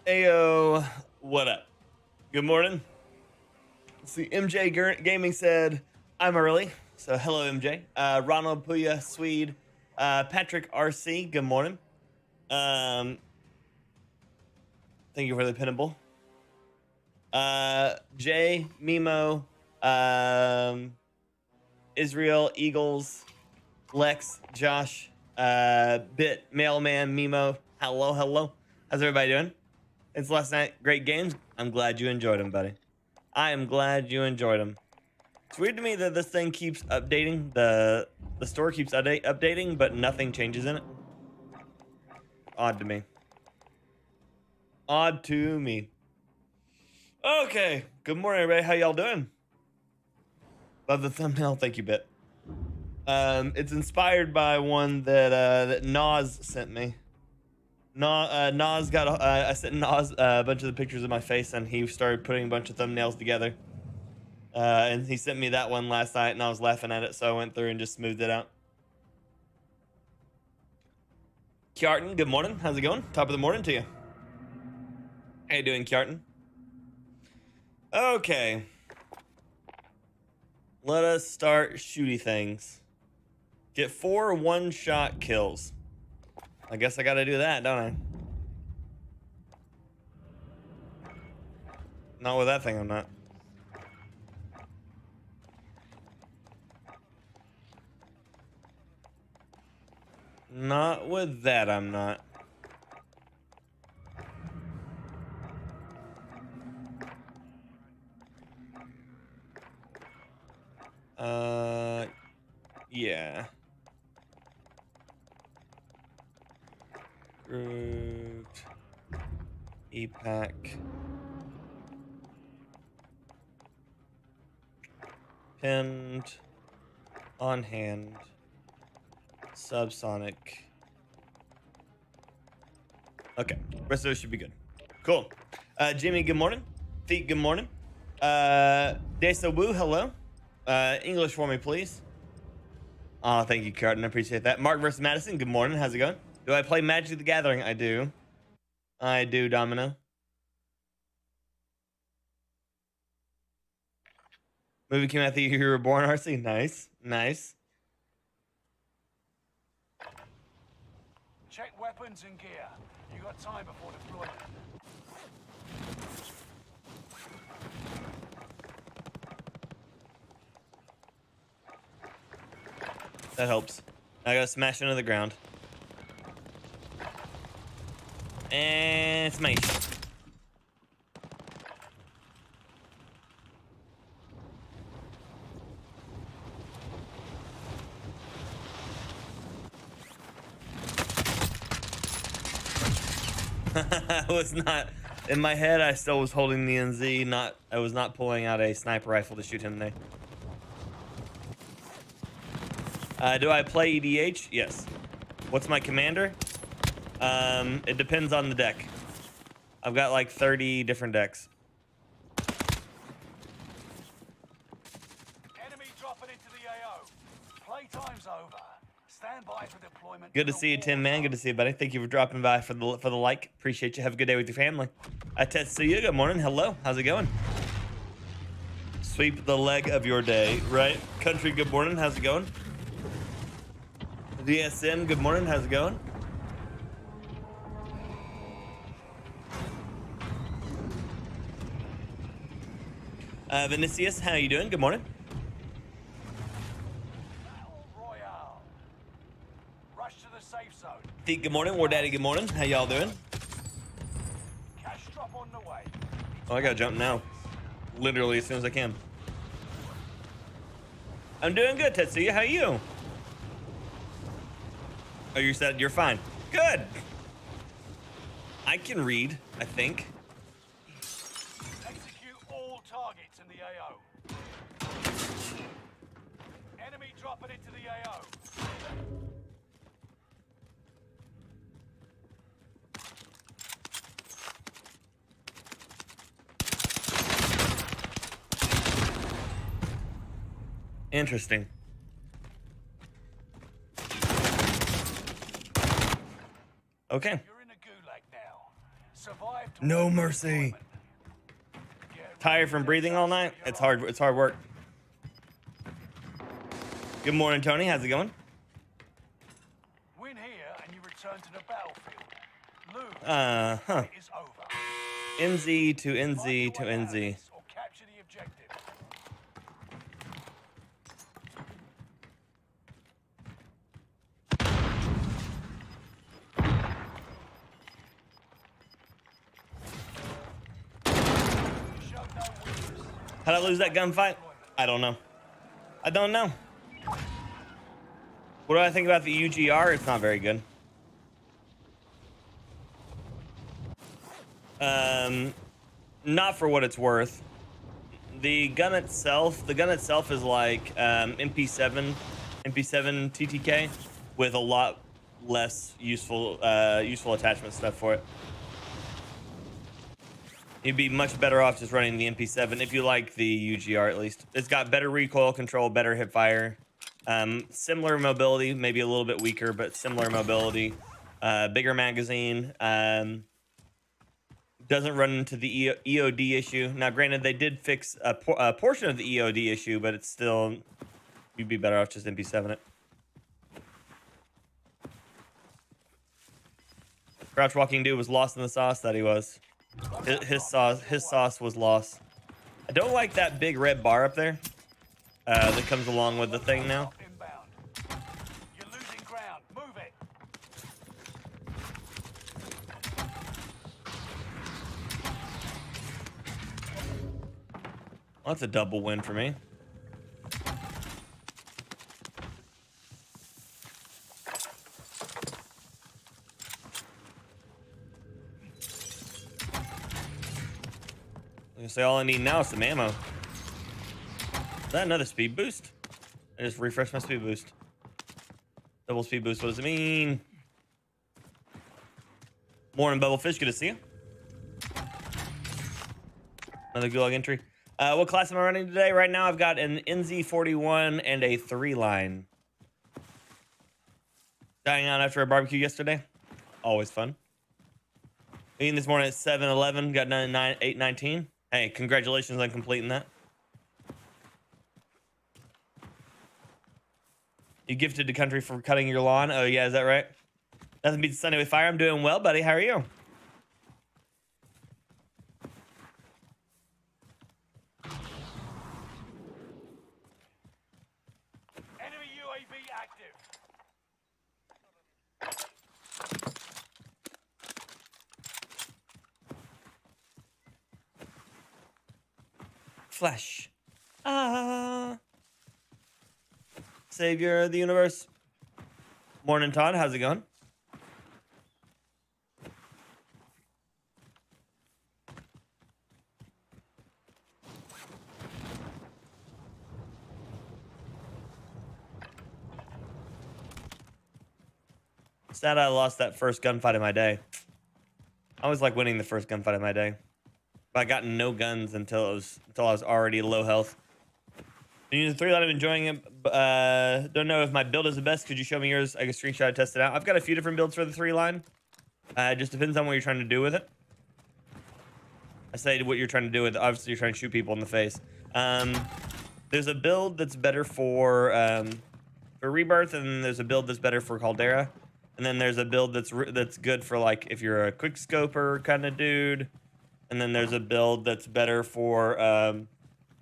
Ayo, what up? Good morning. Let's see, MJ Gaming said, I'm early. So hello, MJ. Ronald Puya, Swede. Patrick RC, good morning. Thank you for the pinnable. Jay, Mimo, Israel, Eagles, Lex, Josh, Bit, Mailman, Mimo. Hello. How's everybody doing? It's last night. Great games. I'm glad you enjoyed them, buddy. I am glad you enjoyed them. It's weird to me that this thing keeps updating. The store keeps updating, but nothing changes in it. Odd to me. Odd to me. Okay. Good morning, everybody. How y'all doing? Love the thumbnail. Thank you, Bit. It's inspired by one that Nas sent me. Nas got I sent Nas a bunch of the pictures of my face, and he started putting a bunch of thumbnails together. And he sent me that one last night, and I was laughing at it, so I went through and just smoothed it out. Kjartan, good morning. How's it going? Top of the morning to you. How you doing, Kjartan? Okay. Let us start shooty things. Get 4 one-shot kills. I guess I gotta do that, don't I? Not with that thing, I'm not. Not with that, I'm not. Yeah. Root. E-pack. Pinned. On hand. Subsonic. Okay. Rest of those should be good. Cool. Jimmy, good morning. Thete, good morning. Desa Wu, hello. English for me, please. Oh, thank you, Carton. I appreciate that. Mark versus Madison, good morning. How's it going? Do I play Magic the Gathering? I do. I do, Domino. Movie came out the year you were born, RC. Nice. Nice. Check weapons and gear. You got time before deployment. That helps. I gotta smash into the ground. And smash. I was not in my head. I still was holding the NZ. I was not pulling out a sniper rifle to shoot him there. Do I play EDH? Yes. What's my commander? It depends on the deck. I've got like 30 different decks. Enemy dropping into the AO. Playtime's over. Stand by for deployment. Good to see you, Tim, man. Good to see you, buddy. Thank you for dropping by for the like. Appreciate you. Have a good day with your family. Tetsuya, good morning. Hello. How's it going? Sweep the leg of your day, right? Country, good morning. How's it going? DSM, good morning. How's it going? Vinicius, how you doing? Good morning. Battle Royale. Rush to the safe zone. Thete, good morning. War Daddy, good morning. How y'all doing? Cash drop on the way. Oh, I gotta jump now. Literally as soon as I can. I'm doing good, Tetsuya. How are you? Oh, you said you're fine. Good. I can read, I think. Execute all targets in the AO. Enemy dropping into the AO. Interesting. Okay. You're in a gulag now. Survive to No earn mercy. employment. Get Tired ready from to breathing all adjust night? for your It's hard. life. It's hard work. Good morning, Tony. How's it going? Win here and you return to the battlefield. Lose. Huh. It is over. NZ to Fight your NZ to way out of NZ. this or capture the objective. Show no weakness. How'd I lose that gunfight? I don't know. I don't know. What do I think about the UGR? It's not very good. Not for what it's worth. The gun itself is like MP7 TTK with a lot less useful attachment stuff for it. You'd be much better off just running the MP7 if you like the UGR at least. It's got better recoil control, better hip fire, similar mobility, maybe a little bit weaker, but similar mobility, bigger magazine. Doesn't run into the EOD issue. Now, granted, they did fix a portion of the EOD issue, but it's still, you'd be better off just MP7 it. Crouch Walking Dude was lost in the sauce. That he was. His sauce was lost. I don't like that big red bar up there that comes along with the thing now. Inbound. You're losing ground. Move it. Well, that's a double win for me. I'm gonna say all I need now is some ammo. Is that another speed boost? I just refreshed my speed boost. Double speed boost, what does it mean? Morning, Bubblefish, good to see you. Another gulag entry. What class am I running today? Right now, I've got an NZ41 and a 3-line. Dying out after a barbecue yesterday. Always fun. Eating this morning at 7-11. Got 8-19. Hey, congratulations on completing that. You gifted the country for cutting your lawn. Oh, yeah, is that right? Nothing beats Sunday with Fire. I'm doing well, buddy. How are you? Enemy UAV active. Flash. Ah. Savior of the universe. Morning, Todd. How's it going? Sad I lost that first gunfight of my day. I always like winning the first gunfight of my day. But I got no guns until I was already low health. Using the 3-line, I'm enjoying it. Don't know if my build is the best. Could you show me yours? I can screenshot and test it out. I've got a few different builds for the 3-line. It just depends on what you're trying to do with it. I say what you're trying to do with it. Obviously, you're trying to shoot people in the face. There's a build that's better for Rebirth, and there's a build that's better for Caldera. And then there's a build that's good for, like, if you're a quick scoper kind of dude. And then there's a build that's better for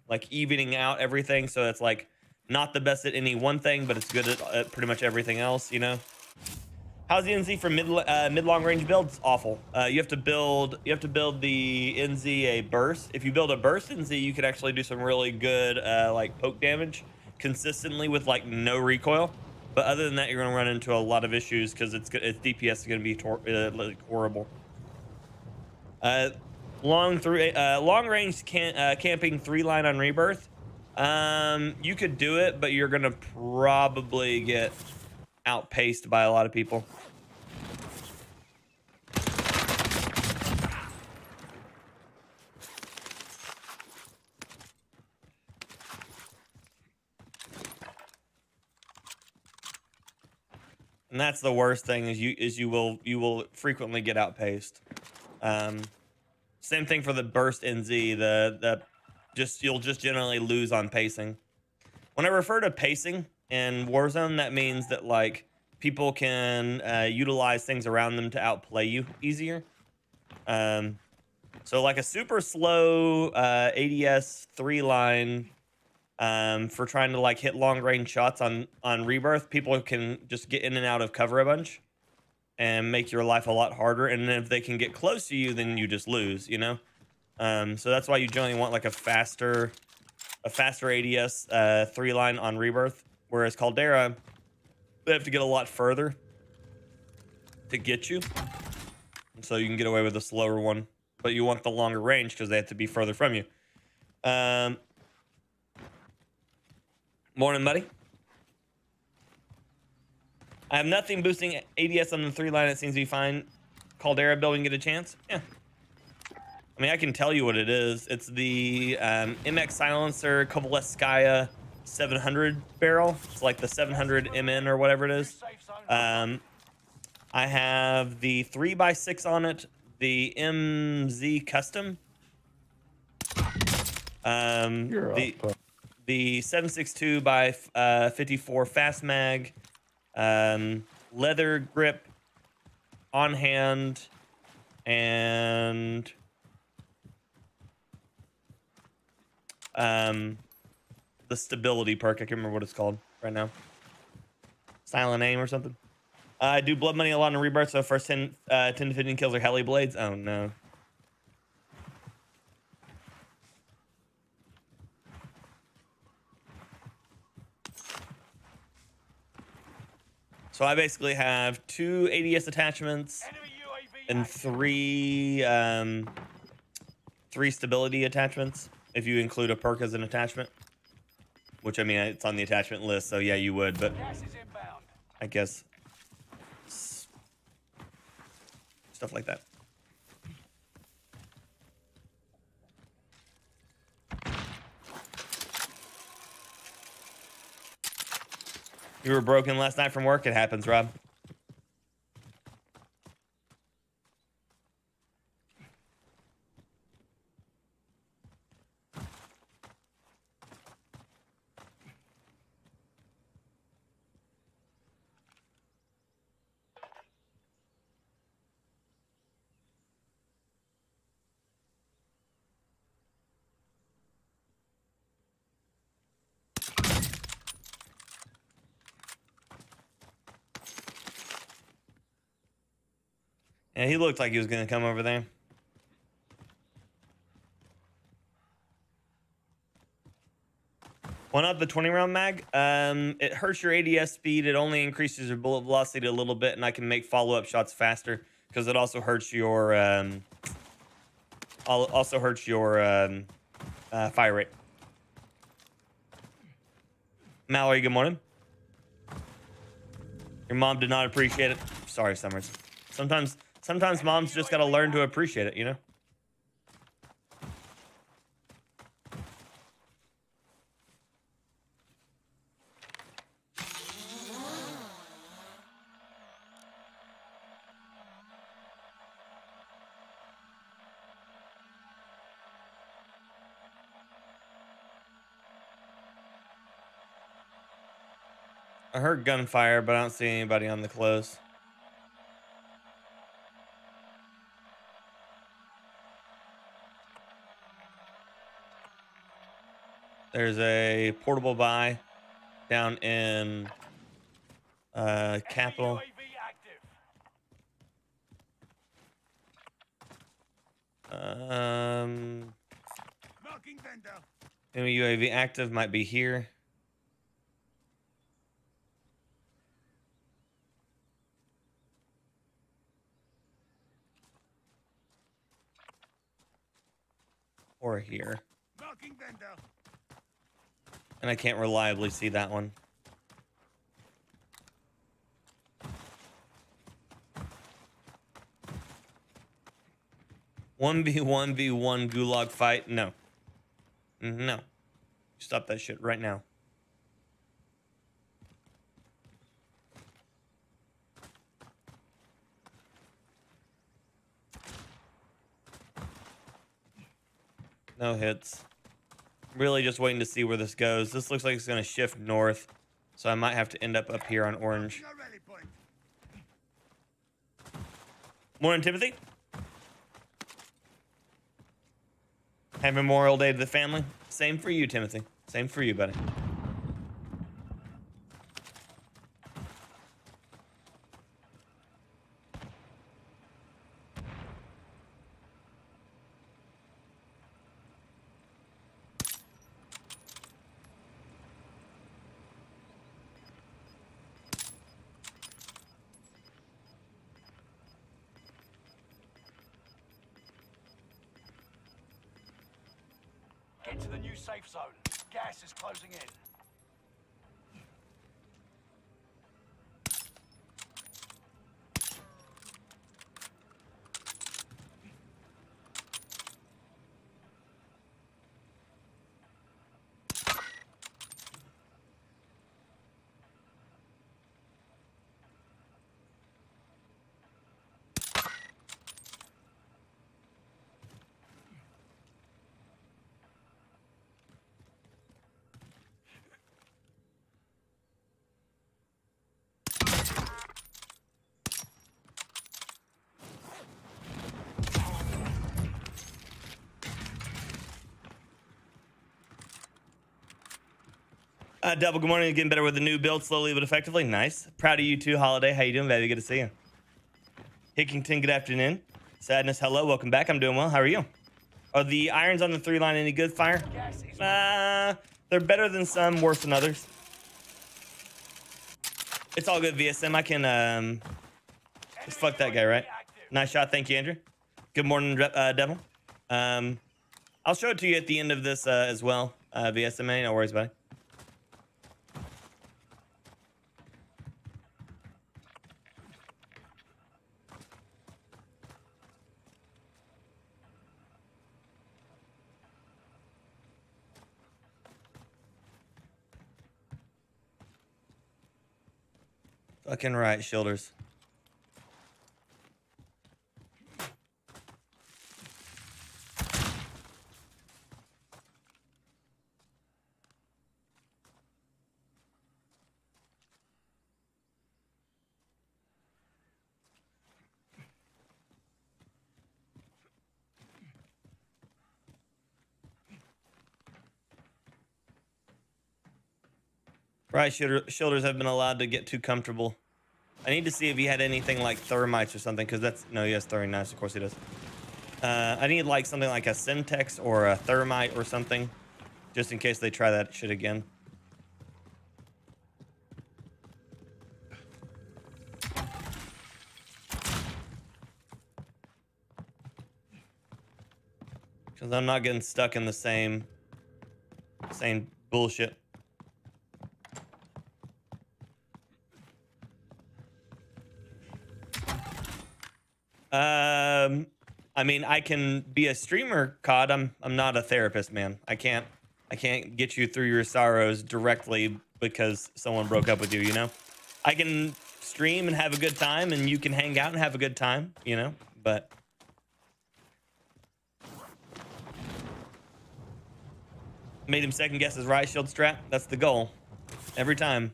like evening out everything, so it's like not the best at any one thing, but it's good at pretty much everything else, you know. How's the NZ for mid long range builds? Awful. You have to build the NZ a burst. If you build a burst NZ, you can actually do some really good like poke damage consistently with like no recoil. But other than that, you're gonna run into a lot of issues because its DPS is gonna be like horrible. Long range camping 3-line on Rebirth. You could do it, but you're gonna probably get outpaced by a lot of people. And that's the worst thing is you will frequently get outpaced. Same thing for the burst NZ. You'll just generally lose on pacing. When I refer to pacing in Warzone, that means that like people can utilize things around them to outplay you easier. So like a super slow ADS 3-line for trying to like hit long range shots on Rebirth, people can just get in and out of cover a bunch and make your life a lot harder. And then if they can get close to you, then you just lose, you know? So that's why you generally want like a faster ADS 3-line on Rebirth, whereas Caldera, they have to get a lot further to get you. So you can get away with a slower one, but you want the longer range because they have to be further from you. Morning, buddy. I have nothing boosting ADS on the 3-line. It seems to be fine. Caldera building get a chance? Yeah. I mean, I can tell you what it is. It's the MX Silencer Kovalevskaya 700 barrel. It's like the 700 MN or whatever it is. I have the 3x6 on it, the MZ Custom, the 762 by 54 Fast Mag, leather grip, on hand, and the stability perk. I can't remember what it's called right now. Silent aim or something. I do blood money a lot in Rebirth, so first 10 to 15 kills are heli blades. Oh no. So I basically have 2 ADS attachments and 3 stability attachments, if you include a perk as an attachment. Which, I mean, it's on the attachment list, so yeah, you would, but I guess stuff like that. You were broken last night from work? It happens, Rob. Yeah, he looked like he was going to come over there. One up the 20-round mag. It hurts your ADS speed. It only increases your bullet velocity a little bit, and I can make follow-up shots faster because it also hurts your fire rate. Mallory, good morning. Your mom did not appreciate it. Sorry, Summers. Sometimes moms just gotta learn to appreciate it, you know? I heard gunfire, but I don't see anybody on the close. There's a portable buy down in Capital. Enemy UAV active might be here. Or here. And I can't reliably see that one. One v one gulag fight? No. No. Stop that shit right now. No hits. Really just waiting to see where this goes. This looks like it's going to shift north, so I might have to end up here on orange. Morning, Timothy. Happy Memorial Day to the family. Same for you, Timothy. Same for you, buddy. Get to the new safe zone. Gas is closing in. Double, good morning. Getting better with the new build, slowly but effectively. Nice. Proud of you too, Holiday. How you doing, baby? Good to see you. Hickington, good afternoon. Sadness, hello. Welcome back. I'm doing well. How are you? Are the irons on the 3-line any good, Fire? They're better than some, worse than others. It's all good, VSM. I can, just fuck that guy, right? Nice shot. Thank you, Andrew. Good morning, Devil. I'll show it to you at the end of this as well, VSMA. No worries about it. Fucking right, shoulders. Right, shoulders have been allowed to get too comfortable. I need to see if he had anything like thermites or something, because that's... No, he has thermites. Of course he does. I need like something like a Semtex or a thermite or something, just in case they try that shit again. Because I'm not getting stuck in the same bullshit. I mean, I can be a streamer, COD. I'm not a therapist, man. I can't get you through your sorrows directly because someone broke up with you, you know? I can stream and have a good time, and you can hang out and have a good time, you know? But made him second guess his right shield strap. That's the goal. Every time.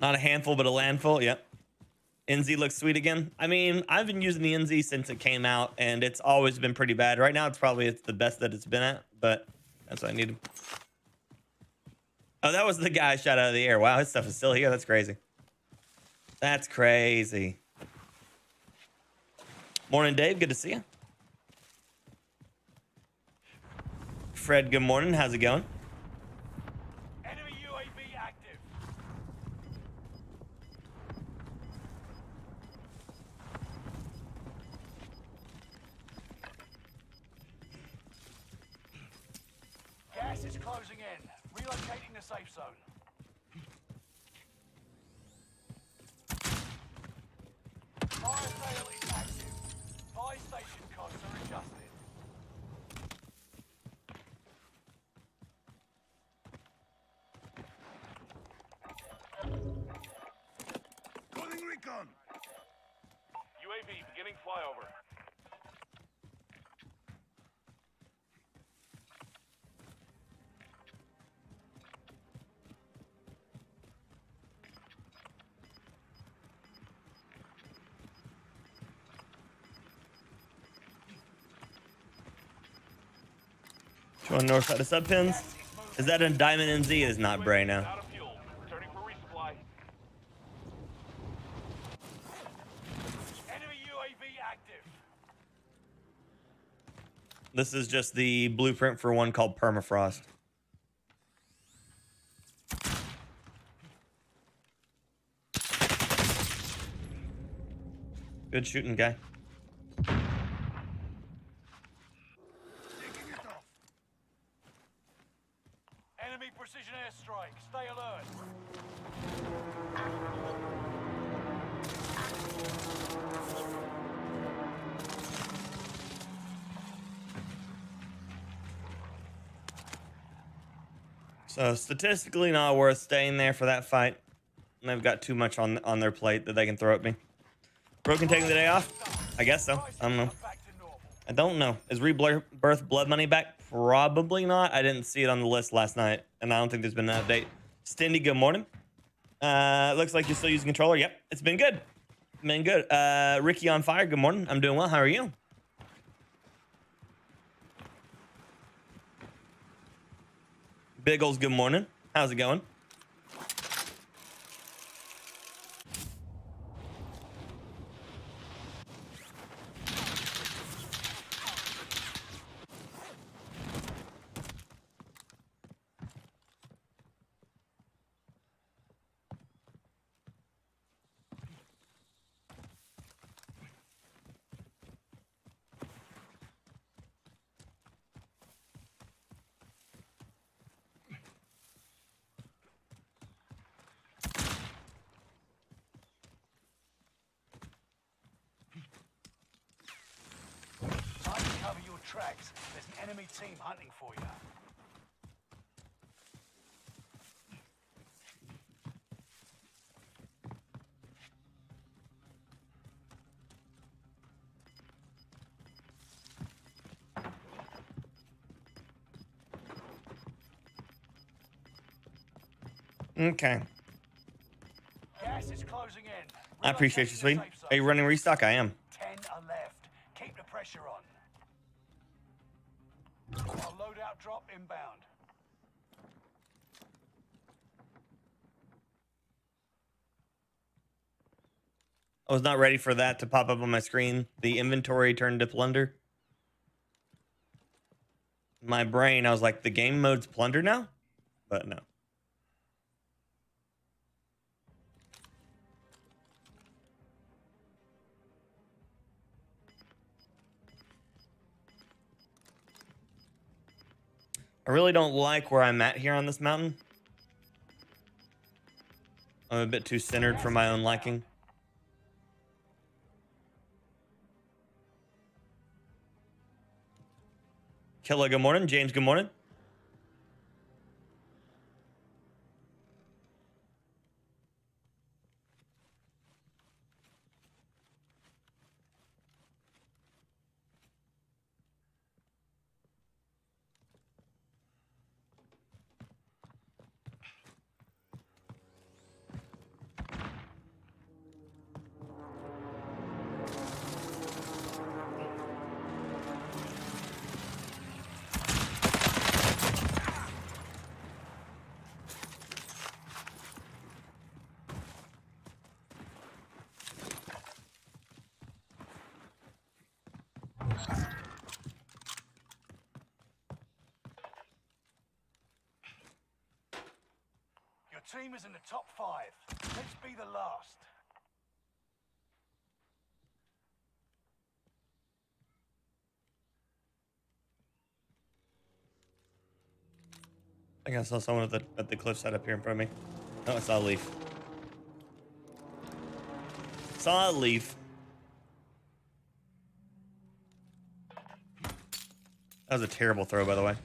Not a handful, but a landful. Yep. NZ looks sweet again. I mean, I've been using the NZ since it came out, and it's always been pretty bad. Right now, it's the best that it's been at, but that's what I needed. Oh, that was the guy shot out of the air. Wow, his stuff is still here. That's crazy. That's crazy. Morning, Dave. Good to see you. Fred, good morning. How's it going? Enemy UAV active. Gas is closing in. Relocating the safe zone. Fire sale is active. Buy station costs are adjusted. Calling recon. UAV beginning flyover. Showing north side of sub pins. Is that a diamond NZ? It is not Bray now. Out of fuel. Returning for resupply. Enemy UAV active. This is just the blueprint for one called Permafrost. Good shooting, guy. Enemy precision airstrike. Stay alert. So statistically not worth staying there for that fight. They've got too much on their plate that they can throw at me. Broken taking the day off? I guess so. I don't know. Back to normal. I don't know. Is Rebirth Blood Money back? Probably not. I didn't see it on the list last night, and I don't think there's been an update. Stindy, good morning. Looks like you're still using controller. Yep, it's been good. Been good. Ricky on fire, good morning. I'm doing well. How are you? Biggles, good morning. How's it going? Time to cover your tracks. There's an enemy team hunting for you. Okay. Gas is closing in. I appreciate you, sweet. Relocating the safe Are you zone. running restock? I am. 10 are left. Keep the pressure on. Our loadout drop inbound. I was not ready for that to pop up on my screen. The inventory turned to plunder. My brain, I was like, the game mode's plunder now? But no. I really don't like where I'm at here on this mountain. I'm a bit too centered for my own liking. Killa, good morning. James, good morning. Your team is in the top 5. Let's be the last. I think I saw someone at the cliffside up here in front of me. Oh, I saw a leaf. Saw a leaf. That was a terrible throw, by the way.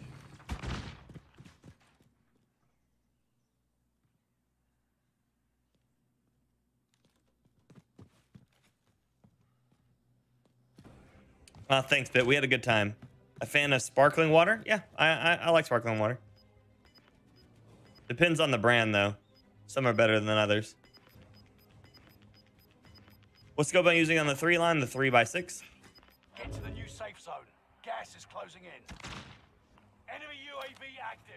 Thanks, Bit. We had a good time. A fan of sparkling water? Yeah, I like sparkling water. Depends on the brand, though. Some are better than others. What scope am I using on the 3 line? The 3x6? Get to the new safe zone. Gas is closing in. Enemy UAV active.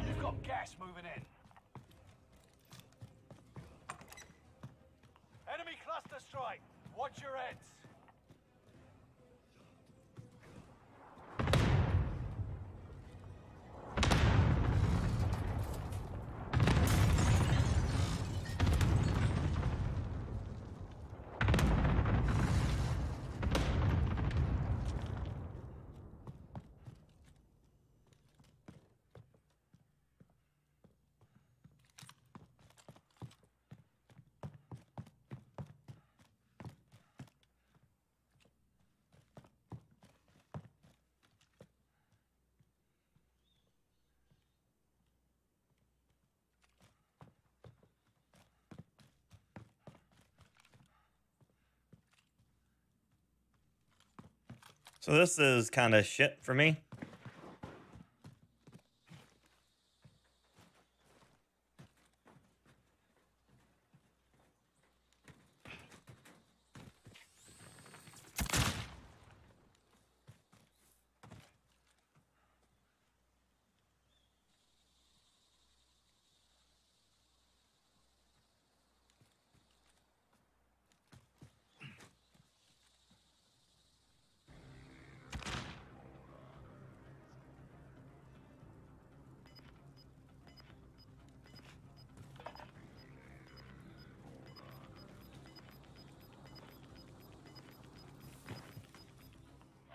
You've got gas moving in. Enemy cluster strike. Watch your heads. So this is kind of shit for me.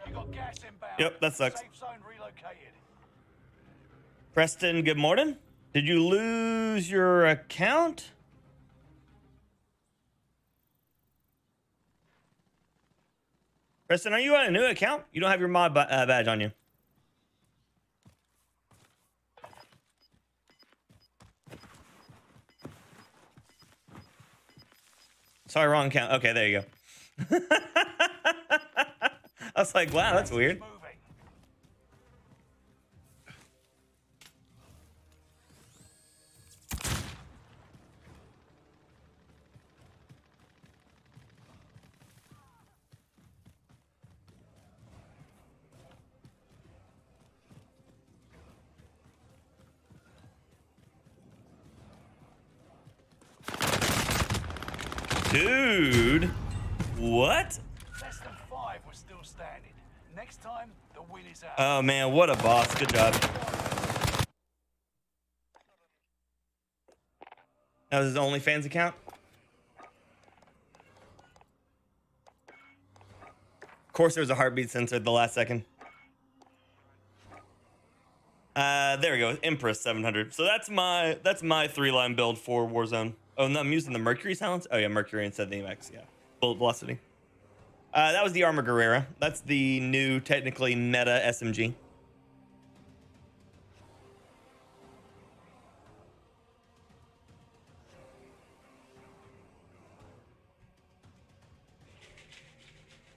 You got gas inbound. Yep, that sucks. Safe zone relocated. Preston, good morning. Did you lose your account? Preston, are you on a new account? You don't have your mod badge on you. Sorry, wrong account. Okay, there you go. I was like, wow, that's weird. Moving. Dude, what? Less than 5 were still standing. Next time, the win is out. Oh man, what a boss. Good job. That was his OnlyFans account? Of course there was a heartbeat sensor at the last second. There we go, Empress 700. So that's my 3-line build for Warzone. Oh no, I'm using the Mercury silence? Oh yeah, Mercury instead of the EMX, yeah. Bullet velocity. That was the Armor Guerrera. That's the new, technically meta SMG.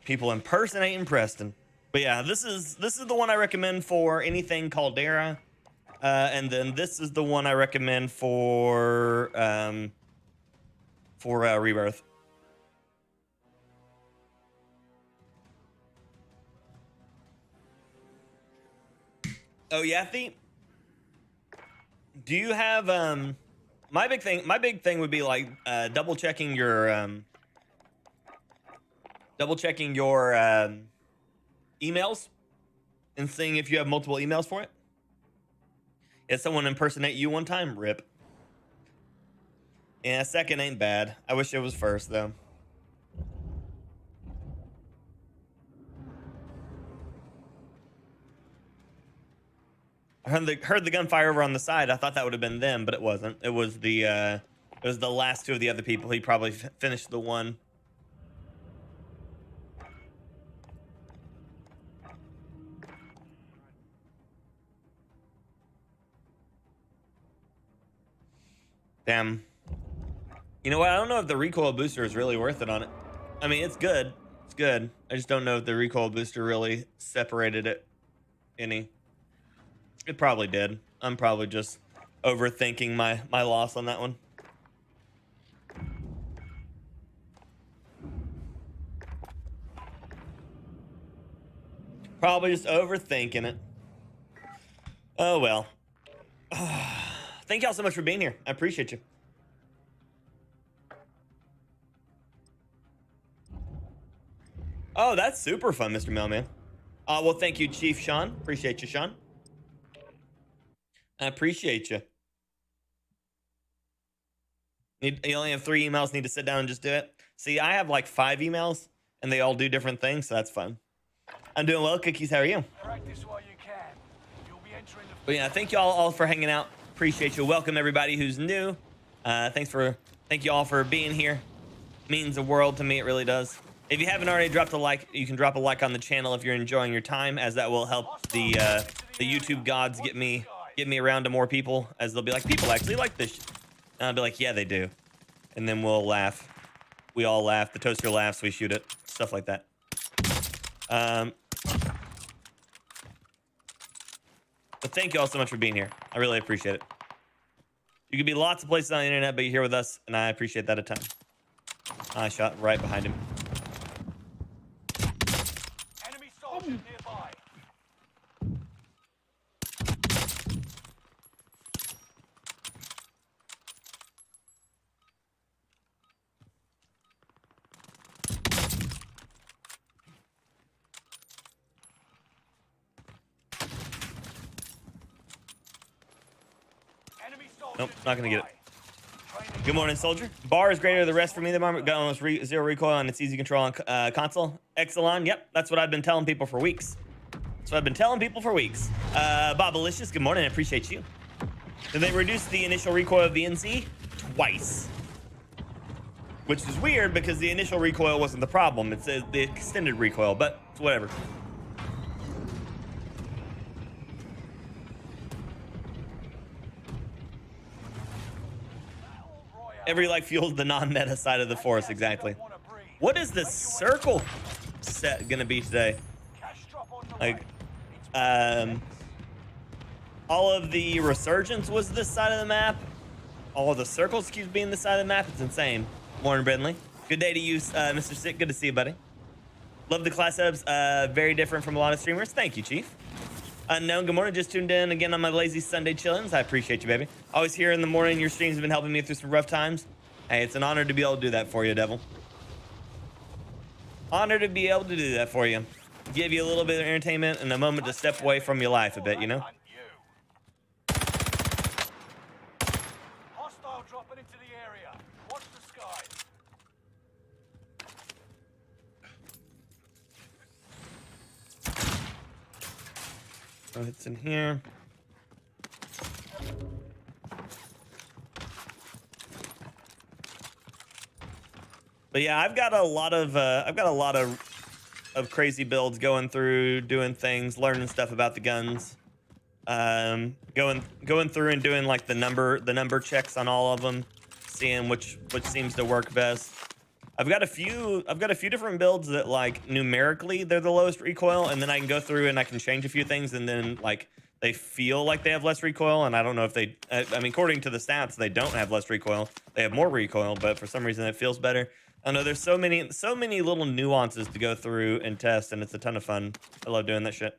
People impersonating Preston. But yeah, this is the one I recommend for anything Caldera. And then this is the one I recommend for Rebirth. Oh yeah, Thete? Do you have my big thing would be like double checking your emails and seeing if you have multiple emails for it. Did someone impersonate you one time? Rip. Yeah, second ain't bad. I wish it was first though. I heard the gunfire over on the side. I thought that would have been them, but it wasn't. It was the last two of the other people. He probably finished the one. Damn. You know what? I don't know if the recoil booster is really worth it on it. I mean, it's good. It's good. I just don't know if the recoil booster really separated it any. It probably did. I'm probably just overthinking my loss on that one. Probably just overthinking it. Oh, well. Thank y'all so much for being here. I appreciate you. Oh, that's super fun, Mr. Mailman. Well, thank you, Chief Sean. Appreciate you, Sean. I appreciate you. You only have 3 emails. Need to sit down and just do it. See, I have like 5 emails, and they all do different things, so that's fun. I'm doing well, Cookies. How are you? Practice while you can. You'll be entering the... But yeah, thank you all for hanging out. Appreciate you. Welcome everybody who's new. Thank you all for being here. Means the world to me. It really does. If you haven't already dropped a like, you can drop a like on the channel if you're enjoying your time, as that will help the YouTube gods get me around to more people, as they'll be like, people actually like this. And I'll be like, yeah, they do. And then we'll laugh. We all laugh. The toaster laughs. We shoot it. Stuff like that. But thank you all so much for being here. I really appreciate it. You could be lots of places on the internet, but you're here with us, and I appreciate that a ton. I shot right behind him. enemy soldiers nearby. Enemy soldiers Nope, not gonna get it. nearby. Training Good morning, soldier. Bar is greater than the rest for me. The moment got almost zero recoil and it's easy control on console. Exelon, yep, that's what I've been telling people for weeks. Bob Alicious, good morning. I appreciate you. Did they reduce the initial recoil of the NZ? Twice. Which is weird because the initial recoil wasn't the problem. It's the extended recoil, but whatever. Every like fuels the non-meta side of the force, exactly. What is this circle set gonna be today? Like, all of the resurgence was this side of the map. All of the circles keeps being this side of the map. It's insane. Morning, Brentley. Good day to you, Mr. Sick. Good to see you, buddy. Love the class setups. Very different from a lot of streamers. Thank you, Chief. Unknown, good morning. Just tuned in again on my lazy Sunday chillins. I appreciate you, baby. Always here in the morning. Your streams have been helping me through some rough times. Hey, it's an honor to be able to do that for you, Devil. Honor to be able to do that for you. Give you a little bit of entertainment and a moment to step away from your life a bit, you know? Hostile dropping into the area. Watch the skies. Oh, it's in here. But yeah, I've got a lot of crazy builds going through, doing things, learning stuff about the guns. Going through and doing like the number checks on all of them, seeing which seems to work best. I've got a few different builds that like numerically they're the lowest recoil, and then I can go through and I can change a few things, and then like they feel like they have less recoil, and I don't know if they. I mean, according to the stats, they don't have less recoil. They have more recoil, but for some reason it feels better. I don't know. There's so many little nuances to go through and test, and it's a ton of fun. I love doing that shit.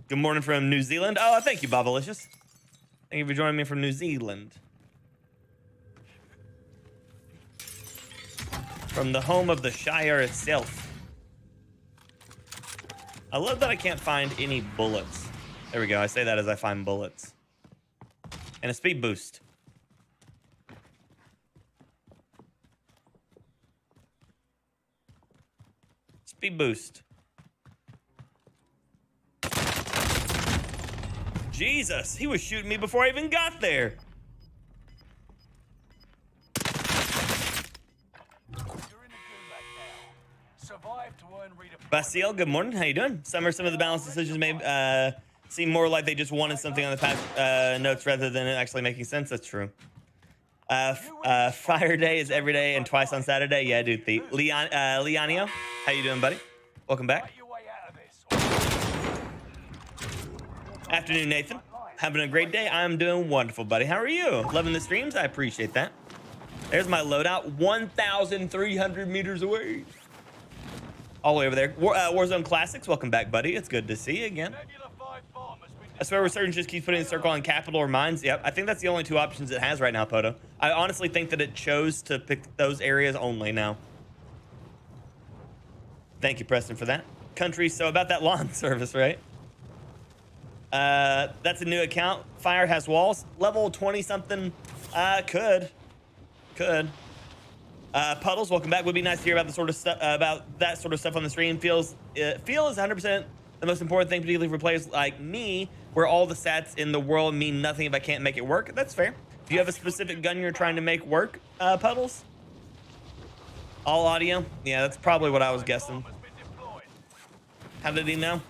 Good morning from New Zealand. Oh, thank you, Bobalicious. Thank you for joining me from New Zealand. From the home of the Shire itself. I love that I can't find any bullets. There we go. I say that as I find bullets. And a speed boost. Speed boost. Jesus, he was shooting me before I even got there. Bastille, good morning. How you doing? Some of the balanced decisions may seem more like they just wanted something on the patch notes rather than it actually making sense. That's true. Fire Day is every day and twice on Saturday. Yeah, dude. Leonio, how you doing, buddy? Welcome back. Afternoon, Nathan. Having a great day. I'm doing wonderful, buddy. How are you? Loving the streams? I appreciate that. There's my loadout, 1,300 meters away. All the way over there. Warzone Classics, welcome back, buddy. It's good to see you again. I swear Resurgence just keeps putting a circle on capital or mines. Yep, I think that's the only two options it has right now, Poto. I honestly think that it chose to pick those areas only now. Thank you, Preston, for that. Country, so about that lawn service, right? That's a new account. Fire has walls. Level 20-something. Could. Puddles, welcome back. Would be nice to hear about the sort of stuff about that sort of stuff on the stream. Feel is 100% the most important thing, particularly for players like me, where all the stats in the world mean nothing if I can't make it work. That's fair. Do you have a specific gun you're trying to make work, Puddles? All audio? Yeah, that's probably what I was guessing. How did he know?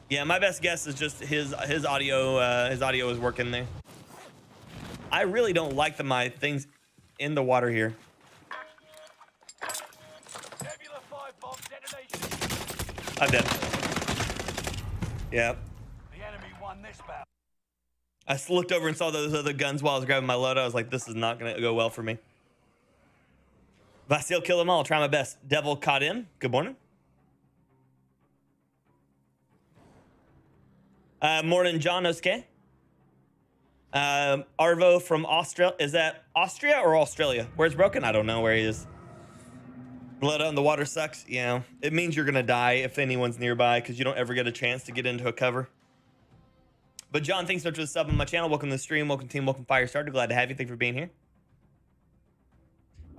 Yeah, my best guess is just his audio is working there. I really don't like my things in the water here. I'm dead. Yep. The enemy won this battle. I just looked over and saw those other guns while I was grabbing my load. I was like, this is not going to go well for me. Vasile, kill them all. Try my best. Devil caught in. Good morning. Morning, John Oske. Arvo from Australia. Is that Austria or Australia? Where's broken? I don't know where he is. Blood on the water sucks. Yeah, it means you're gonna die if anyone's nearby because you don't ever get a chance to get into a cover. But John, thanks so much for the sub on my channel. Welcome to the stream. Welcome team. Welcome Firestarter. Glad to have you. Thank you for being here.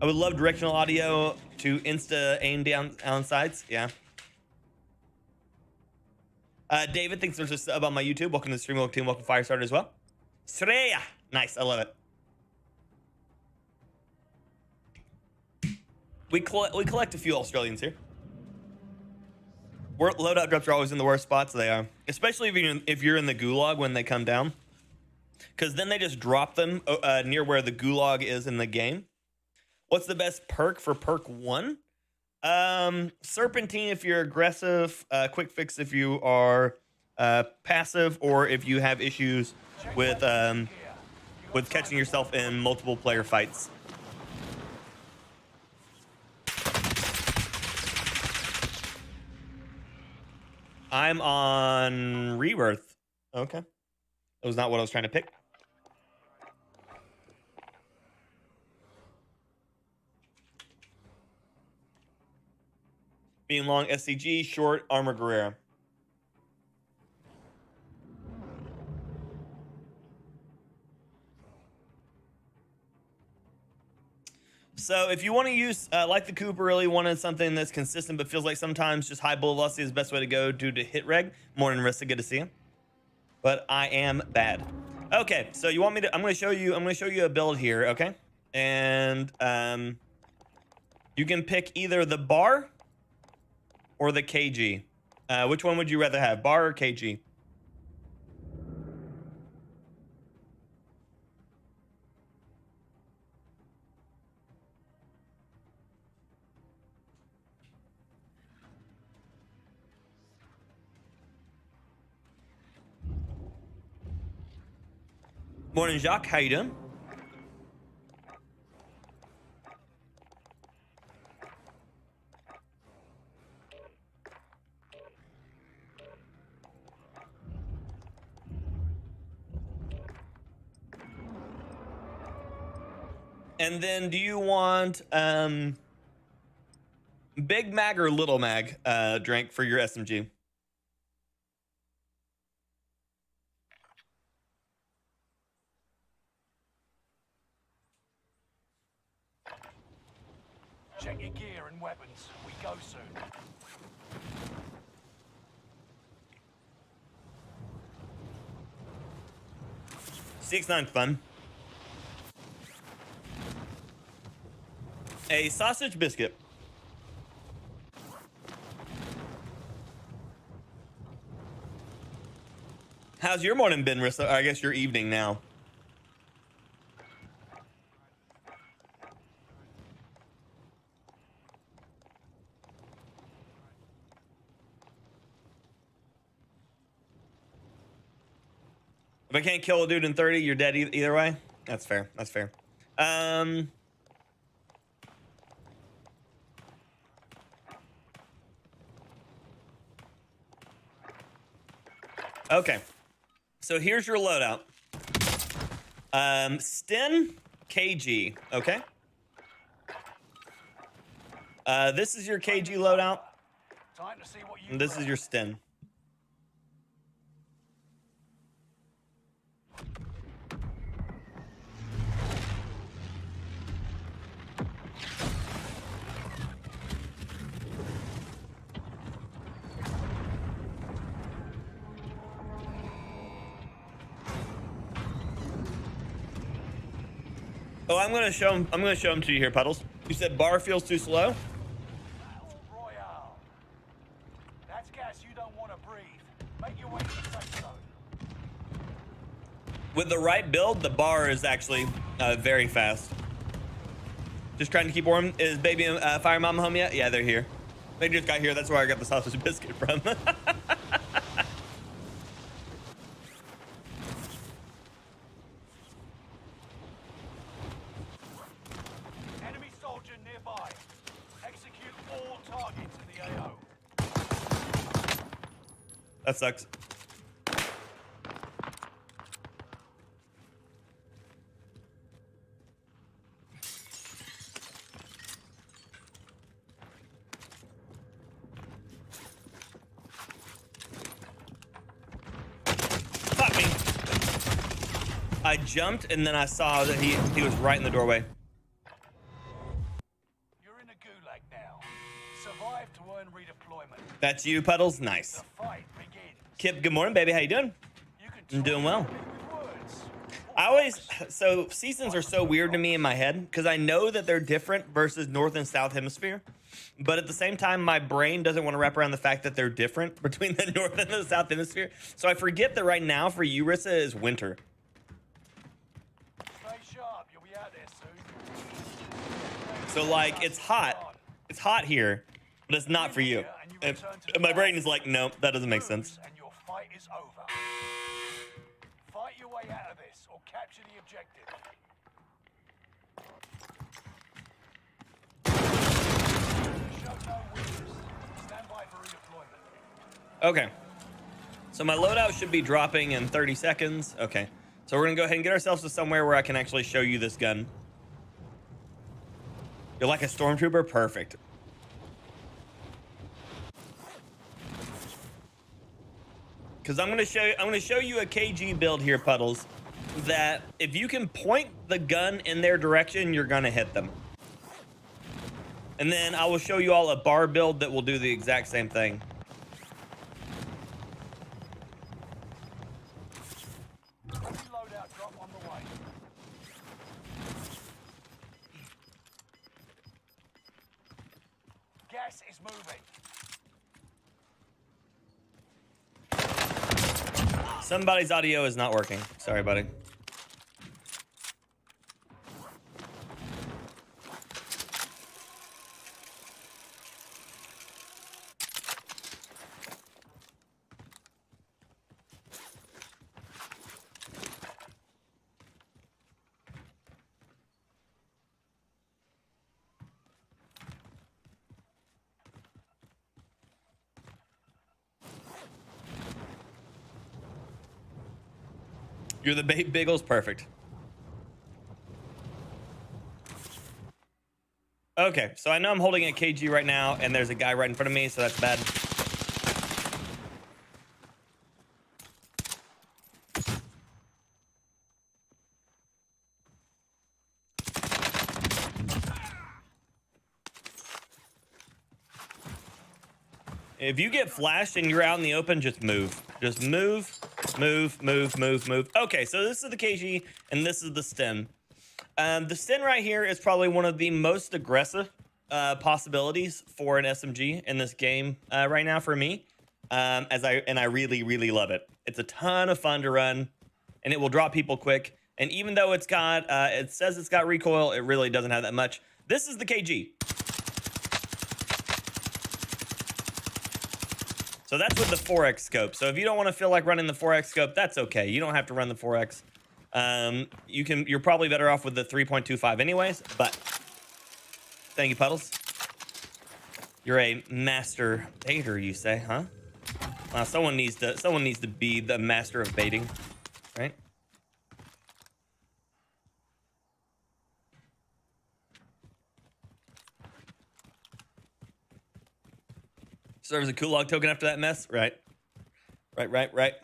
I would love directional audio to insta aim down on sides. Yeah. David, thanks so much for the sub on my YouTube. Welcome to the stream. Welcome team. Welcome Firestarter as well. Sreya. Nice. I love it. We collect a few Australians here. Loadout drops are always in the worst spots. They are, especially if you're in the gulag when they come down, because then they just drop them near where the gulag is in the game. What's the best perk for perk 1? Serpentine if you're aggressive. Quick fix if you are passive, or if you have issues with catching yourself in multiple player fights. I'm on Rebirth. Okay. That was not what I was trying to pick. Being long SCG, short Armor Guerrero. So if you want to use, like the Cooper, really wanted something that's consistent but feels like sometimes just high bullet velocity is the best way to go due to hit reg. Morning, Rissa, good to see you. But I am bad. Okay, so you want me to? I'm going to show you a build here. Okay, and you can pick either the bar or the KG. Which one would you rather have, bar or KG? Morning, Jacques. How you doing? And then do you want Big Mag or Little Mag drink for your SMG? Check your gear and weapons. We go soon. 6-9 fun. A sausage biscuit. How's your morning been, Rissa? I guess your evening now. If I can't kill a dude in 30, you're dead either way. That's fair. That's fair. Okay. So here's your loadout. Sten KG, okay? This is your KG loadout. Time to see what you And this is your Sten. Oh, I'm gonna show him to you here, Puddles. You said bar feels too slow. Battle Royale. That's gas you don't want to breathe. Make your way to the safe zone. With the right build, the bar is actually very fast. Just trying to keep warm. Is baby Fire Mama home yet? Yeah, they're here. They just got here. That's where I got the sausage biscuit from. Enemy soldier nearby. Execute all targets in the AO. That sucks. Fuck me. I jumped and then I saw that he was right in the doorway. You're in a gulag now. Survive to earn redeployment. That's you, Puddles. Nice. The fight begins. Kip, good morning, baby. How you doing? You can I'm doing well. talk with words. I always, so seasons are so weird to me in my head because I know that they're different versus North and South Hemisphere. But at the same time, my brain doesn't want to wrap around the fact that they're different between the North and the South Hemisphere. So I forget that right now for you, Rissa, is winter. Stay sharp. You'll be out there soon. So like, it's hot. It's hot here, but it's not for you. And my brain is like, no, that doesn't make sense. And your fight is over. Fight your way out of this or capture the objective. Show no winners. Stand by for redeployment. Okay. So my loadout should be dropping in 30 seconds. Okay. So we're gonna go ahead and get ourselves to somewhere where I can actually show you this gun. You're like a stormtrooper? Perfect. Because I'm gonna show you a KG build here, Puddles, that if you can point the gun in their direction, you're gonna hit them. And then I will show you all a bar build that will do the exact same thing. Loadout drop on the way. Gas is moving. Somebody's audio is not working. Sorry, buddy. You're the Biggles, perfect. Okay, so I know I'm holding a KG right now, and there's a guy right in front of me, so that's bad. If you get flashed and you're out in the open, just move. Just move, move, move, move, move. Okay, so this is the KG, and this is the Sten. The Sten right here is probably one of the most aggressive possibilities for an SMG in this game right now for me. I really, really love it. It's a ton of fun to run, and it will drop people quick. And even though it's got, it says it's got recoil, it really doesn't have that much. This is the KG. So that's with the 4x scope. So if you don't want to feel like running the 4x scope, that's okay. You don't have to run the 4x. You're probably better off with the 3.25 anyways, but thank you, Puddles. You're a master baiter, you say, huh? Someone needs to be the master of baiting, right? Serves a Kulog token after that mess, right? Right.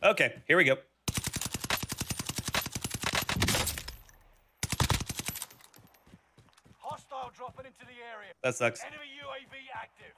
Okay, here we go. Hostile dropping into the area. That sucks. Enemy UAV active.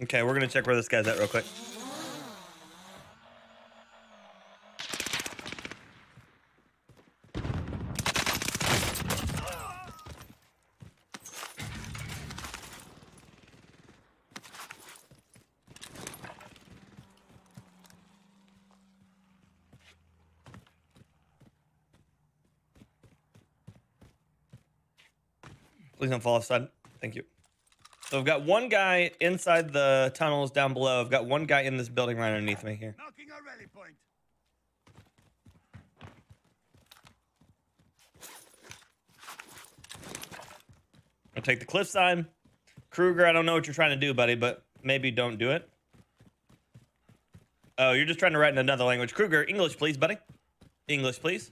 Okay, we're gonna check where this guy's at real quick. Please don't fall offside. Thank you. So I've got one guy inside the tunnels down below. I've got one guy in this building right underneath me here. Knocking a rally point. I'll take the cliffside. Kruger, I don't know what you're trying to do, buddy, but maybe don't do it. Oh, you're just trying to write in another language. Kruger, English, please, buddy. English, please.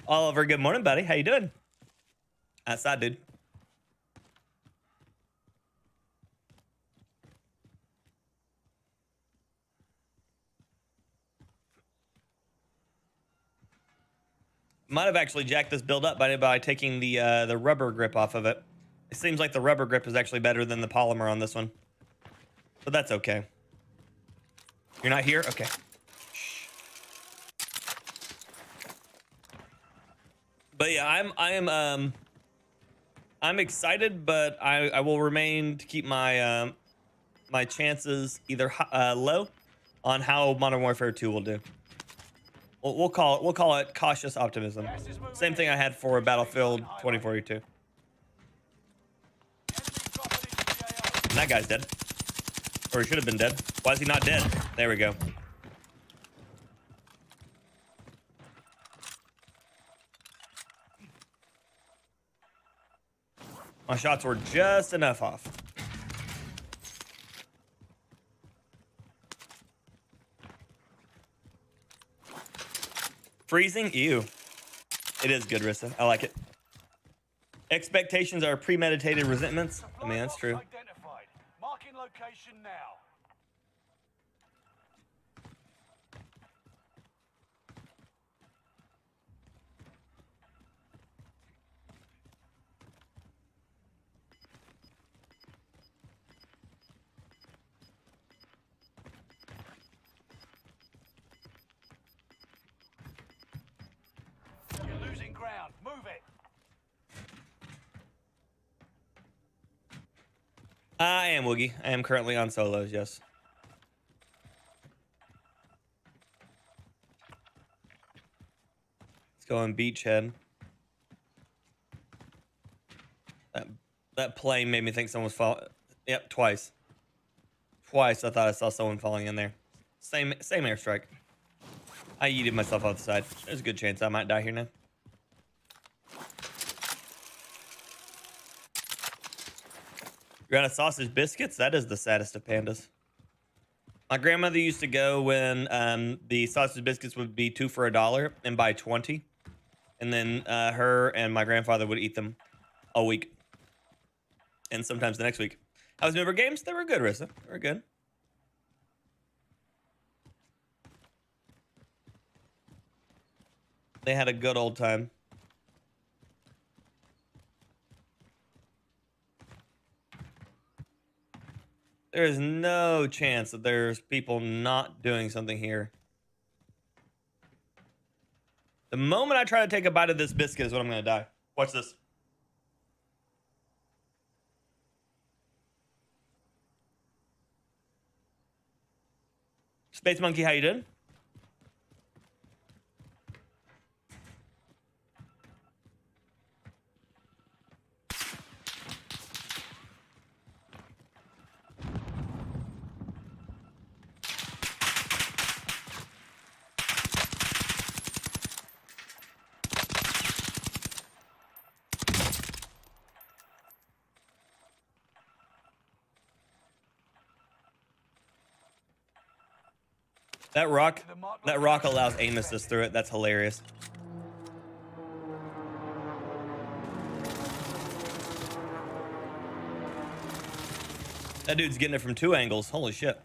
Oliver, good morning, buddy. How you doing? Saad, dude. Might have actually jacked this build up by taking the rubber grip off of it. It seems like the rubber grip is actually better than the polymer on this one, but that's okay. You're not here? Okay. But yeah, I'm excited, but I will remain to keep my my chances either low on how Modern Warfare 2 will do. We'll call it cautious optimism. Same thing I had for Battlefield 2042. And that guy's dead, or he should have been dead. Why is he not dead? There we go. My shots were just enough off. Freezing? Ew. It is good, Rissa. I like it. Expectations are premeditated resentments. I mean, that's true. Identified. Marking location now. You're losing ground. Move it. I am Woogie. I am currently on solos, yes. Let's go on Beachhead. That plane made me think someone was falling. Yep, twice. Twice I thought I saw someone falling in there. Same airstrike. I yeeted myself off the side. There's a good chance I might die here now. You're out of sausage biscuits? That is the saddest of pandas. My grandmother used to go when the sausage biscuits would be 2 for $1 and buy 20. And then her and my grandfather would eat them all week. And sometimes the next week. How's Member Games? They were good, Rissa. They were good. They had a good old time. There is no chance that there's people not doing something here. The moment I try to take a bite of this biscuit is when I'm going to die. Watch this. Space Monkey, how you doing? That rock allows aim assist through it. That's hilarious. That dude's getting it from 2 angles. Holy shit.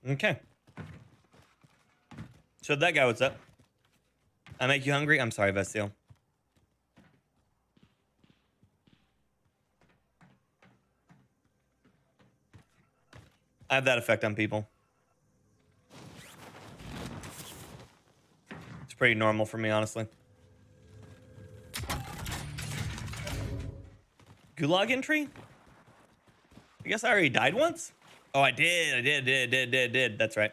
Okay. So that guy, what's up? I make you hungry? I'm sorry, Vestiel. I have that effect on people. It's pretty normal for me, honestly. Gulag entry? I guess I already died once? Oh, I did. That's right.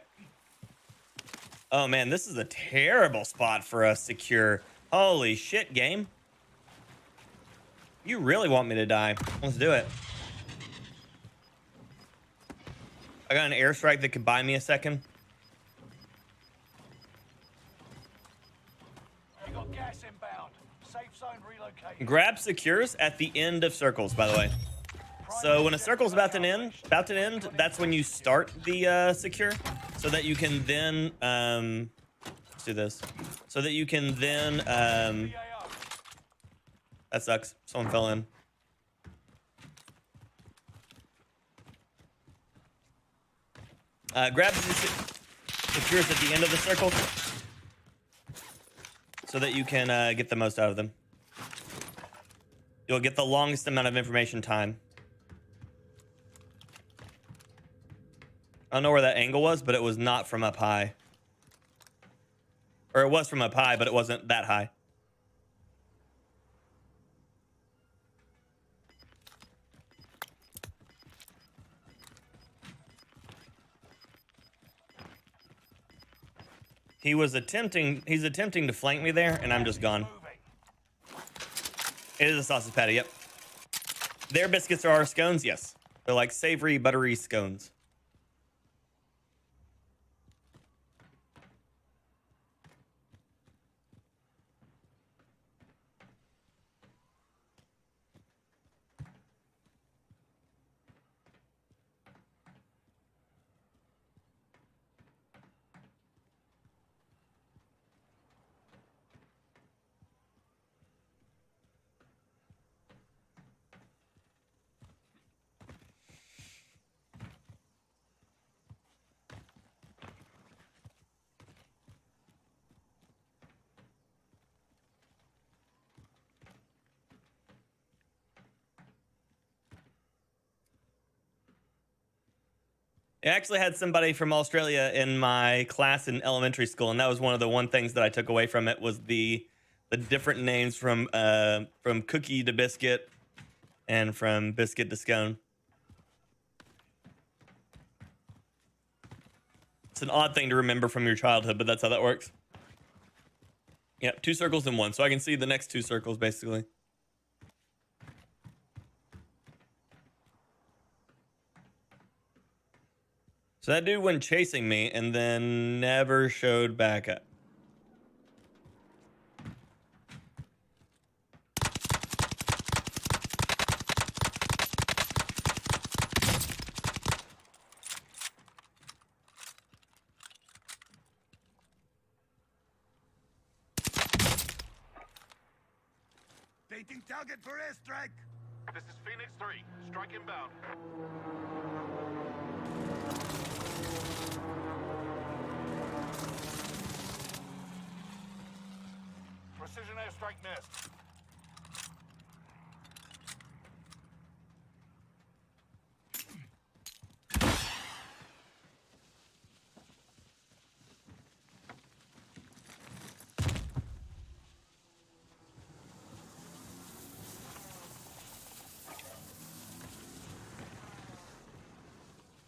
Oh, man, this is a terrible spot for us to secure. Holy shit, game. You really want me to die. Let's do it. I got an airstrike that could buy me a second. You got gas inbound. Safe zone relocated. Grab secures at the end of circles, by the way. So when a circle's about to end, that's when you start the secure, so that you can then let's do this. So that you can then that sucks. Someone fell in. Grab the secures at the end of the circle, so that you can get the most out of them. You'll get the longest amount of information time. I don't know where that angle was, but it was not from up high. Or it was from up high, but it wasn't that high. He's attempting to flank me there, and I'm just gone. It is a sausage patty, yep. Their biscuits are our scones, yes. They're like savory, buttery scones. I actually had somebody from Australia in my class in elementary school, and that was one of the things that I took away from it was the different names from cookie to biscuit and from biscuit to scone. It's an odd thing to remember from your childhood, but that's how that works. Yep, 2 circles in 1, so I can see the next 2 circles basically. So that dude went chasing me and then never showed back up. Taking target for airstrike. This is Phoenix 3. Strike inbound. Precision airstrike missed.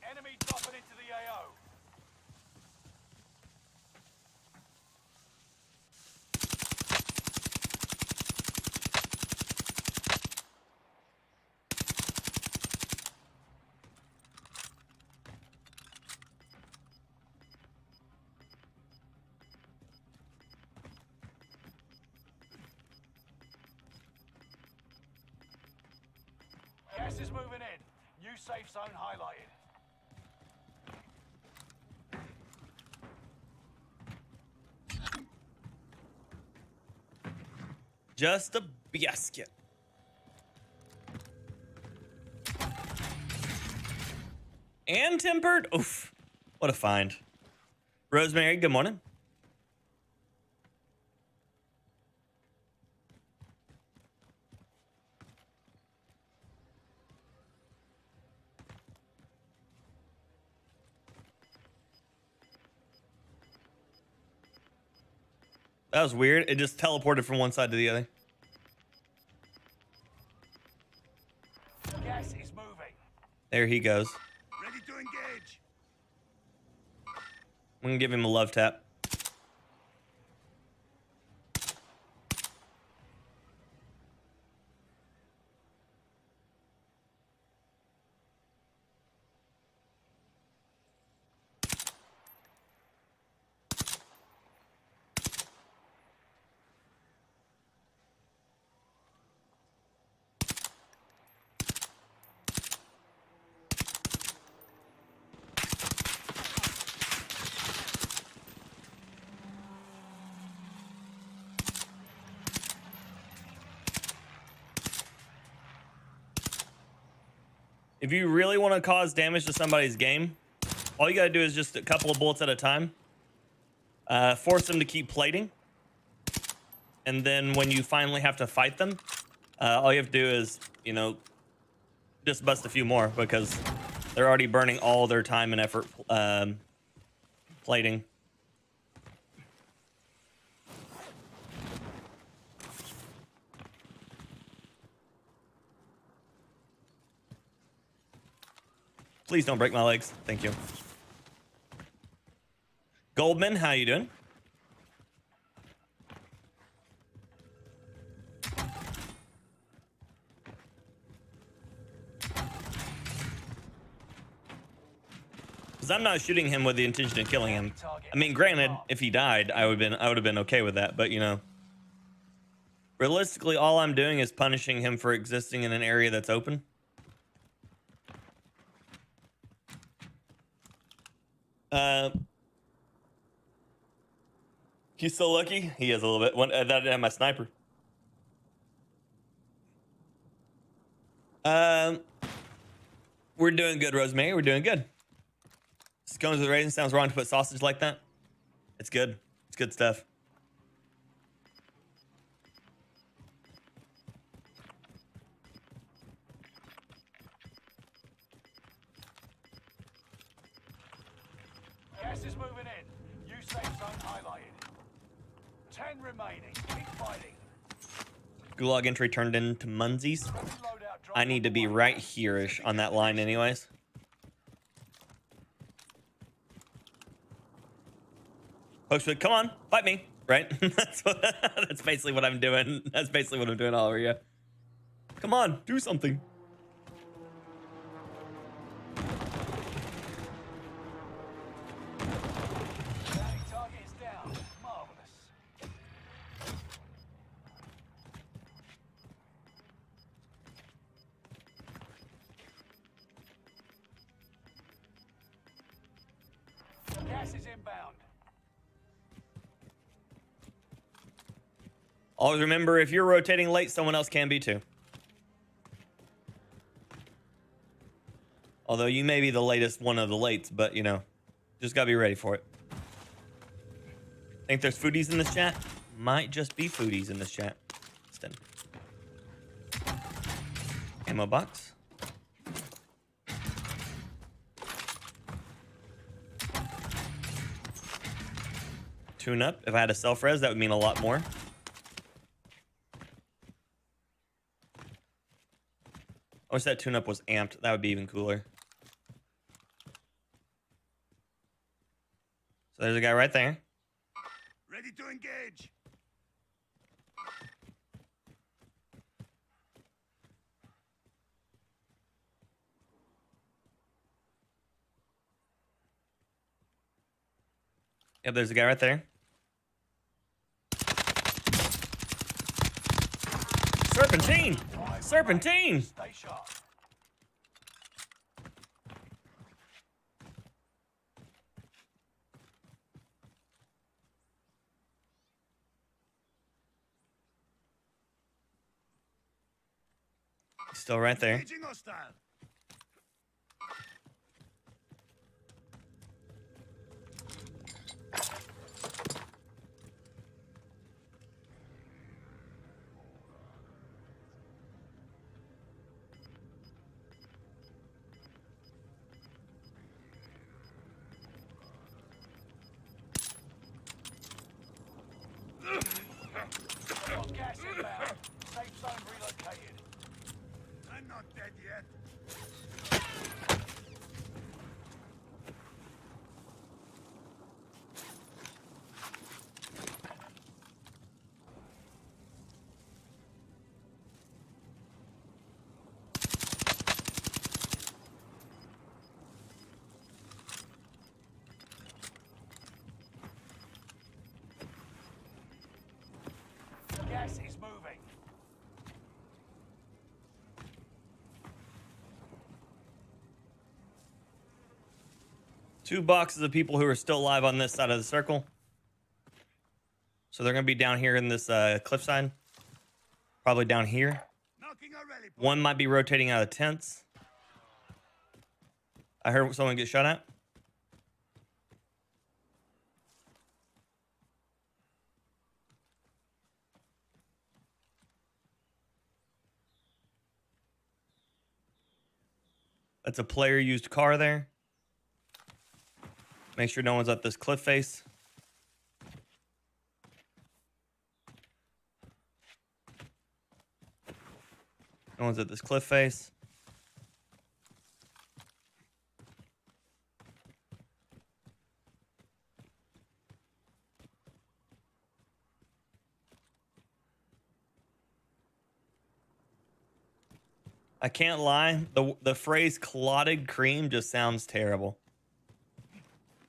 Enemy dropping into the AO. Gas is moving in. New safe zone highlighted. Just a biscuit. And tempered? Oof. What a find. Rosemary, good morning. That was weird. It just teleported from one side to the other. Gas is moving. There he goes. Ready to engage. I'm gonna give him a love tap. If you really want to cause damage to somebody's game, all you got to do is just a couple of bullets at a time. Force them to keep plating. And then when you finally have to fight them, all you have to do is, you know, just bust a few more because they're already burning all their time and effort plating. Please don't break my legs. Thank you. Goldman, how you doing? Because I'm not shooting him with the intention of killing him. I mean, granted, if he died, I would have been okay with that. But you know, realistically, all I'm doing is punishing him for existing in an area that's open. He's so lucky. He is a little bit. That didn't have my sniper. We're doing good, Rosemary. We're doing good. Scones with raisins sounds wrong to put sausage like that. It's good. It's good stuff. 10 remaining. Keep fighting. Gulag entry turned into Munsies. Loadout drop I need to be on the way. right here-ish on that line anyways. Postwood, come on, fight me, right? That's basically what I'm doing. That's basically what I'm doing all over you. Come on, do something. Bounty target is down. Marvelous. Gas is inbound. Always remember, if you're rotating late, someone else can be too. Although you may be the latest one of the lates, but you know, just gotta be ready for it. Think there's foodies in this chat? Might just be foodies in this chat. Stand. Ammo box. Tune up. If I had a self-res, that would mean a lot more. I wish that tune-up was amped. That would be even cooler. So there's a guy right there. Ready to engage. Yep, there's a guy right there. Serpentine! Serpentine! Stay sharp. Still right there. Engaging hostile. Got gas inbound. Safe zone relocated. I'm not dead yet. Gas is moving. Two boxes of people who are still alive on this side of the circle. So they're going to be down here in this cliffside. Probably down here. Knocking a rally point. One might be rotating out of tents. I heard someone get shot at. That's a player used car there. Make sure no one's at this cliff face. No one's at this cliff face. I can't lie. The phrase clotted cream just sounds terrible.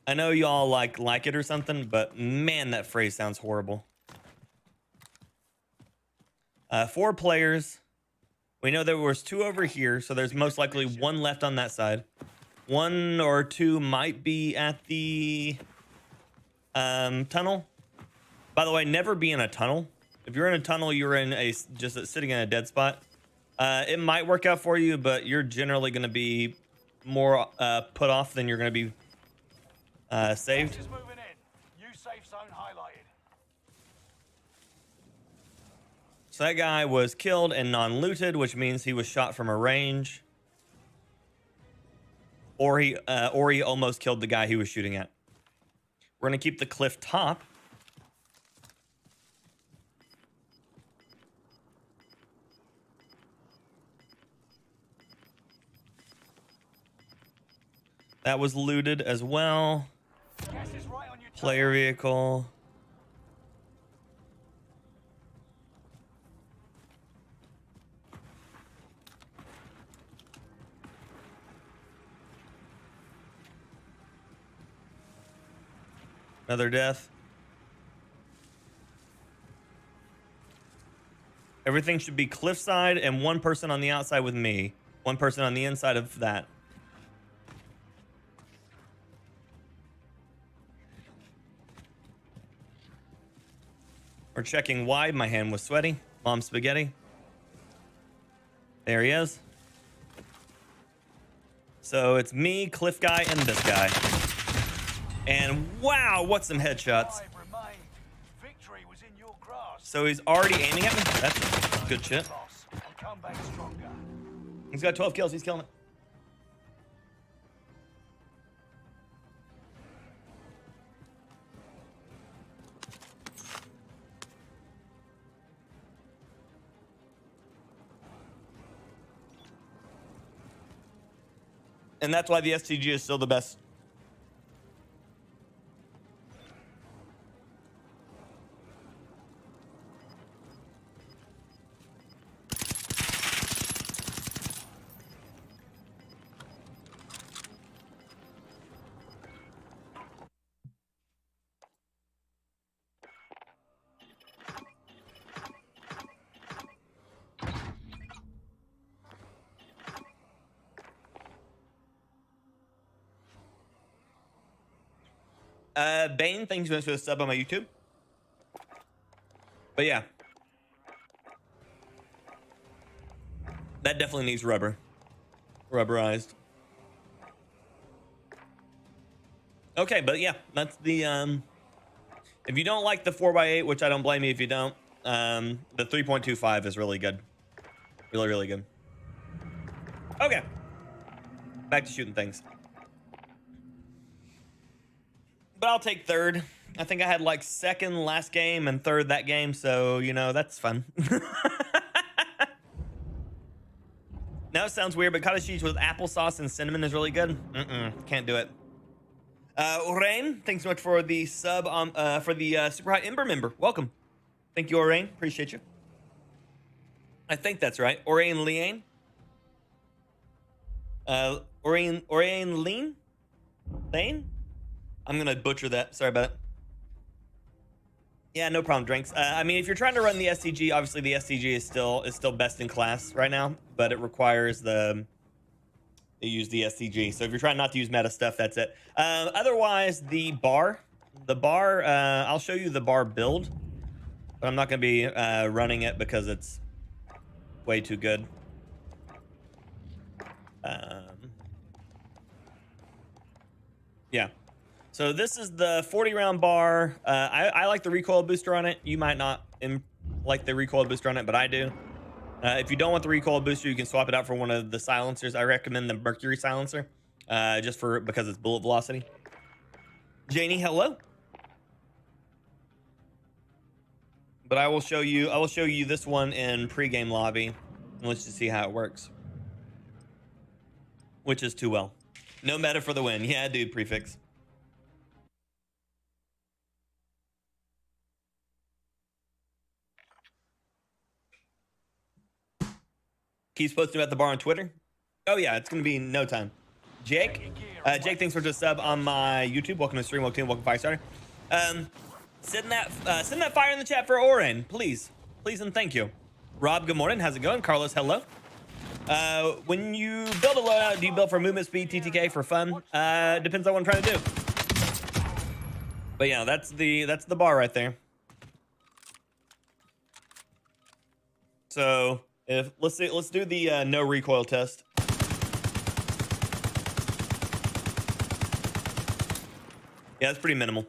I know y'all like it or something, but man, that phrase sounds horrible. 4 players. We know there was 2 over here, so there's most likely 1 left on that side. 1 or 2 might be at the tunnel. By the way, never be in a tunnel. If you're in a tunnel, you're in just sitting in a dead spot. It might work out for you, but you're generally going to be more put off than you're going to be saved. Gas is moving in. New safe zone highlighted. So that guy was killed and non-looted, which means he was shot from a range, or he almost killed the guy he was shooting at. We're gonna keep the cliff top. That was looted as well. Gas is right on your Player vehicle. Another death. Everything should be cliffside and one person on the outside with me. One person on the inside of that. We're checking wide. My hand was sweaty. Mom spaghetti. There he is. So it's me, Cliff Guy, and this guy. And wow, what some headshots. Victory was in your grasp. So he's already aiming at me? That's good shit. And come back stronger. He's got 12 kills. He's killing it. And that's why the STG is still the best. Bane, thanks so much for the sub on my YouTube. But yeah. That definitely needs rubber. Rubberized. Okay, but yeah, that's the if you don't like the 4x8, which I don't blame you if you don't, the 3.25 is really good. Really, really good. Okay. Back to shooting things. But I'll take third. I think I had like second last game and third that game, so you know that's fun. Now it sounds weird, but cottage cheese with applesauce and cinnamon is really good. Can't do it. Orain, thanks so much for the sub on for the super high Ember member. Welcome. Thank you, Orain. Appreciate you. I think that's right. Orain Leane. Orain Lean? Lane? I'm gonna butcher that. Sorry about it. Yeah, no problem, Drinks. I mean, if you're trying to run the STG, obviously the STG is still best in class right now, but it requires you use the STG. So if you're trying not to use meta stuff, that's it. Otherwise, the bar, I'll show you the bar build, but I'm not gonna be running it because it's way too good. Yeah. So this is the 40 round bar. I like the recoil booster on it. You might not like the recoil booster on it, but I do. If you don't want the recoil booster, you can swap it out for one of the silencers. I recommend the Mercury silencer, because it's bullet velocity. Janie, hello. But I will show you this one in pregame lobby, and let's just see how it works. Which is too well. No meta for the win. Yeah, dude, prefix. Keeps posting about the bar on Twitter. Oh yeah, it's gonna be in no time. Jake, thanks for just sub on my YouTube. Welcome to the stream. Welcome Firestarter. Send that fire in the chat for Oren, please, and thank you. Rob, good morning. How's it going? Carlos, hello. When you build a loadout, do you build for movement speed, TTK, for fun? Depends on what I'm trying to do. But yeah, that's the bar right there. So let's do the no recoil test. Yeah, it's pretty minimal.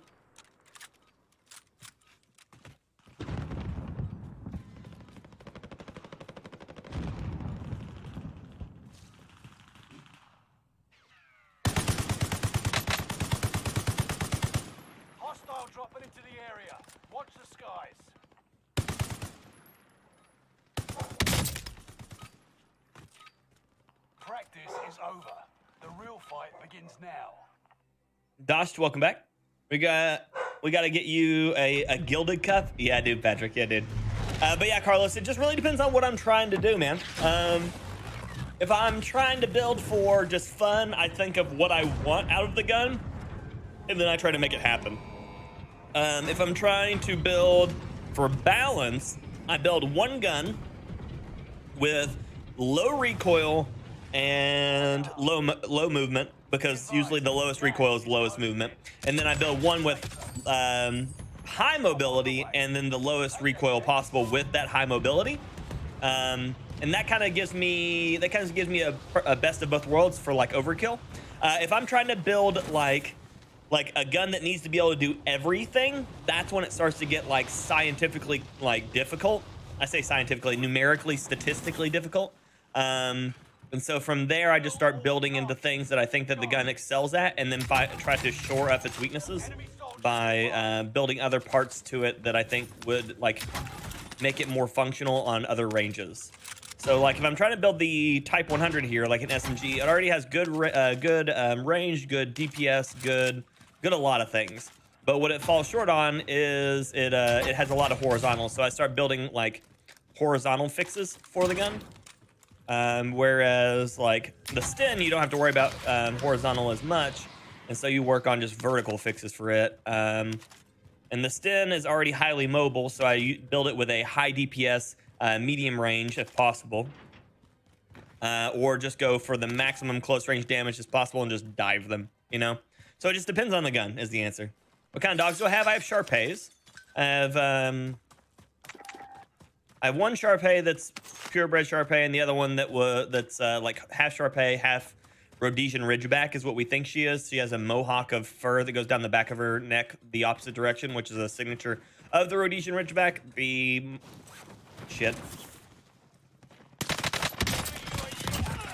Hostile dropping into the area. Watch the skies. Practice is over. The real fight begins now. Dosh, welcome back. We got to get you a gilded cup. Yeah, dude, Patrick. Yeah, dude. But yeah, Carlos, it just really depends on what I'm trying to do, man. If I'm trying to build for just fun, I think of what I want out of the gun, and then I try to make it happen. If I'm trying to build for balance, I build one gun with low recoil and low movement, because usually the lowest recoil is the lowest movement. And then I build one with high mobility and then the lowest recoil possible with that high mobility. And that kind of gives me a best of both worlds for like overkill. If I'm trying to build like a gun that needs to be able to do everything, that's when it starts to get like scientifically like difficult. I say scientifically, numerically, statistically difficult. And so from there, I just start building into things that I think that the gun excels at, and then try to shore up its weaknesses by building other parts to it that I think would like make it more functional on other ranges. So like if I'm trying to build the Type 100 here, like an SMG, it already has good range, good DPS, good a lot of things. But what it falls short on is it has a lot of horizontal. So I start building like horizontal fixes for the gun. Whereas like the Sten, you don't have to worry about horizontal as much, and so you work on just vertical fixes for it. And the Sten is already highly mobile, so I build it with a high DPS, medium range if possible, or just go for the maximum close range damage as possible and just dive them, you know? So it just depends on the gun is the answer. What kind of dogs do I have? I have Shar-Peis. I have one Shar-Pei that's purebred Shar-Pei, and the other one that's like half Shar-Pei, half Rhodesian Ridgeback is what we think she is. She has a mohawk of fur that goes down the back of her neck the opposite direction, which is a signature of the Rhodesian Ridgeback.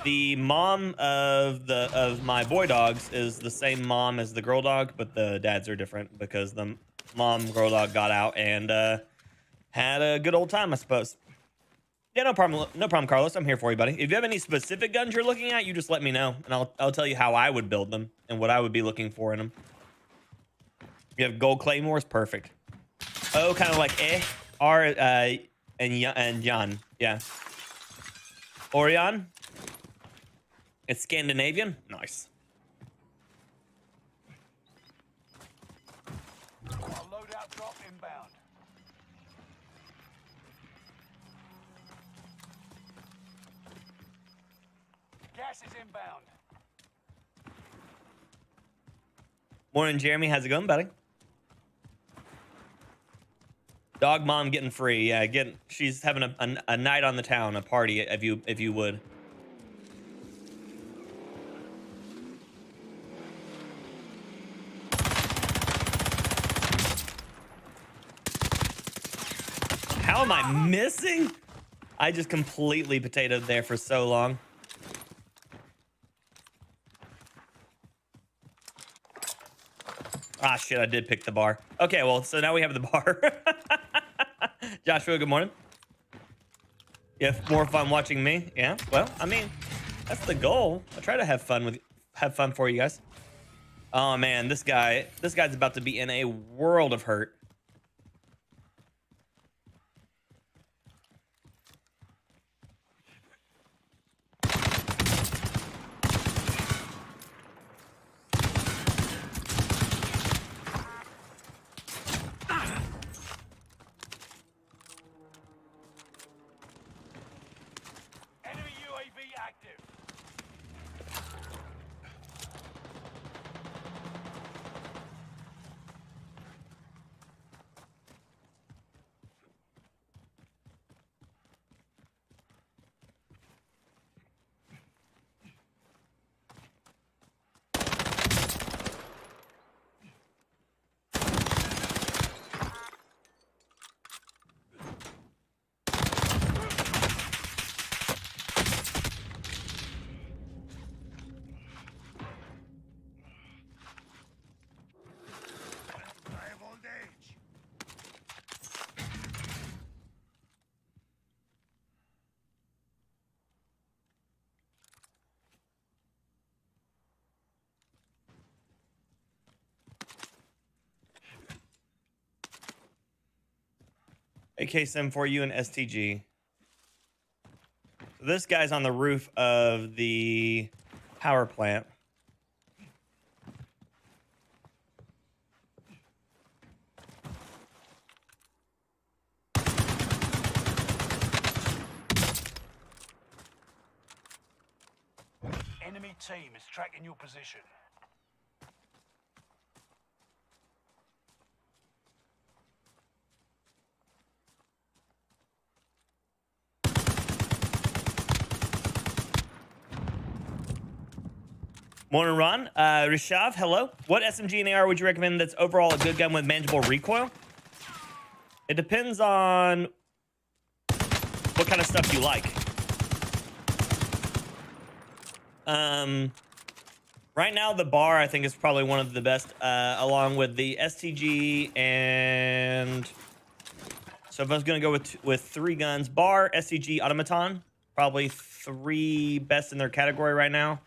The mom of my boy dogs is the same mom as the girl dog, but the dads are different because the mom girl dog got out and had a good old time, I suppose. Yeah, no problem, Carlos. I'm here for you, buddy. If you have any specific guns you're looking at, you just let me know, and I'll tell you how I would build them and what I would be looking for in them. You have gold claymores, perfect. Oh, kind of like and Jan, yeah. Orion. It's Scandinavian, nice. A loadout drop inbound. Gas is inbound. Morning, Jeremy. How's it going, buddy? Dog mom getting free. Yeah, she's having a night on the town, a party, if you would. How am I missing? I just completely potatoed there for so long. Ah, shit, I did pick the bar. Okay, well, so now we have the bar. Joshua, good morning. You have more fun watching me? Yeah, well, I mean, that's the goal. I try to have fun for you guys. Oh, man, this guy's about to be in a world of hurt. AK sim for you and STG. This guy's on the roof of the power plant. Enemy team is tracking your position. Morning, Ron. Rishav, hello. What SMG and AR would you recommend that's overall a good gun with manageable recoil? It depends on what kind of stuff you like. Right now, the bar, I think, is probably one of the best, along with the STG and... So if I was going to go with 3 guns, bar, STG, automaton, probably 3 best in their category right now.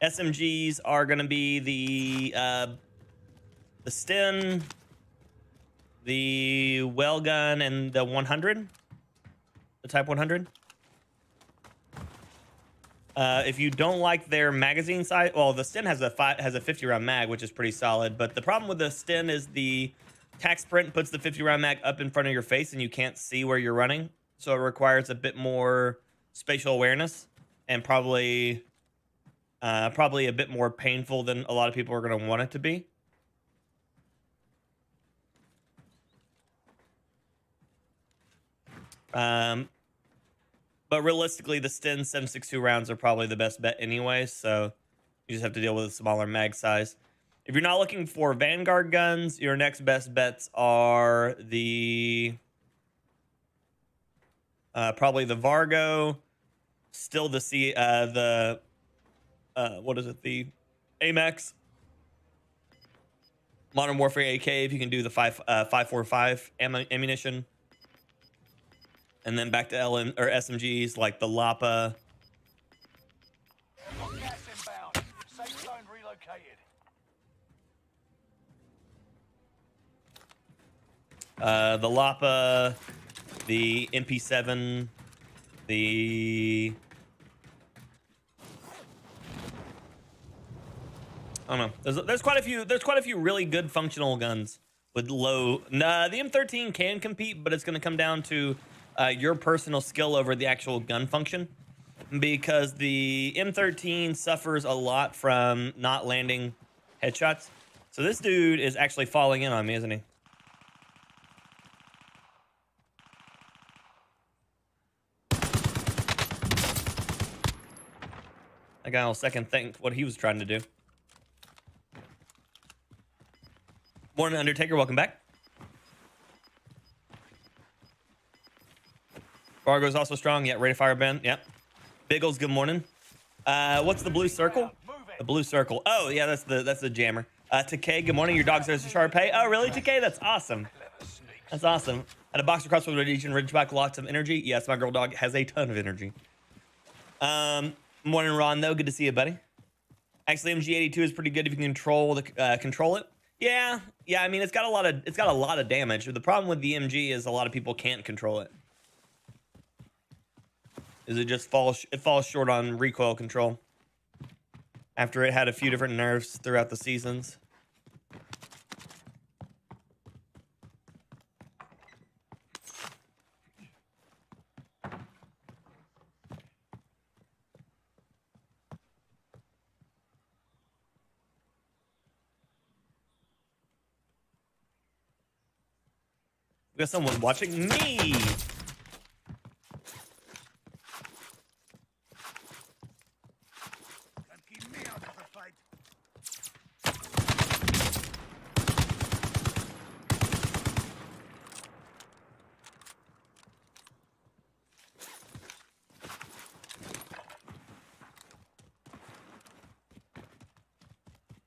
SMGs are going to be the Sten, the well gun, and the 100, the Type 100. If you don't like their magazine size, well, the Sten has a 50 round mag, which is pretty solid. But the problem with the Sten is the tac sprint puts the 50 round mag up in front of your face, and you can't see where you're running. So it requires a bit more spatial awareness, and probably a bit more painful than a lot of people are going to want it to be. But realistically, the Sten 7.62 rounds are probably the best bet anyway, so you just have to deal with a smaller mag size. If you're not looking for Vanguard guns, your next best bets are the probably the Vargo, still the what is it, the AMAX, Modern Warfare AK if you can do the 5.45 ammunition. And then back to LM or SMGs like the Lapa. Got gas inbound. Safe zone relocated. The Lapa, the MP7, the I don't know. There's quite a few. There's quite a few really good functional guns with low. Nah, the M13 can compete, but it's going to come down to your personal skill over the actual gun function, because the M13 suffers a lot from not landing headshots. So this dude is actually falling in on me, isn't he? I got a second think what he was trying to do. Morning, Undertaker. Welcome back. Fargo's also strong. Yeah, ready to fire, Ben. Yep. Biggles, good morning. What's the blue circle? The blue circle. Oh, yeah, that's the jammer. Takei, good morning. Your dog's there's a Sharpay. Oh, really, Takei? That's awesome. That's awesome. At a boxer cross with region, Ridgeback, lots of energy. Yes, my girl dog has a ton of energy. Morning, Ron, though. Good to see you, buddy. Actually, MG82 is pretty good if you can control it. Yeah. I mean, it's got a lot of damage. The problem with the MG is a lot of people can't control it. It falls short on recoil control after it had a few different nerfs throughout the seasons. We got someone watching me.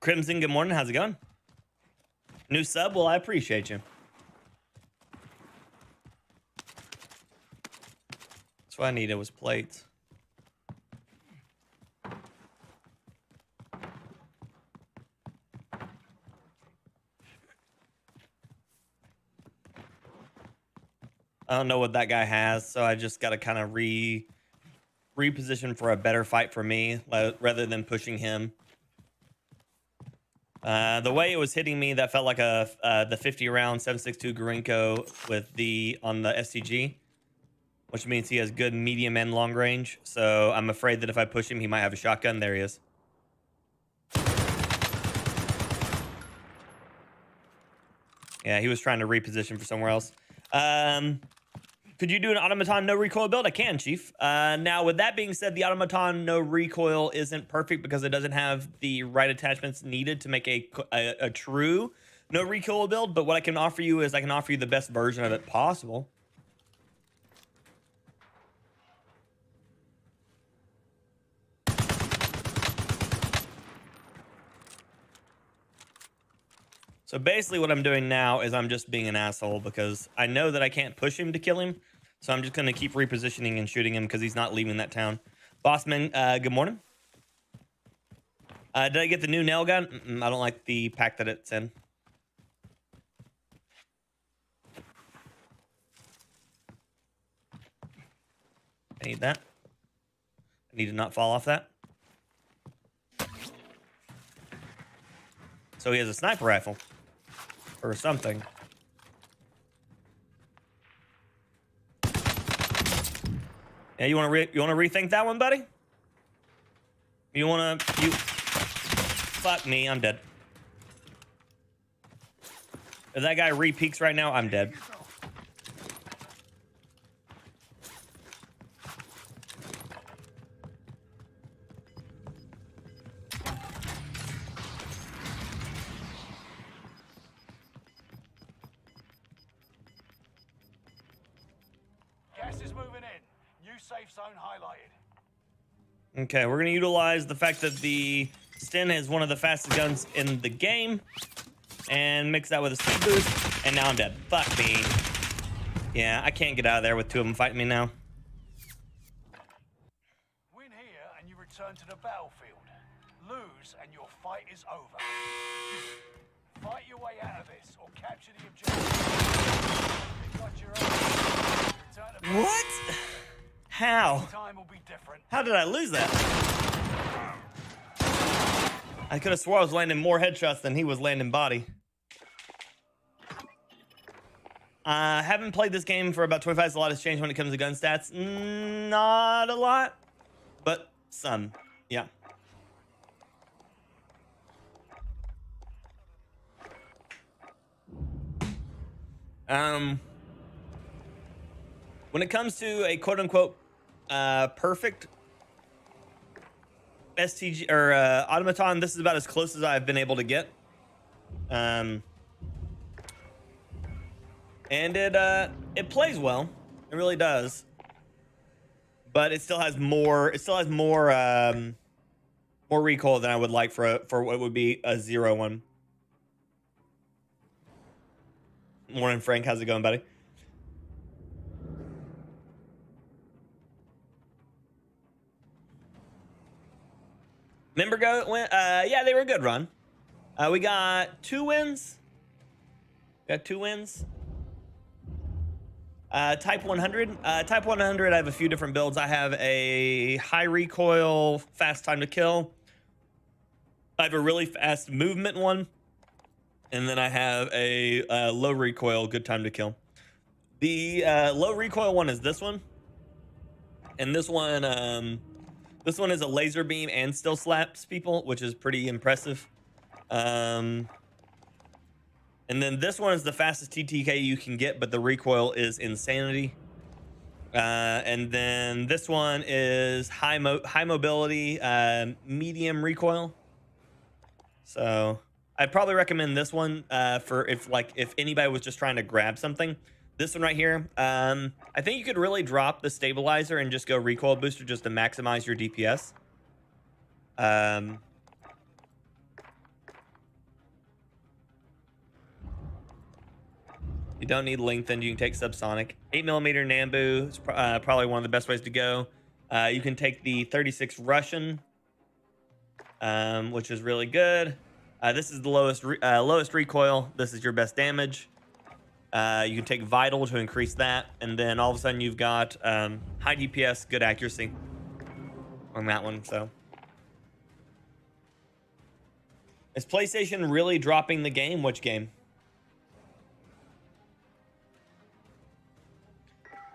Crimson, good morning. How's it going? New sub? Well, I appreciate you. That's what I needed was plates. I don't know what that guy has, so I just got to kind of reposition for a better fight for me rather than pushing him. The way it was hitting me, that felt like the 50 round 7.62 Gorenko with on the STG, which means he has good medium and long range. So I'm afraid that if I push him, he might have a shotgun. There he is. Yeah, he was trying to reposition for somewhere else. Could you do an automaton no recoil build? I can, Chief. Now, with that being said, the automaton no recoil isn't perfect because it doesn't have the right attachments needed to make a true no recoil build. But what I can offer you is I can offer you the best version of it possible. So basically what I'm doing now is I'm just being an asshole because I know that I can't push him to kill him. So I'm just going to keep repositioning and shooting him because he's not leaving that town. Bossman, good morning. Did I get the new nail gun? I don't like the pack that it's in. I need that. I need to not fall off that. So he has a sniper rifle. Or something. Yeah, you want to rethink that one, buddy? You fuck me, I'm dead. If that guy re-peeks right now, I'm dead. Safe zone highlighted. Okay, we're gonna utilize the fact that the Sten is one of the fastest guns in the game and mix that with a speed boost, and now I'm dead. Fuck me. Yeah, I can't get out of there with two of them fighting me now. Win here and you return to the battlefield. Lose and your fight is over. Fight your way out of this or capture the objective. You got your own. Return to What? How? Time will be different. How did I lose that? I could have swore I was landing more headshots than he was landing body. Haven't played this game for about 25. A lot has changed when it comes to gun stats. Not a lot, but some. Yeah. When it comes to a quote-unquote perfect STG or automaton, this is about as close as I've been able to get. And it plays well. It really does. But it still has more. It still has more recoil than I would like for what would be a 0-1. Morning, Frank. How's it going, buddy? Member yeah, they were a good run. We got 2 wins. Type 100. Type 100, I have a few different builds. I have a high recoil, fast time to kill. I have a really fast movement one. And then I have a low recoil, good time to kill. The low recoil one is this one. And this one is a laser beam and still slaps people, which is pretty impressive. And then this one is the fastest TTK you can get, but the recoil is insanity. And then this one is high mobility, medium recoil. So I'd probably recommend this one for if anybody was just trying to grab something. This one right here, I think you could really drop the stabilizer and just go recoil booster just to maximize your DPS. You don't need lengthened. You can take subsonic. 8mm Nambu is probably one of the best ways to go. You can take the 36 Russian, which is really good. This is the lowest recoil. This is your best damage. You can take Vital to increase that, and then all of a sudden you've got high DPS, good accuracy on that one. So, is PlayStation really dropping the game? Which game?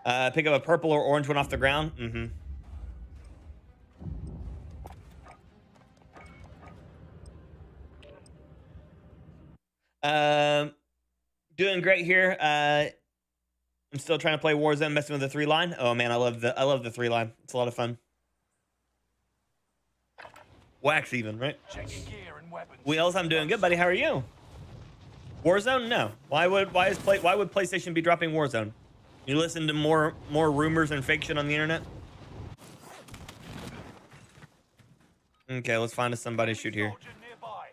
Pick up a purple or orange one off the ground. Doing great here. I'm still trying to play Warzone, messing with the 3-line. Oh man, I love the 3-line. It's a lot of fun. Wax even, right? Check your gear and weapons. Wheels, I'm doing good, buddy. How are you? Warzone? No. Why would PlayStation be dropping Warzone? You listen to more rumors and fake shit on the internet? Okay, let's find somebody to shoot here. Soldier nearby.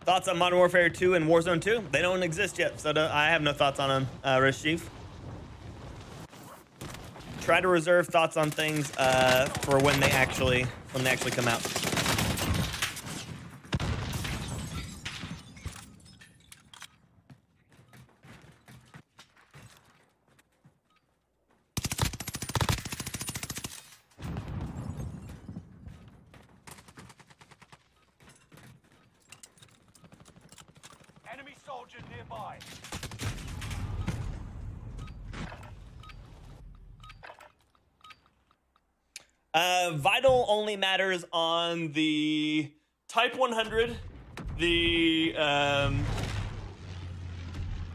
Thoughts on Modern Warfare 2 and Warzone 2? They don't exist yet, so I have no thoughts on them, Rish Chief. Try to reserve thoughts on things for when they actually come out. Enemy soldier nearby. Vital only matters on the Type 100, the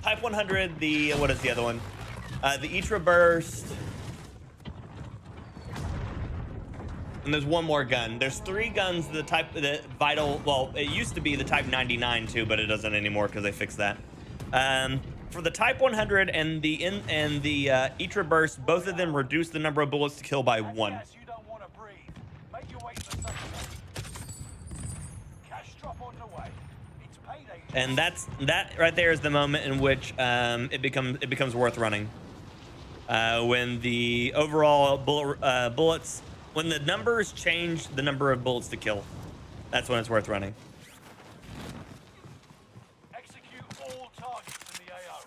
Type 100, the what is the other one? The Etra Burst. And there's one more gun. There's 3 guns. The Vital. Well, it used to be the Type 99 too, but it doesn't anymore because they fixed that. For the Type 100 and the Etra Burst, both of them reduce the number of bullets to kill by 1. Yes, you don't want to breathe. Make your way to the supplement. Cash drop on the way. It's payday. And that right there is the moment in which it becomes worth running. When the overall bullets, when the numbers change the number of bullets to kill, that's when it's worth running. Execute all targets in the AO.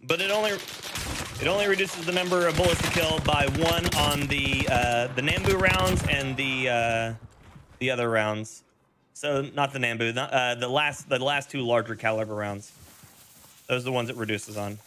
But it only reduces the number of bullets to kill by 1 on the Nambu rounds and the other rounds. So not the Nambu, the last 2 larger caliber rounds. Those are the ones it reduces on.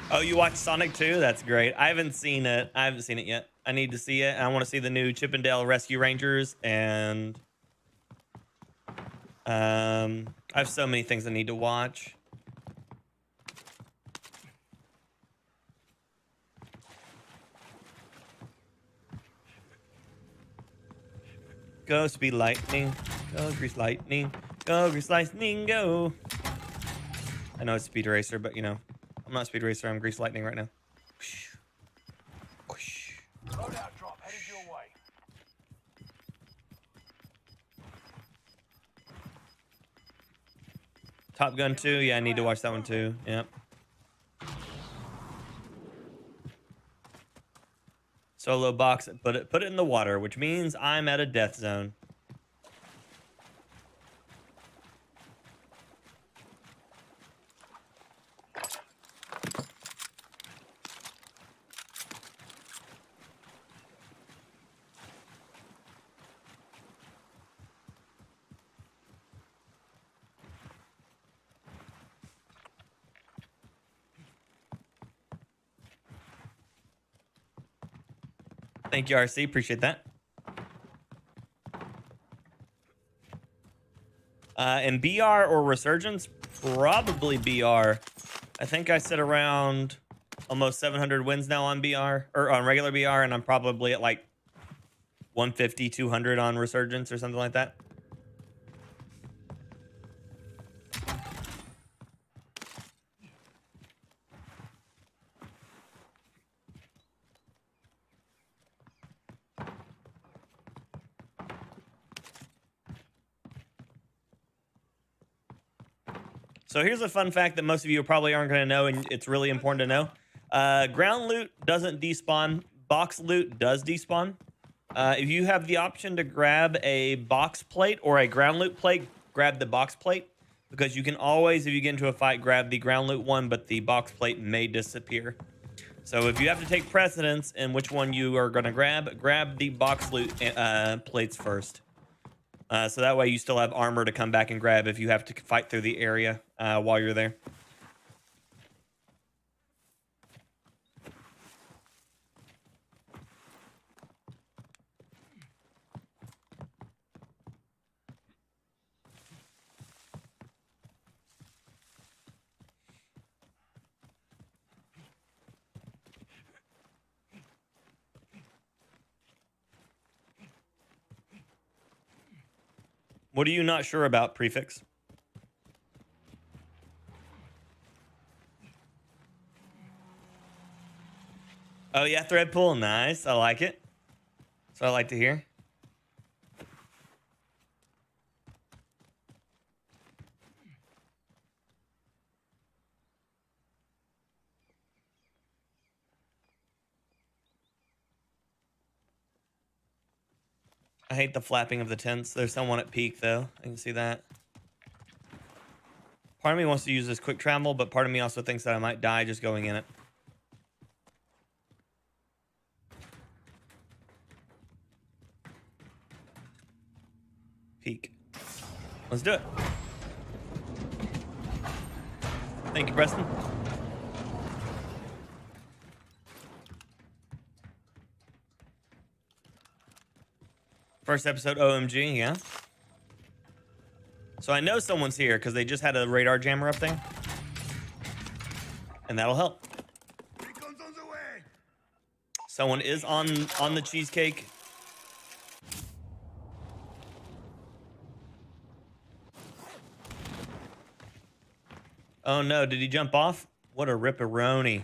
Oh, you watched Sonic 2? That's great. I haven't seen it. I haven't seen it yet. I need to see it. I want to see the new Chippendale Rescue Rangers, and I have so many things I need to watch. Go Speed Lightning. Go Grease Lightning. Go Grease Lightning, go. I know it's Speed Racer, but you know, I'm not Speed Racer, I'm Grease Lightning right now. Loadout drop headed your way. Top Gun 2, yeah, I need to watch that one too. Yep. Solo box, put it in the water, which means I'm at a death zone. Thank you, RC. Appreciate that. In BR or Resurgence, probably BR. I think I sit around almost 700 wins now on BR, or on regular BR, and I'm probably at like 150, 200 on Resurgence or something like that. So here's a fun fact that most of you probably aren't going to know, and it's really important to know. Ground loot doesn't despawn. Box loot does despawn. If you have the option to grab a box plate or a ground loot plate, grab the box plate, because you can always, if you get into a fight, grab the ground loot one, but the box plate may disappear. So if you have to take precedence in which one you are going to grab the box loot plates first. So that way you still have armor to come back and grab if you have to fight through the area while you're there. What are you not sure about, Prefix? Oh, yeah, thread pool. Nice. I like it. That's what I like to hear. I hate the flapping of the tents. There's someone at peak, though. I can see that. Part of me wants to use this quick travel, but part of me also thinks that I might die just going in it. Peak. Let's do it. Thank you, Preston. First episode OMG, yeah. So I know someone's here because they just had a radar jammer up there. And that'll help. Recon's on the way. Someone is on the cheesecake. Oh no, did he jump off? What a ripperoni.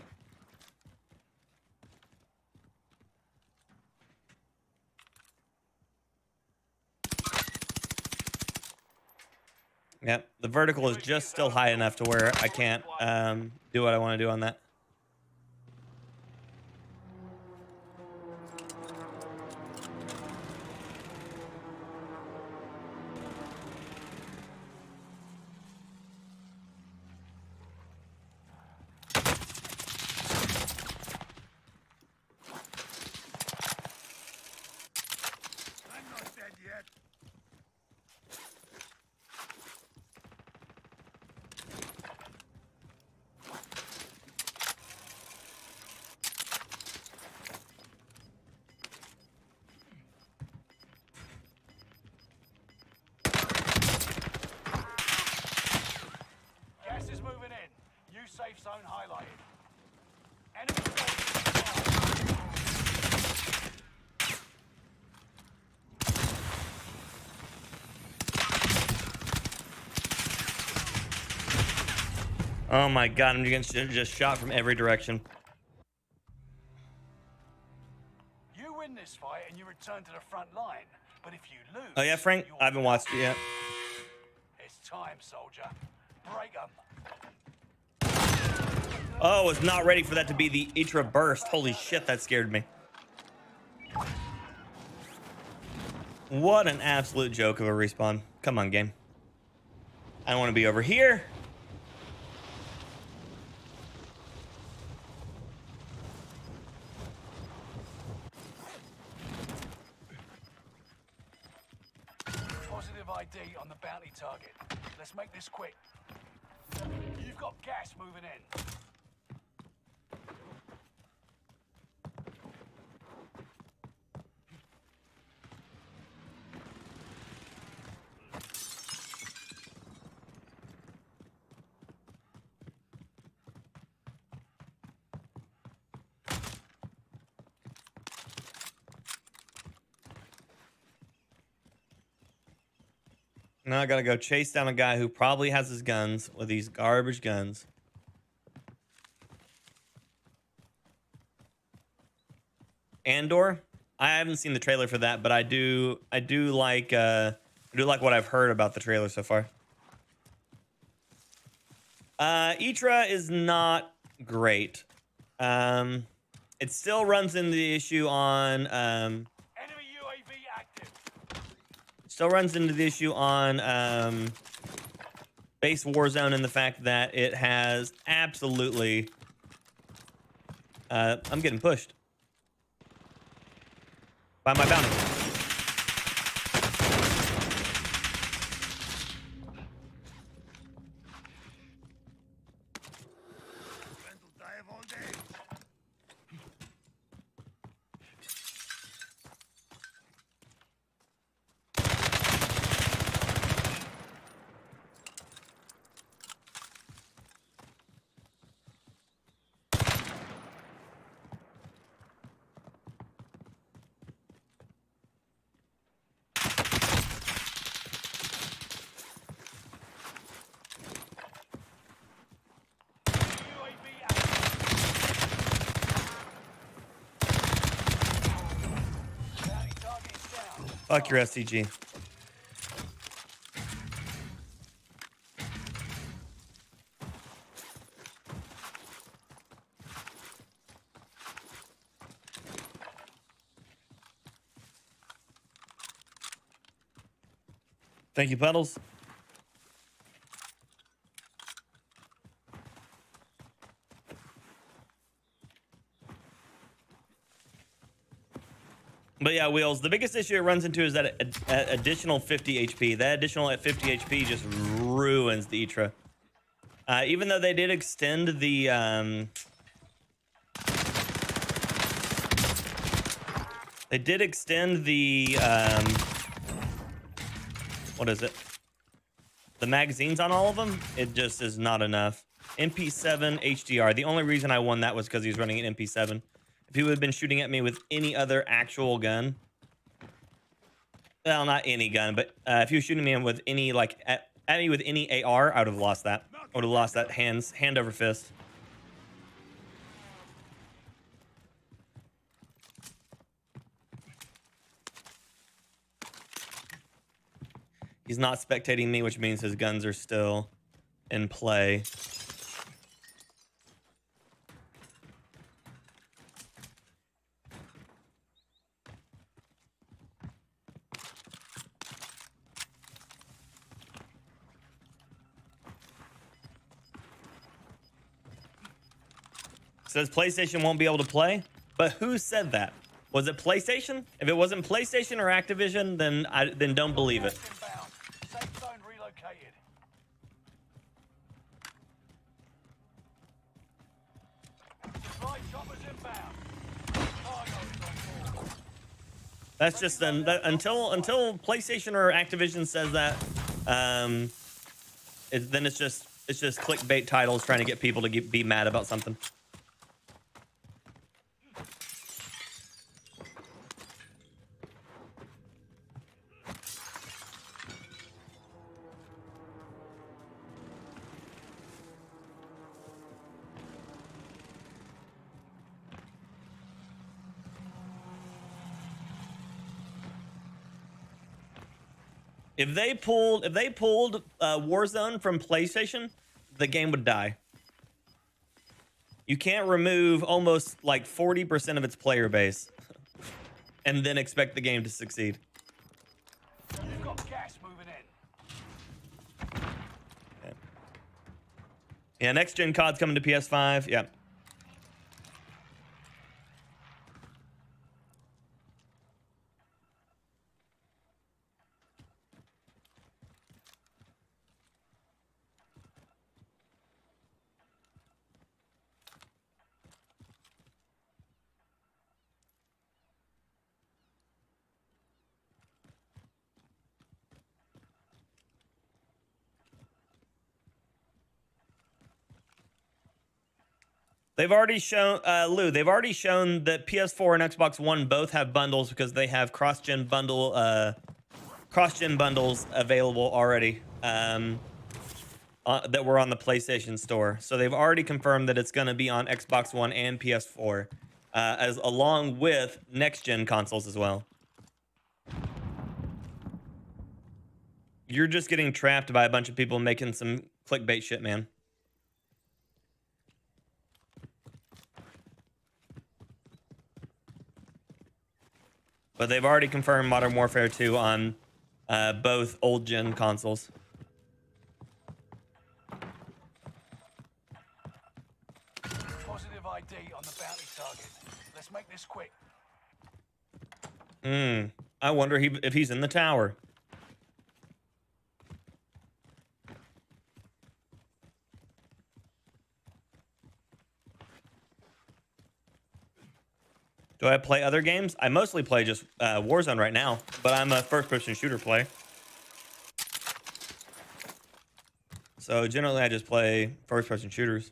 Yep, the vertical is just still high enough to where I can't do what I want to do on that. I'm not dead yet. Gas is moving in. New safe zone highlighted. Enemy Oh my god, I'm getting just shot from every direction. You win this fight and you return to the front line. But if you lose... Oh yeah, Frank? you're I haven't watched it yet. It's time, soldier. Break 'em. Oh, I was not ready for that to be the Itra burst. Holy shit, that scared me. What an absolute joke of a respawn. Come on, game. I don't want to be over here. Positive ID on the bounty target. Let's make this quick. You've got gas moving in. Now I gotta go chase down a guy who probably has his guns with these garbage guns. Andor, I haven't seen the trailer for that, but I do like what I've heard about the trailer so far. Itra is not great. It still runs into the issue on Enemy UAV active. still runs into the issue on base Warzone and the fact that it has absolutely I'm getting pushed by my bounty. Plan to die of old age. UAV active. Bounty target is down. Fuck your SCG. Thank you, Puddles. But yeah, Wheels, the biggest issue it runs into is that additional 50 HP. That additional at 50 HP just ruins the Itra. Even though they did extend the what is it? The magazines on all of them, it just is not enough. MP7 HDR. The only reason I won that was because he's running an MP7. If he would have been shooting at me with any other actual gun, well, not any gun, but if he was shooting me with any, like, at me with any AR, I would have lost that. I would have lost that hand over fist. He's not spectating me, which means his guns are still in play. Says PlayStation won't be able to play, but who said that? Was it PlayStation? If it wasn't PlayStation or Activision, then don't believe it. Inbound. Safe zone relocated. Supply choppers inbound. Cargo is on board. That's just until PlayStation or Activision says that, then it's just clickbait titles trying to get people to be mad about something. If they pulled Warzone from PlayStation, the game would die. You can't remove almost like 40% of its player base and then expect the game to succeed. You've got gas moving in. Okay. Yeah, next gen COD's coming to PS5. Yeah. They've already shown, Lou, they've already shown that PS4 and Xbox One both have bundles because they have cross-gen bundle cross-gen bundles available already that were on the PlayStation Store. So they've already confirmed that it's going to be on Xbox One and PS4, as along with next-gen consoles as well. You're just getting trapped by a bunch of people making some clickbait shit, man. But they've already confirmed Modern Warfare 2 on both old-gen consoles. Positive ID on the bounty target. Let's make this quick. I wonder if he's in the tower. Do I play other games? I mostly play just Warzone right now, but I'm a first-person shooter player. So generally, I just play first-person shooters.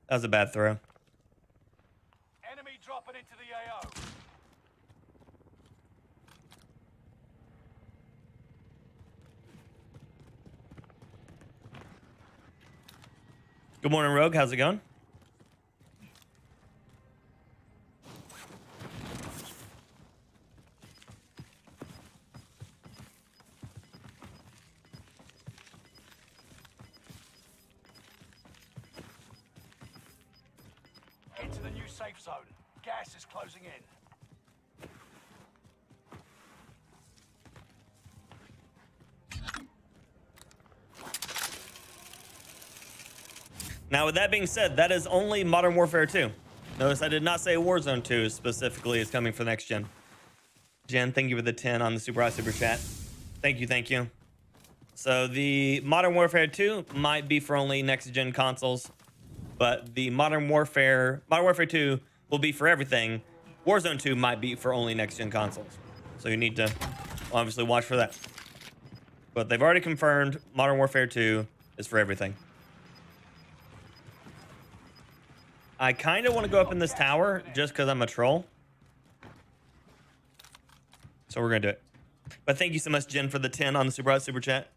That was a bad throw. Enemy dropping into the AO. Good morning, Rogue. How's it going? Get to the new safe zone. Gas is closing in. Now, with that being said, that is only Modern Warfare 2. Notice I did not say Warzone 2 specifically is coming for next gen. Jen, thank you for the 10 on the Super Chat. Thank you, thank you. So the Modern Warfare 2 might be for only next gen consoles, but the Modern Warfare 2 will be for everything. Warzone 2 might be for only next gen consoles. So you need to obviously watch for that. But they've already confirmed Modern Warfare 2 is for everything. I kind of want to go up in this tower just because I'm a troll. So we're going to do it. But thank you so much, Jen, for the 10 on the Super Chat.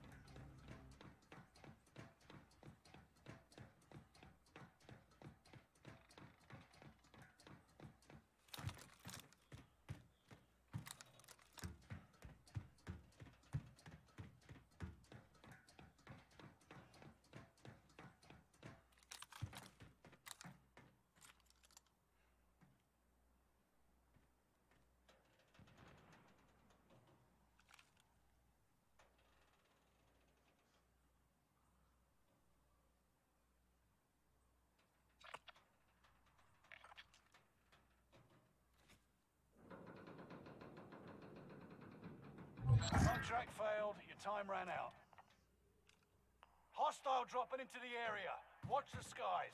Contract failed. Your time ran out. Hostile dropping into the area. Watch the skies.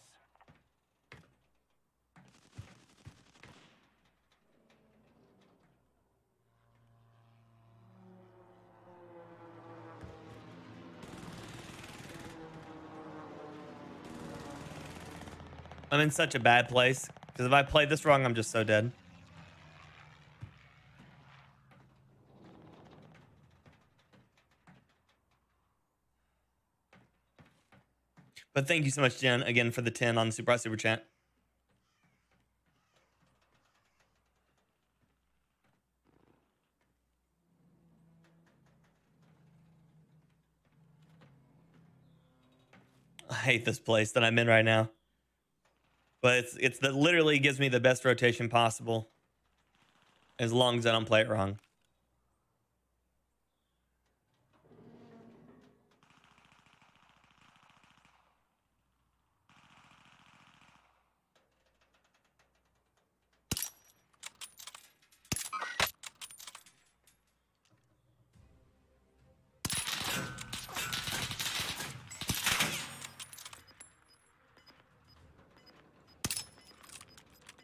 I'm in such a bad place because if I play this wrong, I'm just so dead. But thank you so much, Jen, again for the 10 on the Super Chat. I hate this place that I'm in right now. But it's that literally gives me the best rotation possible. As long as I don't play it wrong.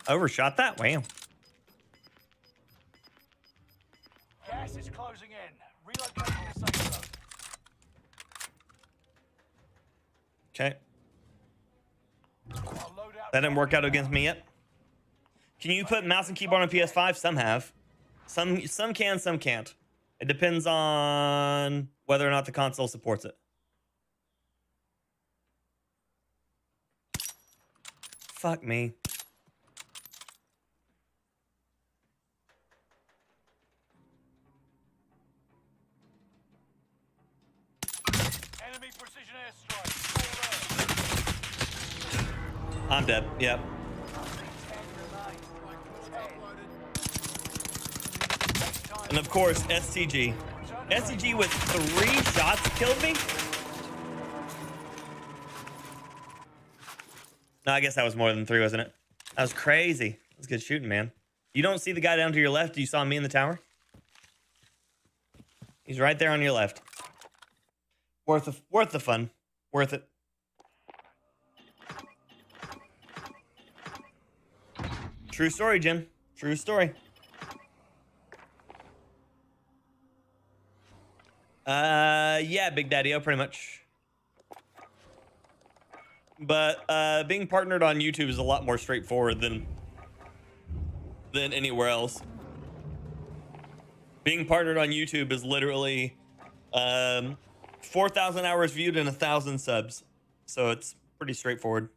Overshot that? Wow. Gas is closing in. Relocate to the safe zone. Okay. Our loadout That didn't work out against me yet. Can you put mouse and keyboard on PS5? Some have. Some can, some can't. It depends on whether or not the console supports it. Fuck me. Enemy precision airstrike. I'm dead. Yep. And of course, STG. STG with 3 shots killed me? No, I guess that was more than 3, wasn't it? That was crazy. That was good shooting, man. You don't see the guy down to your left? You saw me in the tower? He's right there on your left. Worth the fun. Worth it. True story, Jim. True story. Yeah, Big Daddy-O, pretty much. But being partnered on YouTube is a lot more straightforward than anywhere else. Being partnered on YouTube is literally 4,000 hours viewed and 1,000 subs. So it's pretty straightforward.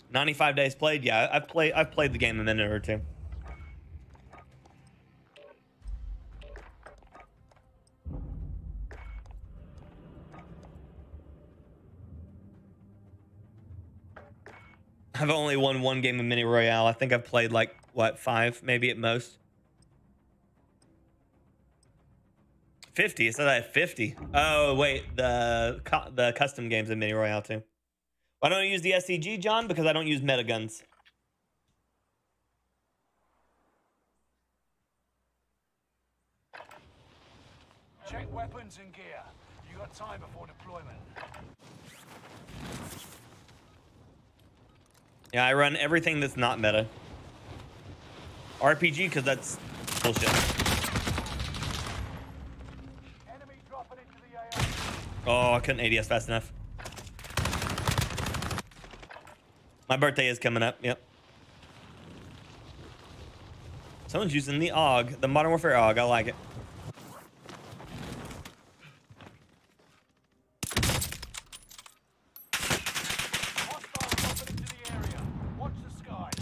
"95 days played." Yeah, I've played the game a minute or two. I've only won 1 game of Mini Royale. I think I've played like, what, 5 maybe at most. 50? It said I had 50. Oh, wait, the custom games in Mini Royale too. Why don't I use the SCG, John? Because I don't use meta guns. Check weapons and gear. You got time before deployment. Yeah, I run everything that's not meta. RPG, because that's bullshit. Enemy dropping into the AO. Oh, I couldn't ADS fast enough. My birthday is coming up, yep. Someone's using the AUG, the Modern Warfare AUG. I like it. Hostile dropping into the area. Watch the skies.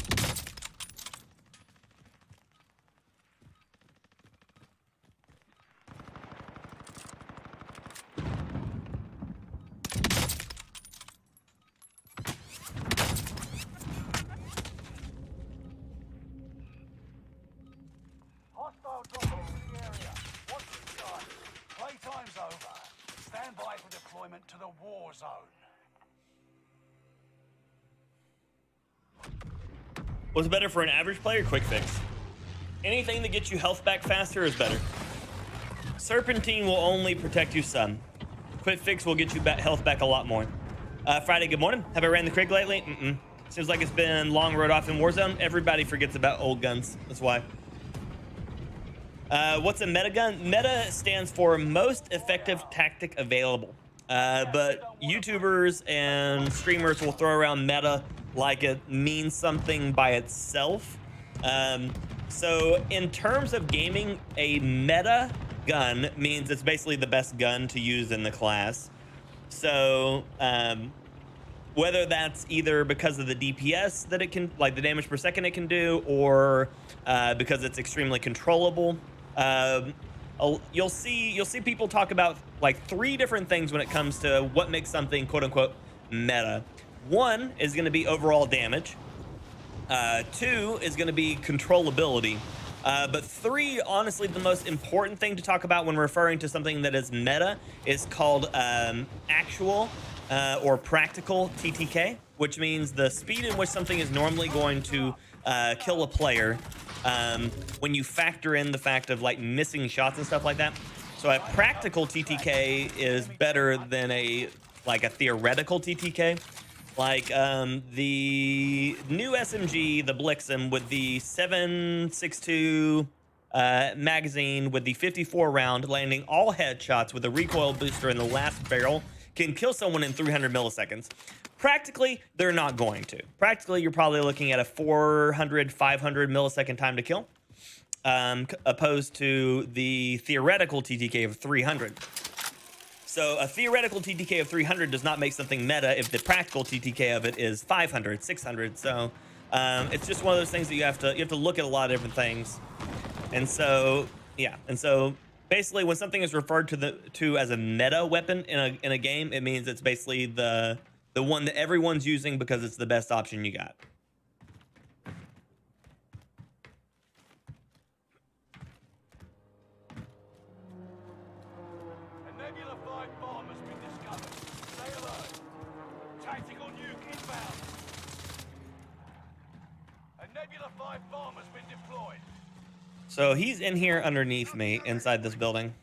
Hostile dropping into the area. Watch the sky. Playtime's over. Stand by for deployment to the war zone. What's better for an average player? Quick fix. Anything that gets you health back faster is better. Serpentine will only protect you some. Quick fix will get you health back a lot more. Friday, good morning. Have I ran the Krig lately? Seems like it's been long road off in Warzone. Everybody forgets about old guns. That's why. What's a meta gun? Meta stands for most effective tactic available. But YouTubers and streamers will throw around meta like it means something by itself. So in terms of gaming, a meta gun means it's basically the best gun to use in the class. So whether that's either because of the DPS that it can, like the damage per second it can do, or because it's extremely controllable. You'll see people talk about like 3 different things when it comes to what makes something quote unquote meta. 1 is going to be overall damage. 2 is going to be controllability. But 3, honestly, the most important thing to talk about when referring to something that is meta is called actual or practical TTK, which means the speed in which something is normally going to kill a player when you factor in the fact of like missing shots and stuff like that. So a practical TTK is better than a theoretical TTK. Like the new SMG, the Vixen, with the 7.62 magazine with the 54 round, landing all headshots with a recoil booster in the last barrel, can kill someone in 300 milliseconds. Practically, they're not going to. Practically, you're probably looking at a 400, 500 millisecond time to kill, opposed to the theoretical TTK of 300. So a theoretical TTK of 300 does not make something meta if the practical TTK of it is 500, 600. So it's just one of those things that you have to look at a lot of different things. And so yeah, and so basically when something is referred to as a meta weapon in a game, it means it's basically the one that everyone's using because it's the best option you got. So he's in here underneath me inside this building.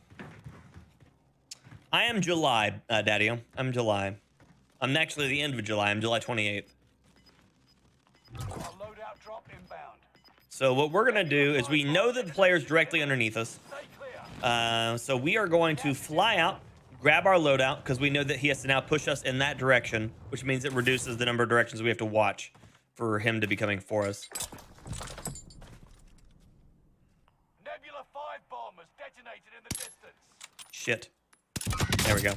I am July, Daddy-o. I'm July. I'm actually the end of July. I'm July 28th. So what we're going to do is we know that the player's directly underneath us. So we are going to fly out, grab our loadout, because we know that he has to now push us in that direction, which means it reduces the number of directions we have to watch for him to be coming for us. Shit. There we go.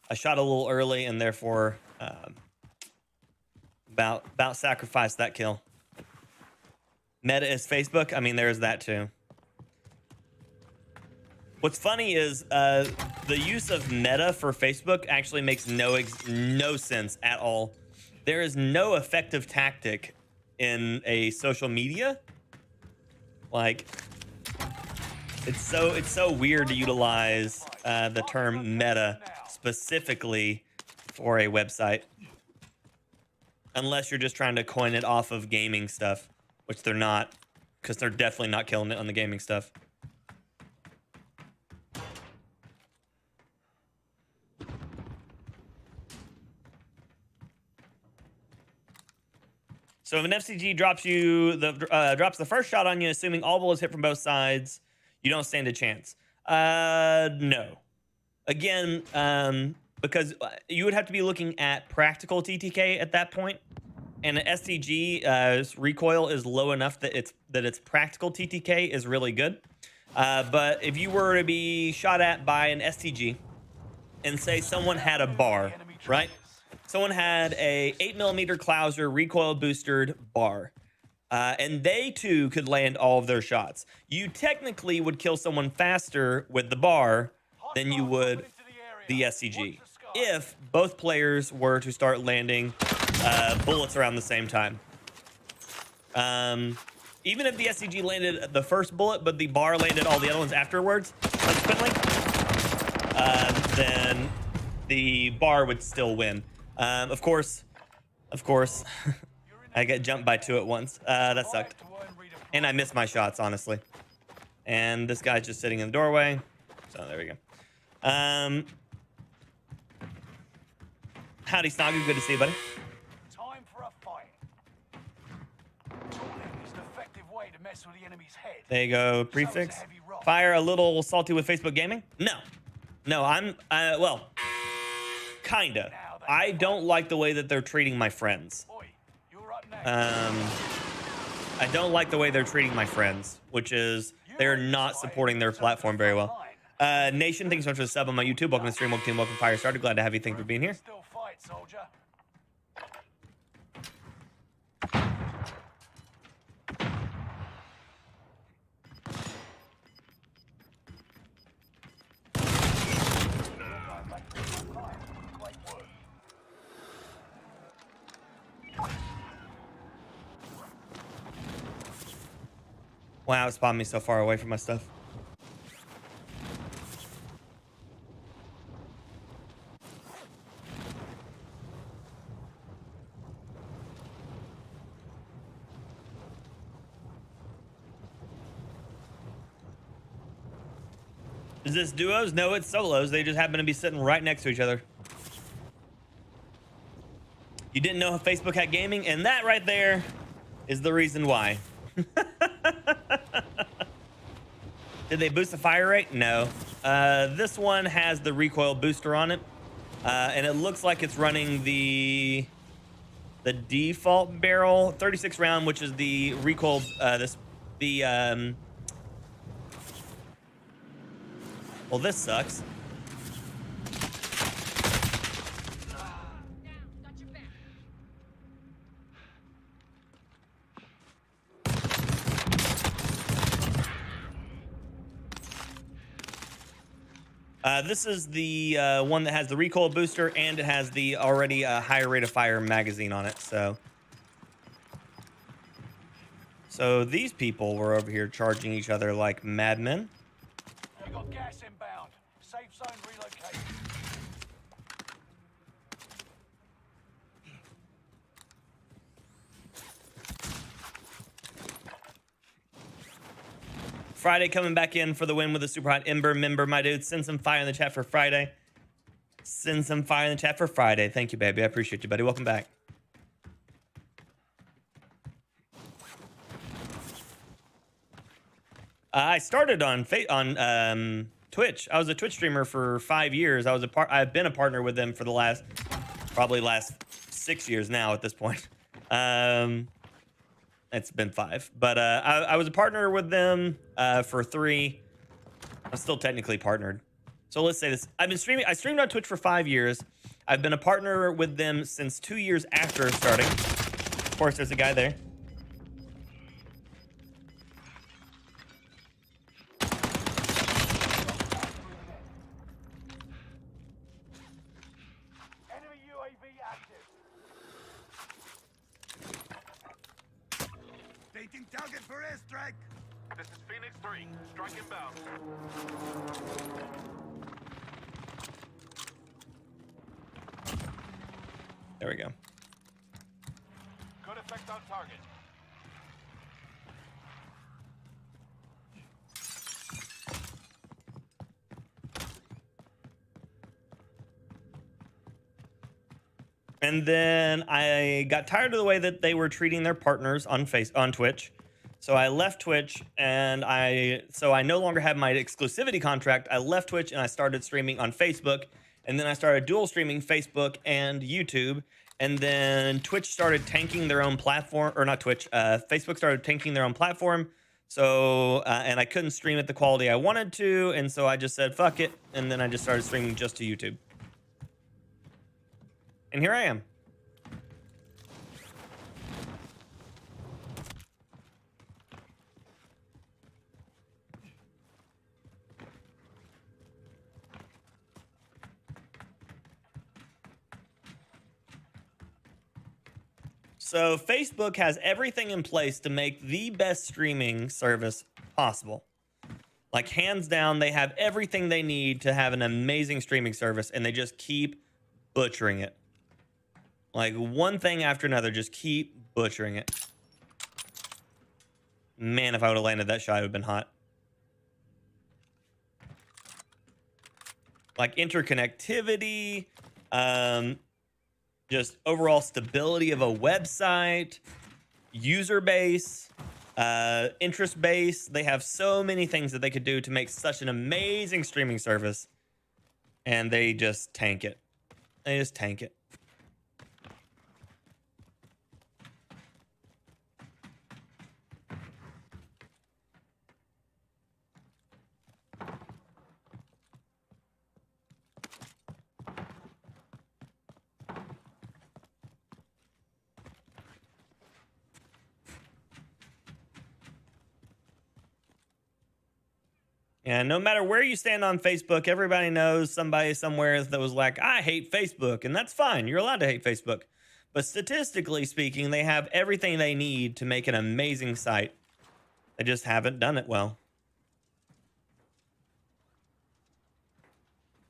I shot a little early and therefore about sacrificed that kill. Meta is Facebook. I mean, there's that too. What's funny is the use of meta for Facebook actually makes no sense at all. There is no effective tactic in a social media. Like, it's so weird to utilize the term meta specifically for a website, unless you're just trying to coin it off of gaming stuff, which they're not, because they're definitely not killing it on the gaming stuff. So if an FCG drops the first shot on you, assuming all bullets hit from both sides, you don't stand a chance. No. Again, because you would have to be looking at practical TTK at that point, and an STG recoil is low enough that its practical TTK is really good. But if you were to be shot at by an STG, and say someone had a bar, right? Someone had a 8mm Clouser recoil boosted bar, and they too could land all of their shots. You technically would kill someone faster with the bar than you would the SCG if both players were to start landing bullets around the same time. Even if the SCG landed the first bullet, but the bar landed all the other ones afterwards, subsequently, then the bar would still win. Of course, I got jumped by two at once. That sucked. And I missed my shots, honestly. And this guy's just sitting in the doorway. So there we go. Howdy, Snoggy. Good to see you, buddy. Time for a fight. Taunting is an effective way to mess with the enemy's head. There you go, prefix. Fire a little salty with Facebook Gaming? No, I'm, well, kinda. I don't like the way that they're treating my friends. I don't like the way they're treating my friends, which is they're not supporting their platform very well. Nation, thanks so much for the sub on my YouTube. Welcome to the stream, welcome to Team, welcome Firestarter. Glad to have you. Thanks for being here. Still fight, soldier. Wow, it spawned me so far away from my stuff. Is this duos? No, it's solos. They just happen to be sitting right next to each other. You didn't know Facebook had gaming, and that right there is the reason why. Did they boost the fire rate? No. This one has the recoil booster on it, and it looks like it's running the default barrel 36 round, which is the recoil. Well, this sucks. This is the one that has the recoil booster, and it has the already higher rate of fire magazine on it. So these people were over here charging each other like madmen. You got gas inbound. Safe zone relocated. Friday coming back in for the win with a super hot Ember member, my dude. Send some fire in the chat for Friday. Send some fire in the chat for Friday. Thank you, baby. I appreciate you, buddy. Welcome back. I started on Twitch. I was a Twitch streamer for 5 years. I've been a partner with them for the probably last 6 years now at this point. It's been 5, but I was a partner with them for 3. I'm still technically partnered. So let's say this. I've been streaming. I streamed on Twitch for 5 years. I've been a partner with them since 2 years after starting. Of course, there's a guy there. Enemy UAV active. Taking target for airstrike. This is Phoenix 3. Strike inbound. There we go. Good effect on target. And then I got tired of the way that they were treating their partners on Twitch. So I left Twitch, and so I no longer have my exclusivity contract. I left Twitch and I started streaming on Facebook, and then I started dual streaming Facebook and YouTube. And then Twitch started tanking their own platform, or not Twitch, Facebook started tanking their own platform. So, and I couldn't stream at the quality I wanted to, and so I just said, fuck it. And then I just started streaming just to YouTube. And here I am. So Facebook has everything in place to make the best streaming service possible. Like, hands down, they have everything they need to have an amazing streaming service, and they just keep butchering it. Like, one thing after another, just keep butchering it. Man, if I would have landed that shot, it would have been hot. Like, interconnectivity, just overall stability of a website, user base, interest base. They have so many things that they could do to make such an amazing streaming service, and they just tank it. They just tank it. And no matter where you stand on Facebook, everybody knows somebody somewhere that was like, I hate Facebook. And that's fine. You're allowed to hate Facebook. But statistically speaking, they have everything they need to make an amazing site. They just haven't done it well.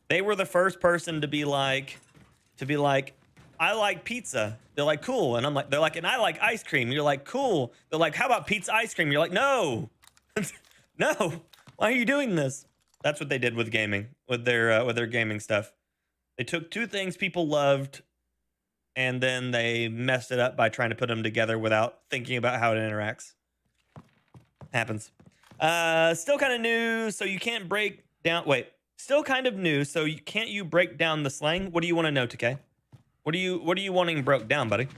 They were the first person to be like, I like pizza. They're like, cool. And I'm like, they're like, and I like ice cream. You're like, cool. They're like, how about pizza ice cream? You're like, no, no. Why are you doing this? That's what they did with gaming, with their gaming stuff. They took two things people loved, and then they messed it up by trying to put them together without thinking about how it interacts. Happens. Still kind of new, so you can't break down. Wait, still kind of new, so you can't break down the slang? What do you want to know, TK? What are you wanting broke down, buddy?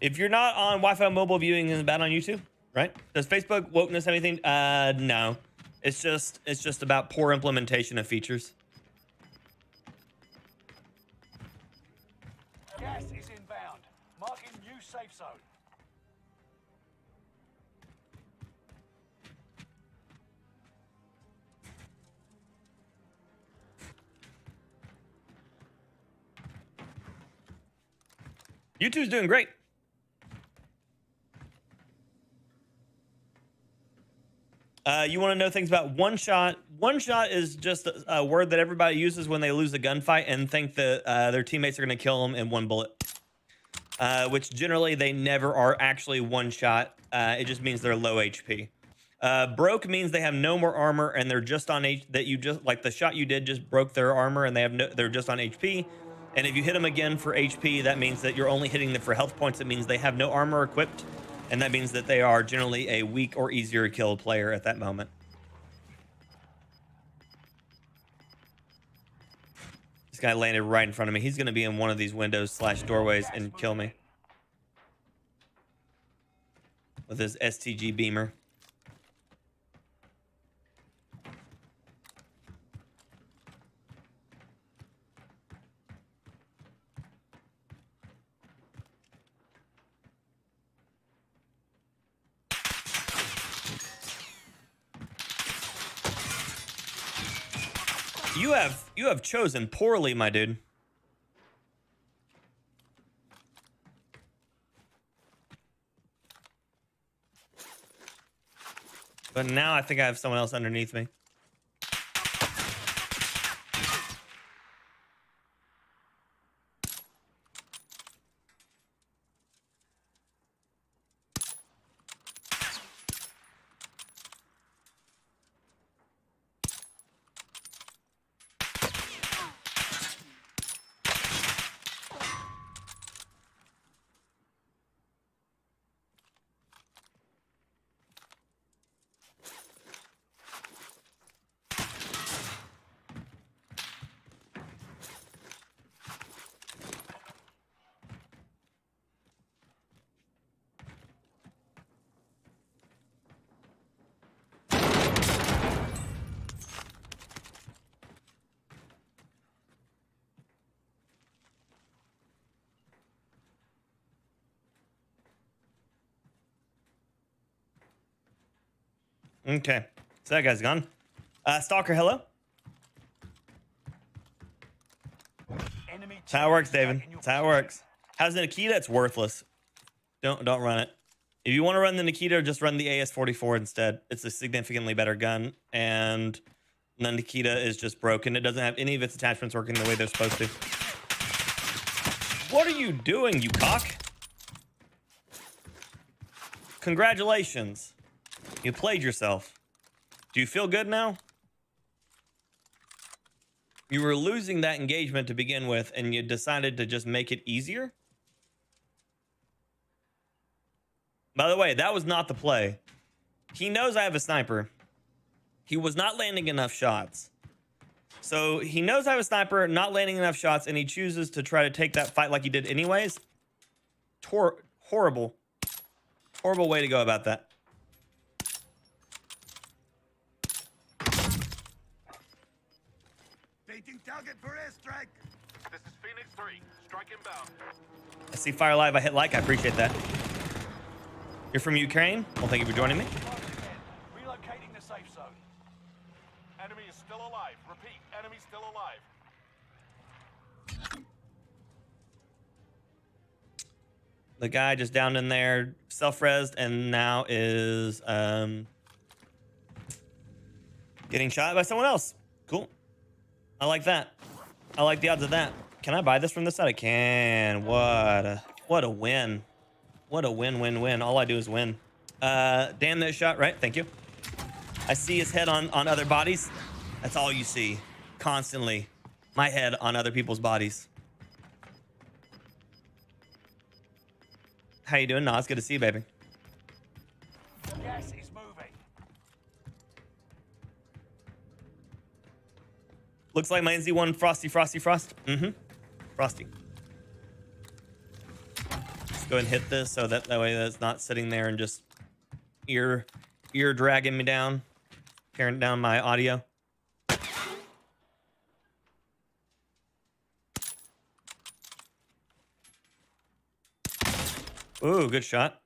If you're not on Wi-Fi mobile viewing, is it bad on YouTube? Right? Does Facebook wokeness have anything? No. It's just about poor implementation of features. Gas is inbound. Marking new safe zone. YouTube's doing great. You want to know things about one shot? One shot is just a word that everybody uses when they lose a gunfight and think that their teammates are going to kill them in one bullet. Which generally they never are actually one shot. It just means they're low HP. Broke means they have no more armor and they're just on like the shot you did just broke their armor and they're just on HP. And if you hit them again for HP, that means that you're only hitting them for health points. It means they have no armor equipped. And that means that they are generally a weak or easier to kill player at that moment. This guy landed right in front of me. He's going to be in one of these windows / doorways and kill me. With his STG beamer. You have chosen poorly, my dude. But now I think I have someone else underneath me. Okay, so that guy's gone. Stalker, hello. That's how it works, David. That's how it works. How's the Nikita? It's worthless. Don't run it. If you want to run the Nikita, just run the AS-44 instead. It's a significantly better gun, and the Nikita is just broken. It doesn't have any of its attachments working the way they're supposed to. What are you doing, you cock? Congratulations. You played yourself. Do you feel good now? You were losing that engagement to begin with, and you decided to just make it easier? By the way, that was not the play. He knows I have a sniper. He was not landing enough shots. So he knows I have a sniper, not landing enough shots, and he chooses to try to take that fight like he did anyways. Horrible. Horrible way to go about that. Taking target for airstrike. This is Phoenix 3. Strike inbound. I see Fire Live. I hit like. I appreciate that. You're from Ukraine? Well, thank you for joining me. Relocating the safe zone. Enemy is still alive. Repeat, enemy still alive. The guy just down in there, self-resed, and now is getting shot by someone else. Cool. I like that. I like the odds of that. Can I buy this from this side? I can. What a win. What a win. All I do is win. Damn that shot, right? Thank you. I see his head on other bodies. That's all you see. Constantly. My head on other people's bodies. How you doing, Nas? Good to see you, baby. Gas is moving. Looks like my NZ1 Frosty. Mm-hmm. Frosty. Let's go ahead and hit this so that way that's not sitting there and just ear dragging me down, tearing down my audio. Ooh, good shot.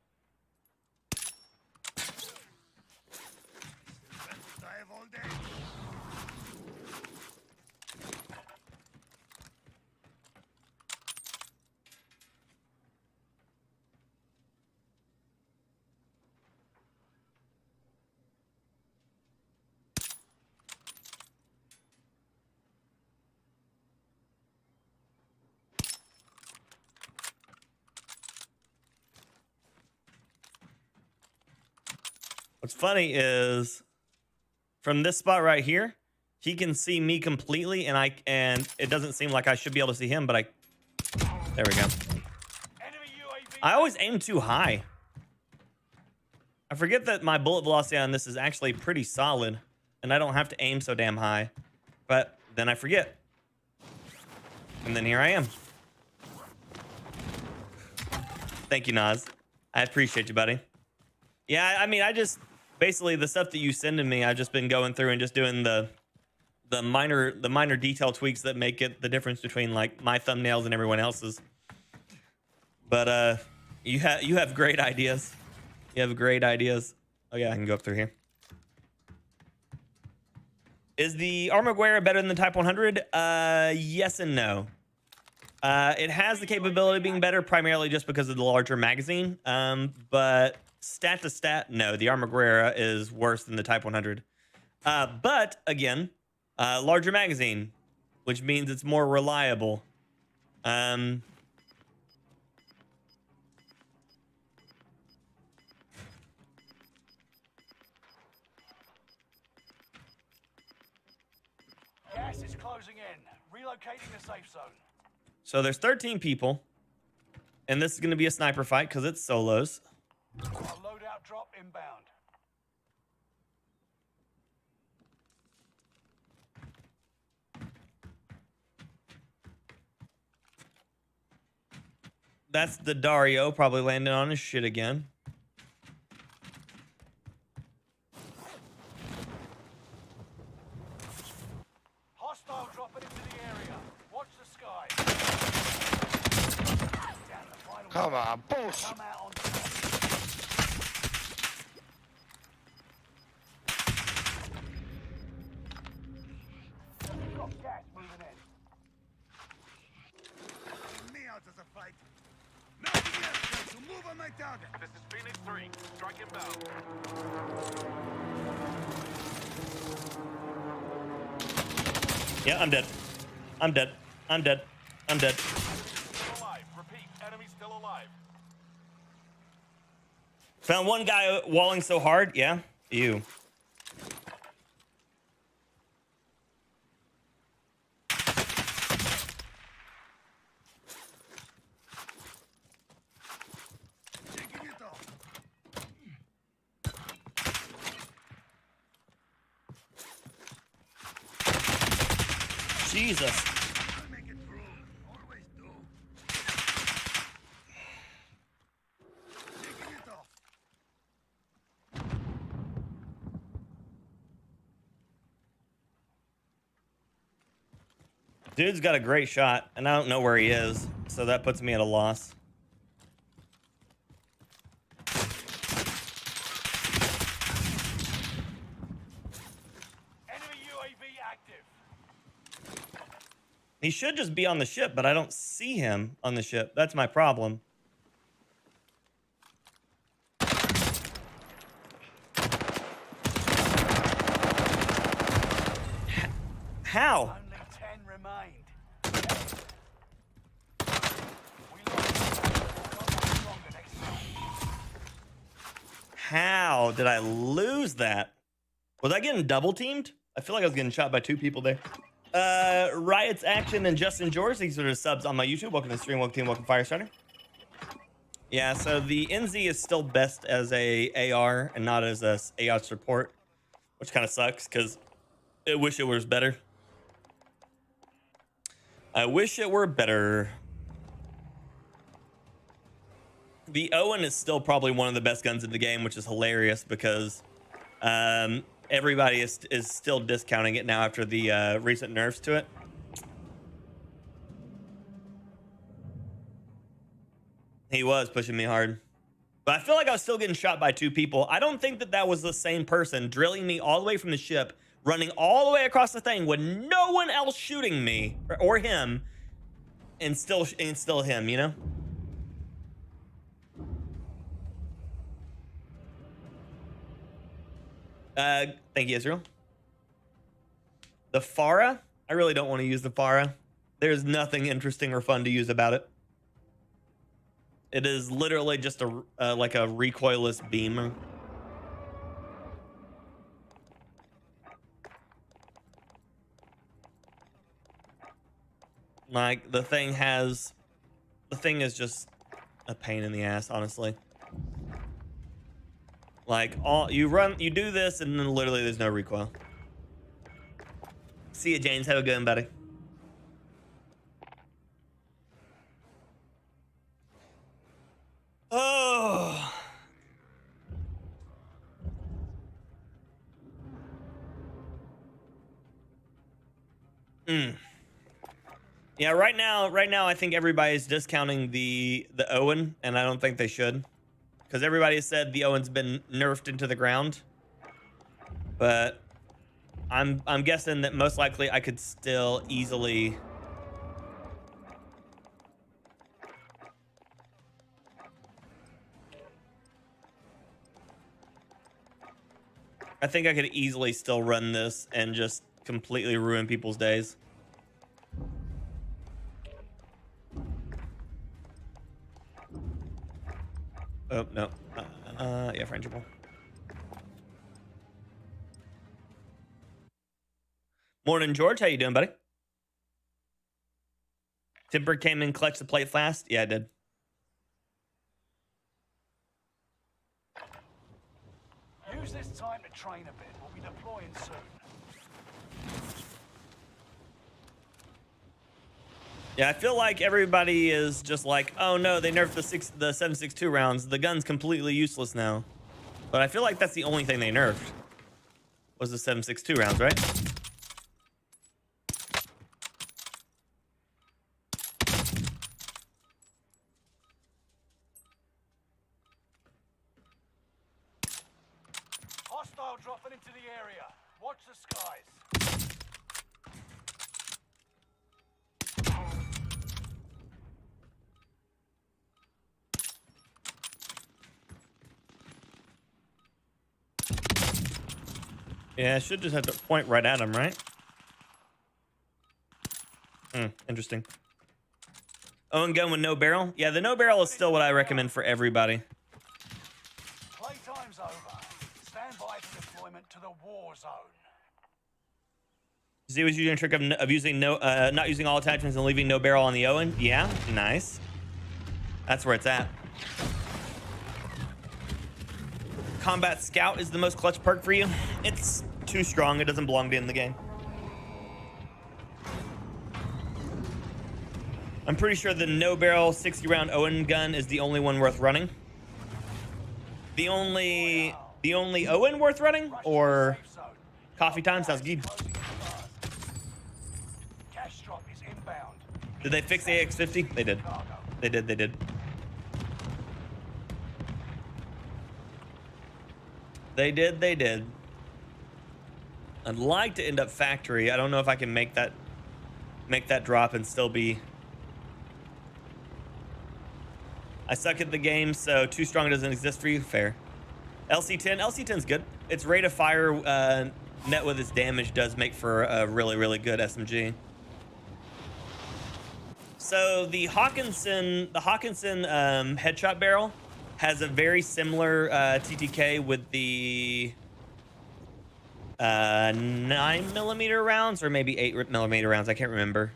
Dive all day. What's funny is from this spot right here, he can see me completely, and it doesn't seem like I should be able to see him, but there we go. Enemy UAV. I always aim too high. I forget that my bullet velocity on this is actually pretty solid, and I don't have to aim so damn high, but then I forget. And then here I am. Thank you, Nas. I appreciate you, buddy. Yeah, I mean, I just basically the stuff that you send to me, I've just been going through and just doing the minor detail tweaks that make it the difference between like my thumbnails and everyone else's. But you have great ideas. You have great ideas. Oh yeah, I can go up through here. Is the Armor Guerra better than the Type 100? Yes and no. It has the capability of being better primarily just because of the larger magazine. But stat to stat, no, the Armor Guerra is worse than the Type 100. But again, larger magazine, which means it's more reliable. Gas is closing in. Relocating the safe zone. So there's 13 people, and this is going to be a sniper fight because it's solos. A loadout drop inbound. That's the Dario probably landing on his shit again. Hostile dropping into the area. Watch the sky. Down the final. Come on, bullshit. Come out on top. Got gas moving in. Me out as a fight. Nothing else, so move on my target. This is Phoenix 3. Strike inbound. Yeah, I'm dead. I'm dead. I'm dead. I'm dead. Still alive. Repeat. Enemy still alive. Found one guy walling so hard. Yeah. Ew. Taking it off. Jesus. I'll make it through. Always do. Taking it off. Dude's got a great shot, and I don't know where he is, so that puts me at a loss. Enemy UAV active. He should just be on the ship, but I don't see him on the ship. That's my problem. How? Only 10 remained. We lost. We'll come back stronger next time. How did I lose that? Was I getting double teamed? I feel like I was getting shot by 2 people there. Riot's Action and Justin George, these are the subs on my YouTube. Welcome to the stream, welcome team, welcome Firestarter. Yeah, so the NZ is still best as a AR and not as a AR support, which kind of sucks because I wish it was better. I wish it were better. The Owen is still probably one of the best guns in the game, which is hilarious because everybody is still discounting it now after the recent nerfs to it. He was pushing me hard. But I feel like I was still getting shot by 2 people. I don't think that that was the same person drilling me all the way from the ship, running all the way across the thing with no one else shooting me or him, and still him, you know? Thank you, Israel. The Farah? I really don't want to use the Farah. There's nothing interesting or fun to use about it. It is literally just a like a recoilless beam. Like the thing is just a pain in the ass, honestly. Like you do this and then literally there's no recoil. See you, James. Have a good one, buddy. Oh. Yeah, right now I think everybody's discounting the Owen, and I don't think they should. Because everybody said the Owen's been nerfed into the ground. But I'm guessing that most likely I could still easily I think I could easily still run this and just completely ruin people's days. Oh, no. Yeah, frangible. Morning, George. How you doing, buddy? Timber came in clutch to play fast. Yeah, I did. Use this time to train a bit. We'll be deploying soon. Yeah, I feel like everybody is just like, oh no, they nerfed the 7.62 rounds. The gun's completely useless now. But I feel like that's the only thing they nerfed was the 7.62 rounds, right? Hostile dropping into the area. Watch the skies. Yeah, I should just have to point right at him, right? Interesting. Owen gun with no barrel? Yeah, the no barrel is still what I recommend for everybody. Playtime's over. Stand by for deployment to the war zone. Z was using a trick of using not using all attachments and leaving no barrel on the Owen. Yeah, nice. That's where it's at. Combat Scout is the most clutch perk for you. It's too strong. It doesn't belong to in the game. I'm pretty sure the no barrel 60 round Owen gun is the only one worth running. The only Owen worth running, or coffee time sounds good. Cash drop is inbound. Did they fix AX50? They did. They did. They did. They did. They did. I'd like to end up factory. I don't know if I can make that drop and still be. I suck at the game, so too strong doesn't exist for you. Fair. LC10. LC10's good. Its rate of fire net with its damage does make for a really, really good SMG. So the Hawkinson headshot barrel has a very similar TTK with the 9mm rounds, or maybe 8mm rounds. I can't remember.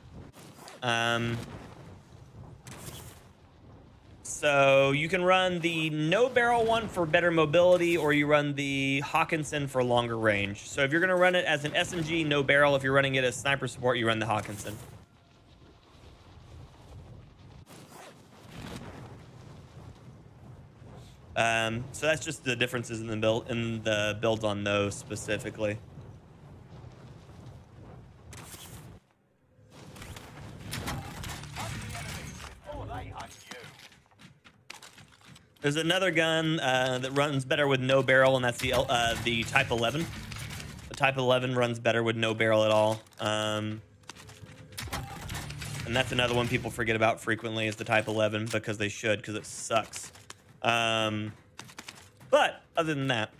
So you can run the no barrel one for better mobility, or you run the Hawkinson for longer range. So if you're going to run it as an SMG no barrel, if you're running it as sniper support, you run the Hawkinson. So that's just the differences in the builds on those specifically. There's another gun that runs better with no barrel, and that's the Type 11. The Type 11 runs better with no barrel at all. And that's another one people forget about frequently, is the Type 11, because they should, because it sucks. But other than that,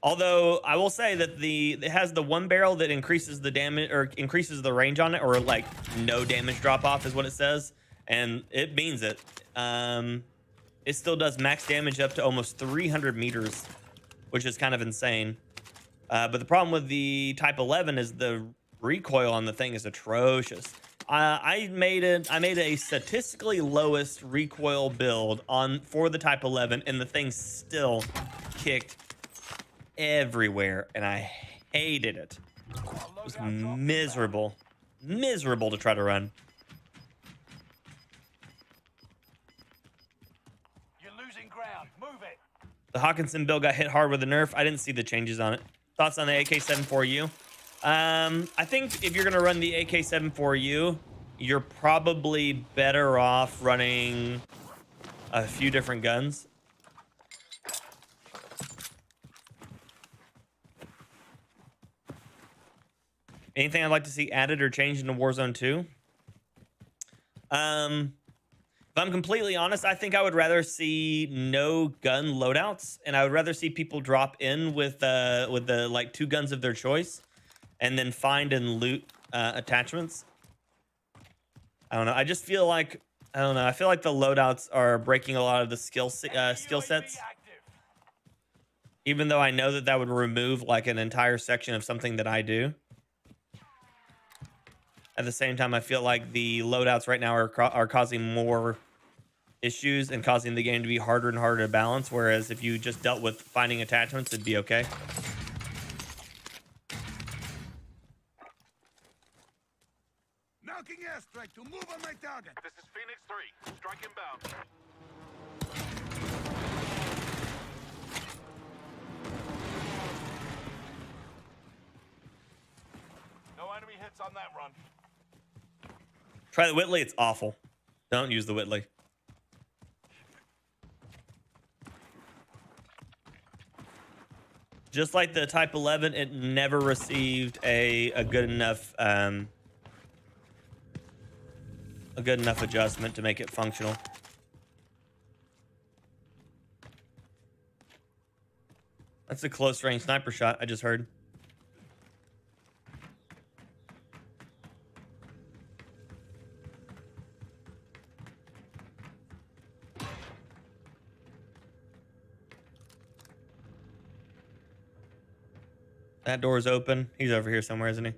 although I will say that it has the one barrel that increases the damage, or increases the range on it, or like no damage drop off is what it says. And it means it. It still does max damage up to almost 300 meters, which is kind of insane. But the problem with the Type 11 is the recoil on the thing is atrocious. I made a statistically lowest recoil build for the Type 11, and the thing still kicked everywhere, and I hated it. It was miserable to try to run. The Hawkinson build got hit hard with the nerf. I didn't see the changes on it. Thoughts on the AK-74U? I think if you're going to run the AK-74U, you're probably better off running a few different guns. Anything I'd like to see added or changed into Warzone 2? If I'm completely honest, I think I would rather see no gun loadouts, and I would rather see people drop in with the like 2 guns of their choice, and then find and loot attachments. I don't know. I just feel like I feel like the loadouts are breaking a lot of the skill sets. Even though I know that would remove like an entire section of something that I do. At the same time, I feel like the loadouts right now are causing more issues and causing the game to be harder and harder to balance, whereas if you just dealt with finding attachments, it'd be okay. Knocking airstrike to move on my target. This is Phoenix 3. Strike inbound. No enemy hits on that run. Try the Whitley. It's awful. Don't use the Whitley. Just like the Type 11, it never received a good enough adjustment to make it functional. That's a close range sniper shot I just heard. That door's open. He's over here somewhere, isn't he?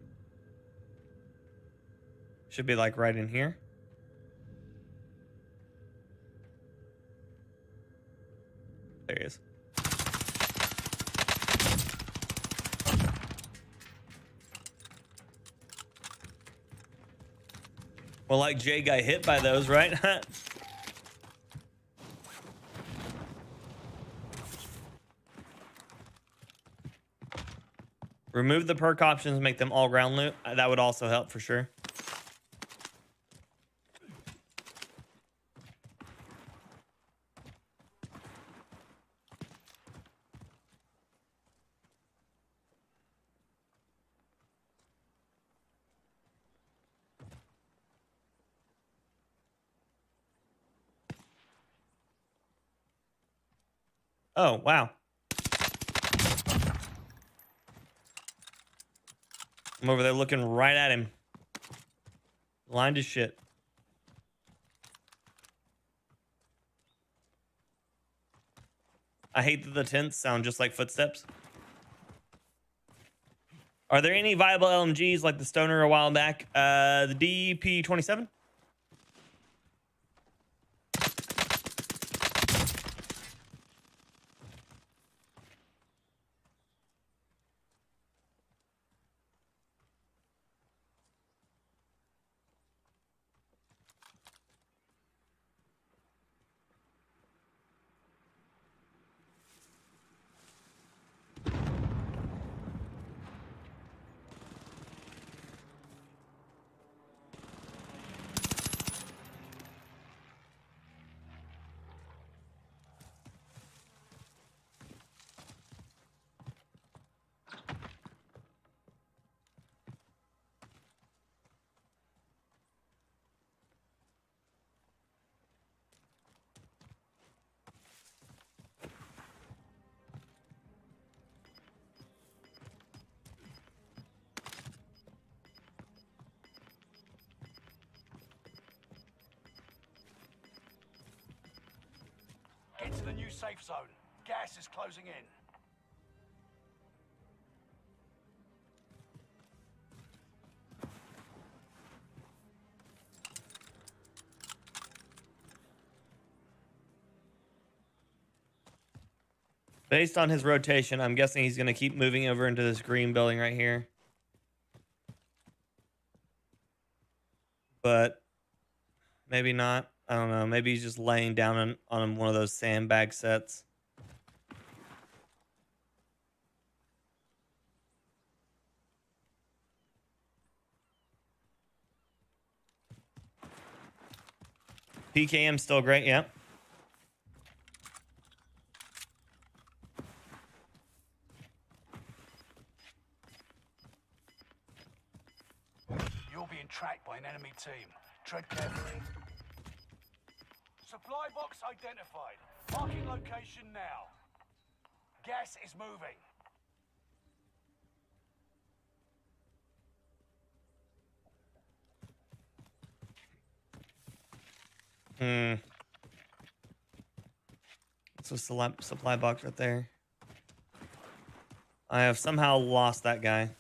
Should be like right in here. There he is. Well, like Jay got hit by those, right? Remove the perk options, make them all ground loot. That would also help for sure. Oh, wow. I'm over there looking right at him. Blind as shit. I hate that the tents sound just like footsteps. Are there any viable LMGs like the Stoner a while back? The DP-27? Get to the new safe zone. Gas is closing in. Based on his rotation, I'm guessing he's going to keep moving over into this green building right here. But maybe not. I don't know. Maybe he's just laying down on one of those sandbag sets. PKM still great, yeah. You're being tracked by an enemy team. Tread carefully. Supply box identified. Marking location now. Gas is moving. It's a supply box right there. I have somehow lost that guy.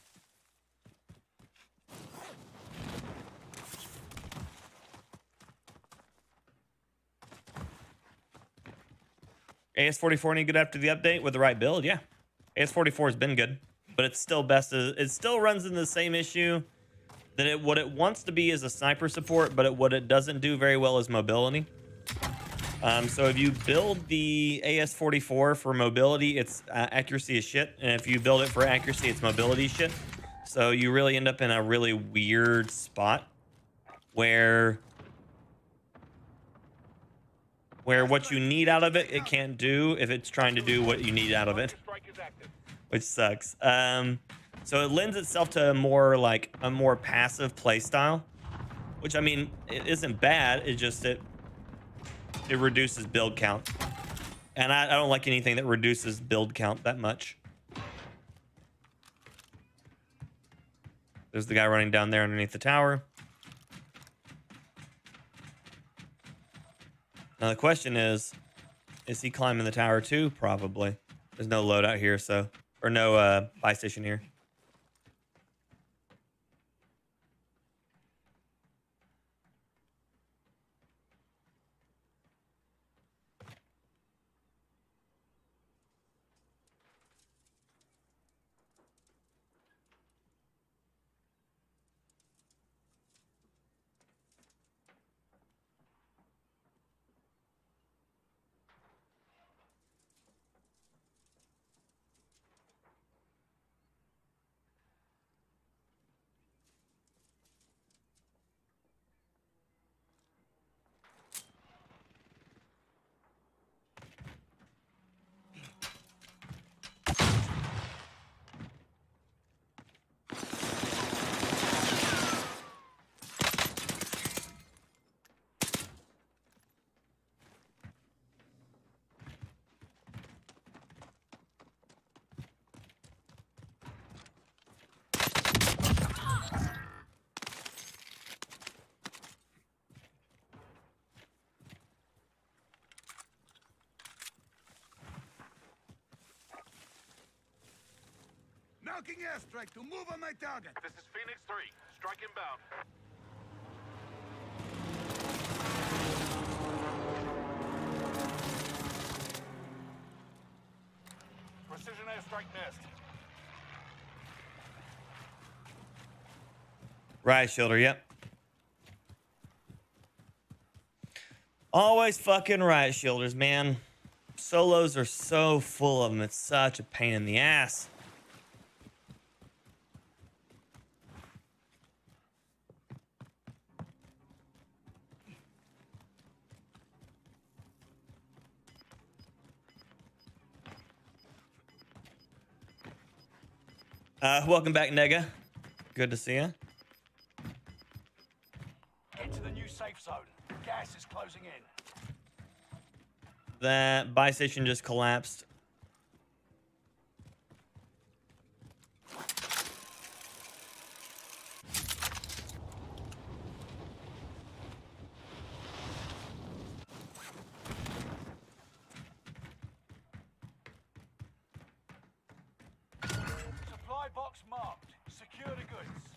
AS44 any good after the update with the right build? Yeah. AS44 has been good, but it's still best as it still runs into the same issue that what it wants to be is a sniper support, but what it doesn't do very well is mobility. So if you build the AS44 for mobility, its accuracy is shit, and if you build it for accuracy, its mobility is shit. So you really end up in a really weird spot where what you need out of it, it can't do if it's trying to do what you need out of it, which sucks. So it lends itself to a more passive play style, which I mean, it isn't bad. It just it reduces build count, and I don't like anything that reduces build count that much. There's the guy running down there underneath the tower. Now the question is he climbing the tower too? Probably. There's no loadout here, so, or no buy station here. Knocking airstrike to move on my target. This is Phoenix 3. Strike inbound. Precision airstrike missed. Right shoulder, yep. Always fucking right shoulders, man. Solos are so full of them. It's such a pain in the ass. Welcome back, Nega. Good to see you. Get to the new safe zone. Gas is closing in. That buy station just collapsed. Supply box marked. Secure the goods.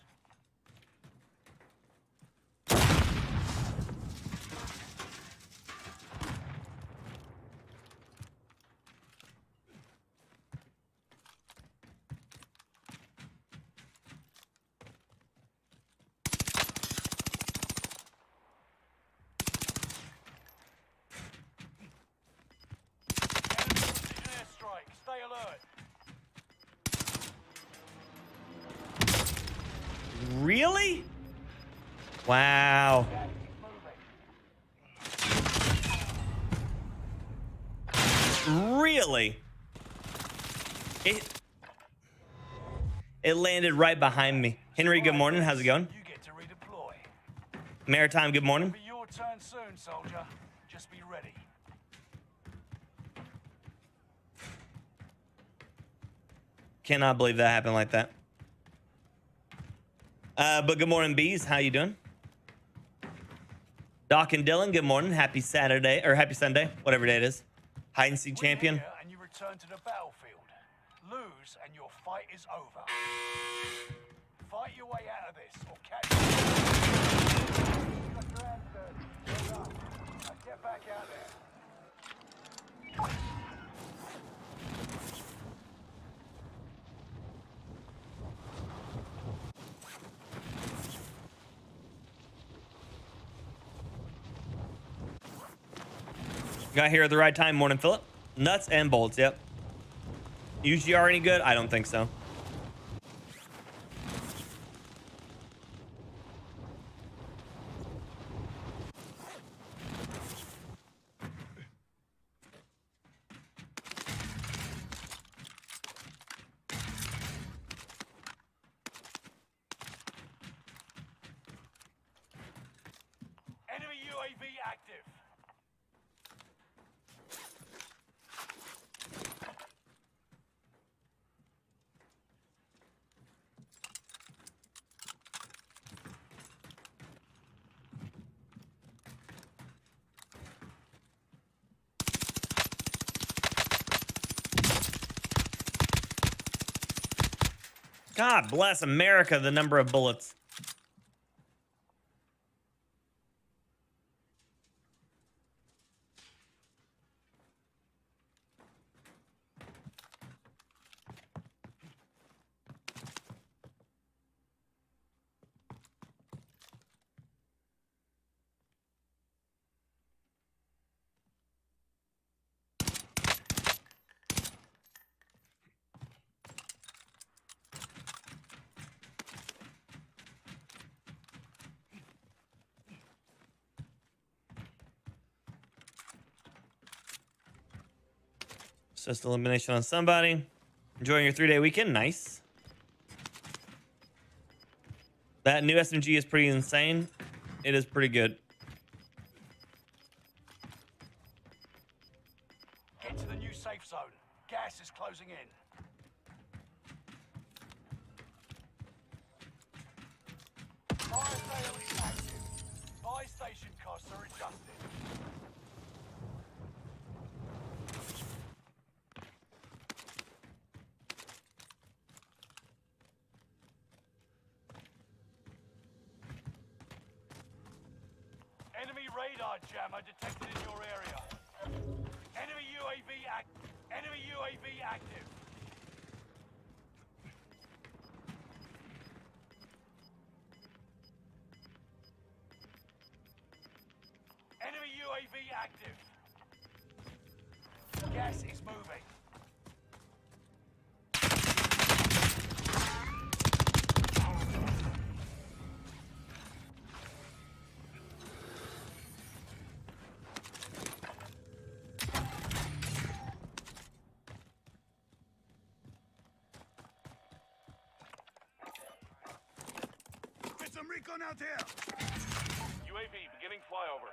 Airstrike. Stay alert. Really? Wow. Really? It landed right behind me. Henry, good morning. How's it going? You get to redeploy. Maritime, good morning. It'll be your turn soon, soldier. Just be ready. Cannot believe that happened like that. But good morning, bees. How you doing? Doc and Dylan, good morning. Happy Saturday, or happy Sunday, whatever day it is. Hide and seek champion. Win here and you return to the battlefield. Lose and your fight is over. Fight your way out of this or catch. You got your hands dirty. Well done. Now get back out there. Got here at the right time. Morning, Philip. Nuts and bolts, yep. UGR any good? I don't think so. Enemy UAV active. God bless America, the number of bullets. Just elimination on somebody. Enjoying your 3-day weekend? Nice. That new SMG is pretty insane. It is pretty good. Get to the new safe zone. Gas is closing in. Fire sale is active. Buy station costs are adjusted. radar jammer detected in your area. Enemy UAV active. Enemy UAV active. Gas is moving. Get some recon out here! UAV beginning flyover.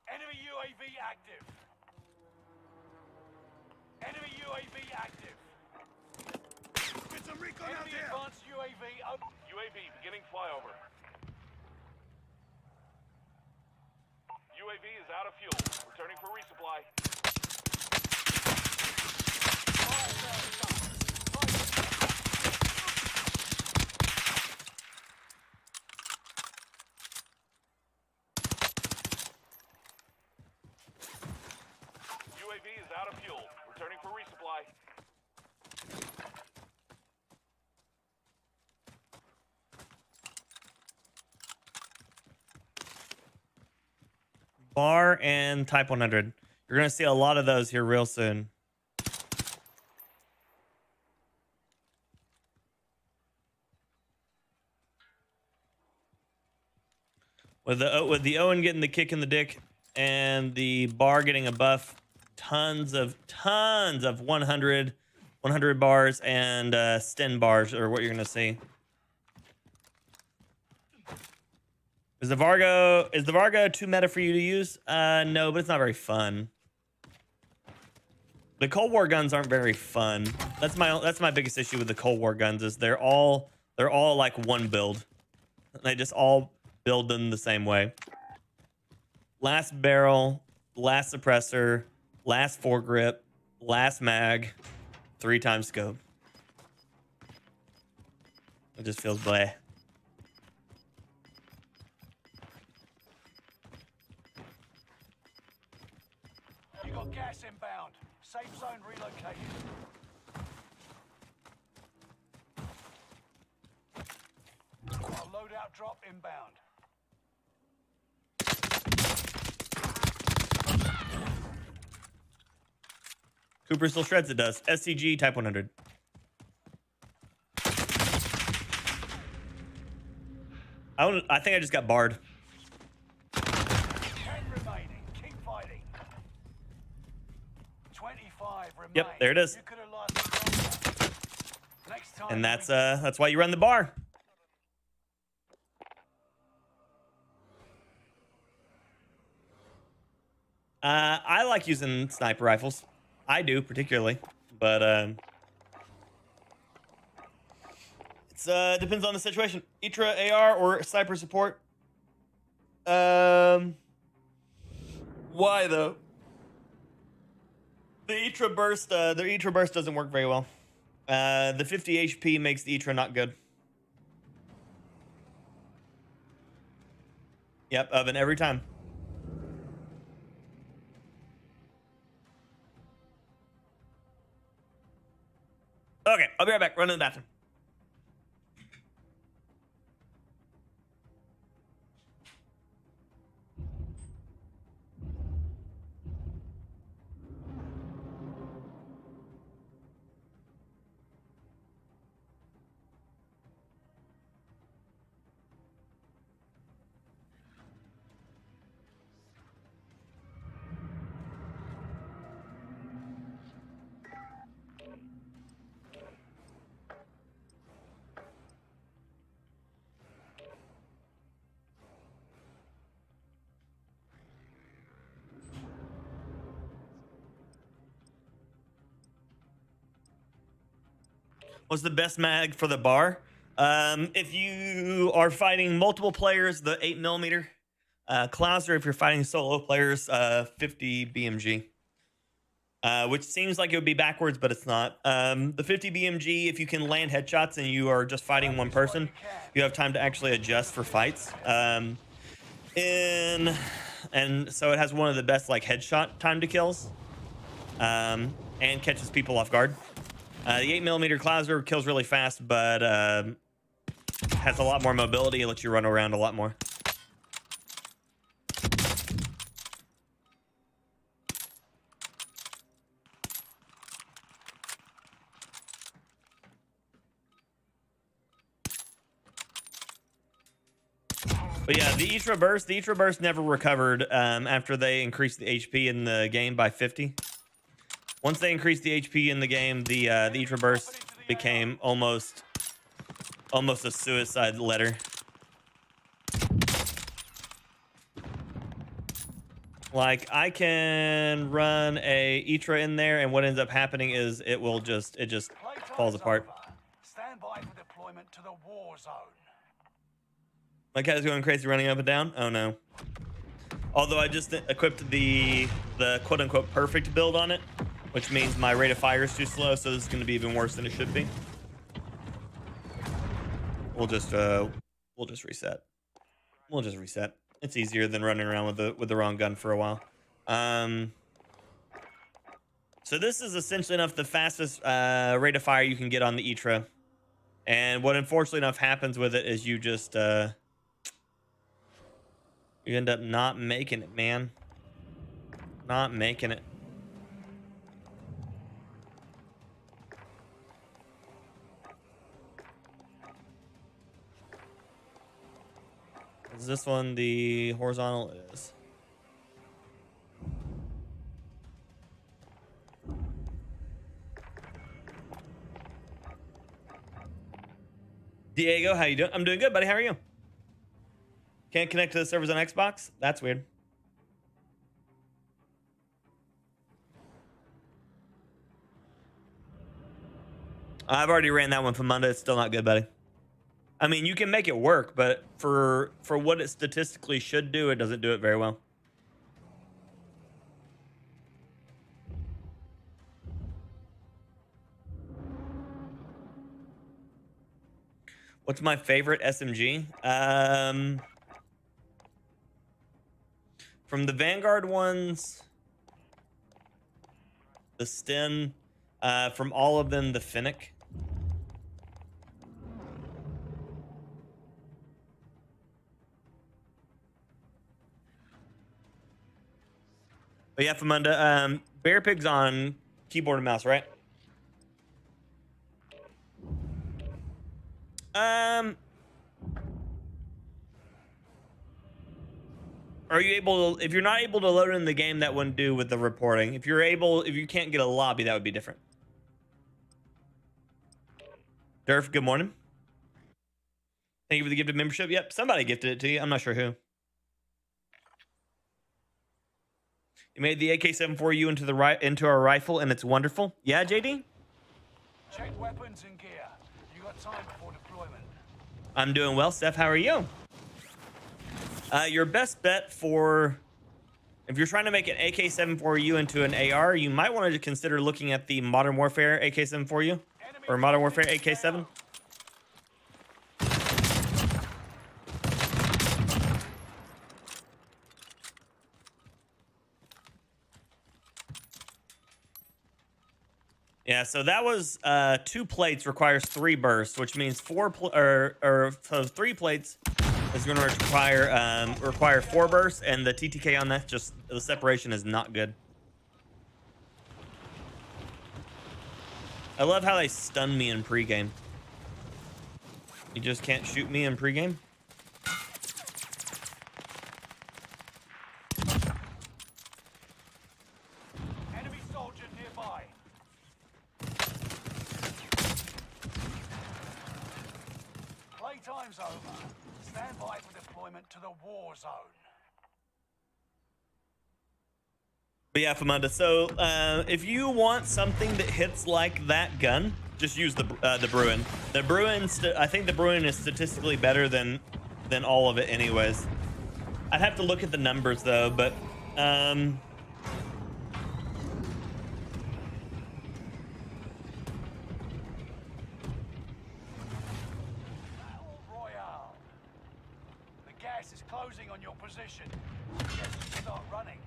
Enemy UAV active. Enemy UAV active. Get some recon out Enemy here! advanced UAV up. UAV beginning flyover. UAV is out of fuel. Returning for resupply. UAV is out of fuel. Returning for resupply. Bar and Type 100. You're going to see a lot of those here real soon. With the Owen getting the kick in the dick and the bar getting a buff, tons of 100 bars and Sten bars are what you're going to see. Is the Vargo too meta for you to use? No, but it's not very fun. The Cold War guns aren't very fun. That's my biggest issue with the Cold War guns is they're all like one build. They just all build them the same way. Last barrel, last suppressor, last foregrip, last mag, 3 times scope. It just feels bleh. You got gas inbound. Safe zone relocated. Our loadout drop inbound. Cooper still shreds, it does. SCG Type 100. I think I just got barred. 10 remaining. Keep fighting. 25 remain. Yep, there it is. You could have lost it. Next time. And that's why you run the bar. I like using sniper rifles. I do particularly, but it's depends on the situation. Itra AR or sniper support. Why though? The Itra burst doesn't work very well. The 50 HP makes the Itra not good. Yep, oven every time. Okay, I'll be right back. Run to the bathroom. What's the best mag for the bar? If you are fighting multiple players, the 8mm. Clouser, if you're fighting solo players, 50 BMG. which seems like it would be backwards, but it's not. The 50 BMG, if you can land headshots and you are just fighting one person, you have time to actually adjust for fights. And so it has one of the best like headshot time to kills, and catches people off guard. The 8mm Clouser kills really fast, but has a lot more mobility. It lets you run around a lot more. But yeah, the Etra burst never recovered after they increased the HP in the game by 50. Once they increased the HP in the game, the Etra burst became almost a suicide letter. Like, I can run a Etra in there, and what ends up happening is it just falls apart. Stand by for deployment to the war zone. My cat's going crazy running up and down. Oh no. Although I just equipped the quote-unquote perfect build on it, which means my rate of fire is too slow, so this is going to be even worse than it should be. We'll just reset. We'll just reset. It's easier than running around with the wrong gun for a while. So this is essentially enough the fastest rate of fire you can get on the Etra. And what unfortunately enough happens with it is you just you end up not making it, man. Not making it. Is this one the horizontal? It is. Diego, how you doing? I'm doing good, buddy. How are you? Can't connect to the servers on Xbox? That's weird. I've already ran that one for Monday. It's still not good, buddy. I mean, you can make it work, but for what it statistically should do, it doesn't do it very well. What's my favorite SMG? From the Vanguard ones, the Sten, from all of them, the Finnick. But yeah, Famunda, Bear Pig's on keyboard and mouse, right? Are you able to, if you're not able to load in the game, that wouldn't do with the reporting. If you can't get a lobby, that would be different. Durf, good morning. Thank you for the gifted membership. Yep, somebody gifted it to you. I'm not sure who. You made the AK-74U into a rifle, and it's wonderful. Yeah, JD? Check weapons and gear. You got time before deployment. I'm doing well, Steph. How are you? Your best bet for, if you're trying to make an AK-74U into an AR, you might want to consider looking at the Modern Warfare AK-74U or Modern Warfare AK-7. Yeah, so that was 2 plates requires 3 bursts, which means 3 plates is going to require 4 bursts, and the TTK on that, just the separation is not good. I love how they stun me in pregame. You just can't shoot me in pregame. Enemy soldier nearby. Playtime's over. Stand by for deployment to the war zone. But yeah, Famunda, so if you want something that hits like that gun, just use the Bruin. The Bruin, I think the Bruin is statistically better than all of it anyways. I'd have to look at the numbers though, but is closing on your position. Suggest you start running.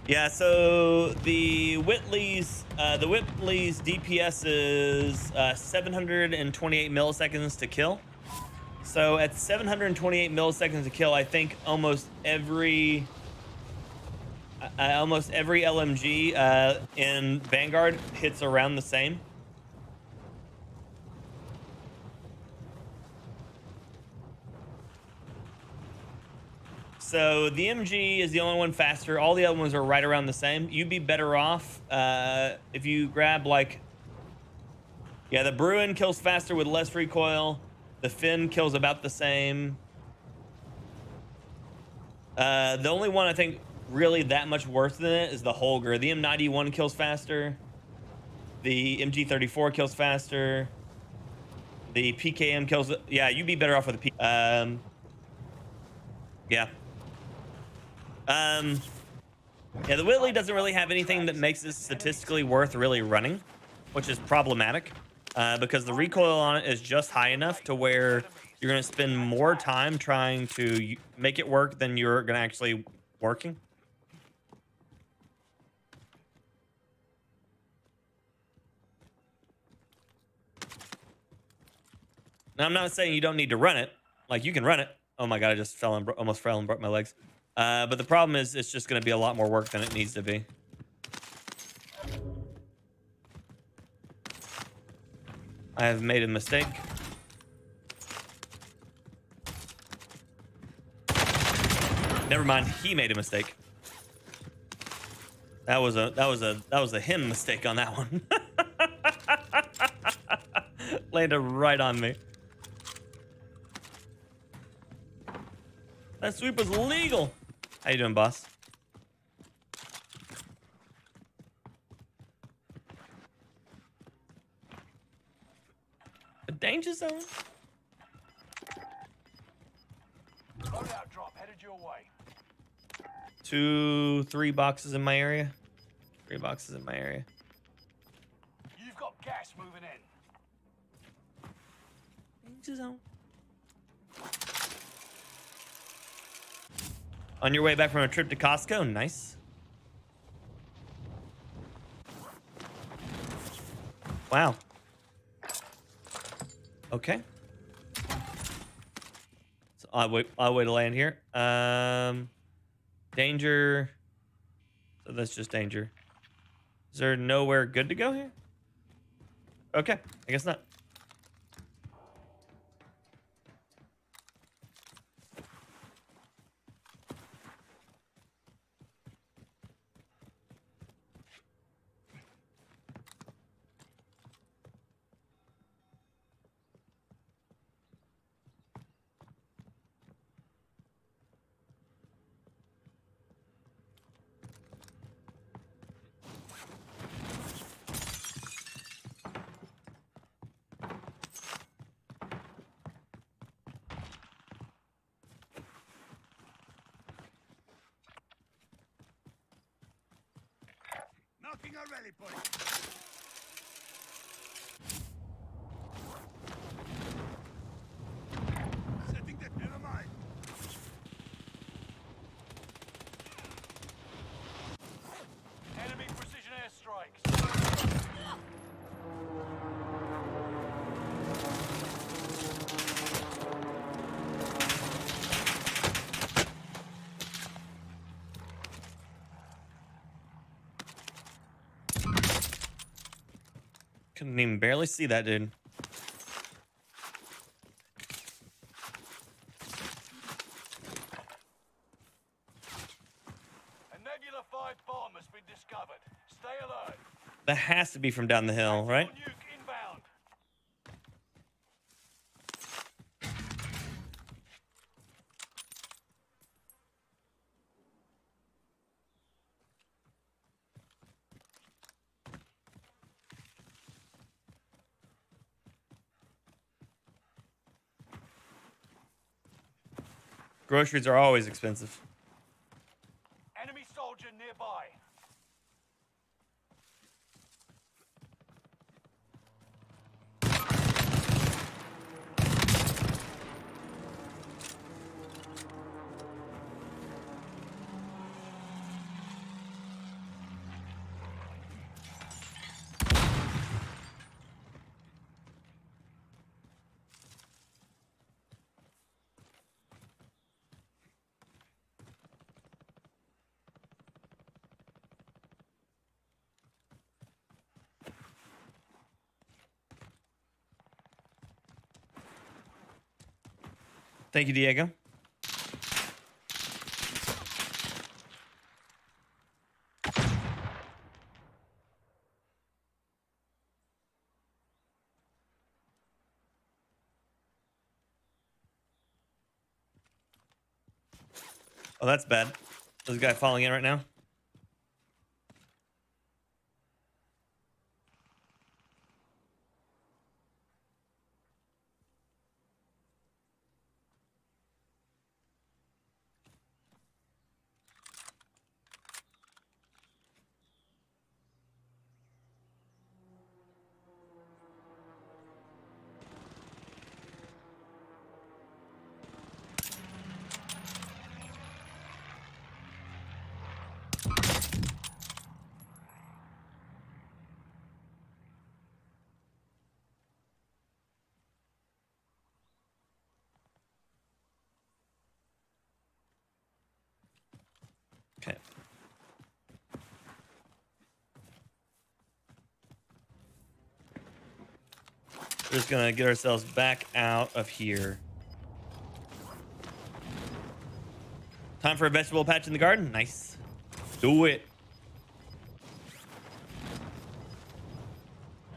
Yeah, so the Whitley's DPS is 728 milliseconds to kill. So at 728 milliseconds to kill, I think almost every LMG in Vanguard hits around the same. So the MG is the only one faster. All the other ones are right around the same. You'd be better off if you grab like, yeah, the Bruin kills faster with less recoil. The Finn kills about the same. The only one I think really that much worse than it is the Holger. The M91 kills faster. The MG34 kills faster. The PKM kills. Yeah, you'd be better off with the P. Yeah. Yeah, the Whitley doesn't really have anything that makes it statistically worth really running, which is problematic because the recoil on it is just high enough to where you're going to spend more time trying to make it work than you're going to actually working. Now, I'm not saying you don't need to run it. Like, you can run it. Oh my God, I just fell and almost fell and broke my legs. But the problem is it's just going to be a lot more work than it needs to be. I have made a mistake. Never mind, he made a mistake. That was a him mistake on that one. Landed right on me. That sweep was legal. How you doing, boss? A danger zone? Loadout drop headed your way. 3 boxes in my area. 3 boxes in my area. You've got gas moving in. Danger zone. On your way back from a trip to Costco? Nice. Wow. Okay. So odd way to land here. Danger. So that's just danger. Is there nowhere good to go here? Okay, I guess not. Knocking our rally point. Setting the dynamite. Enemy precision airstrikes. Couldn't even barely see that dude. A Nebula 5 bomb has been discovered. Stay alert. That has to be from down the hill, right? Nuke inbound. Groceries are always expensive. Enemy soldier nearby. Thank you, Diego. Oh, that's bad. There's a guy falling in right now. Okay. We're just gonna get ourselves back out of here. Time for a vegetable patch in the garden. Nice. Do it.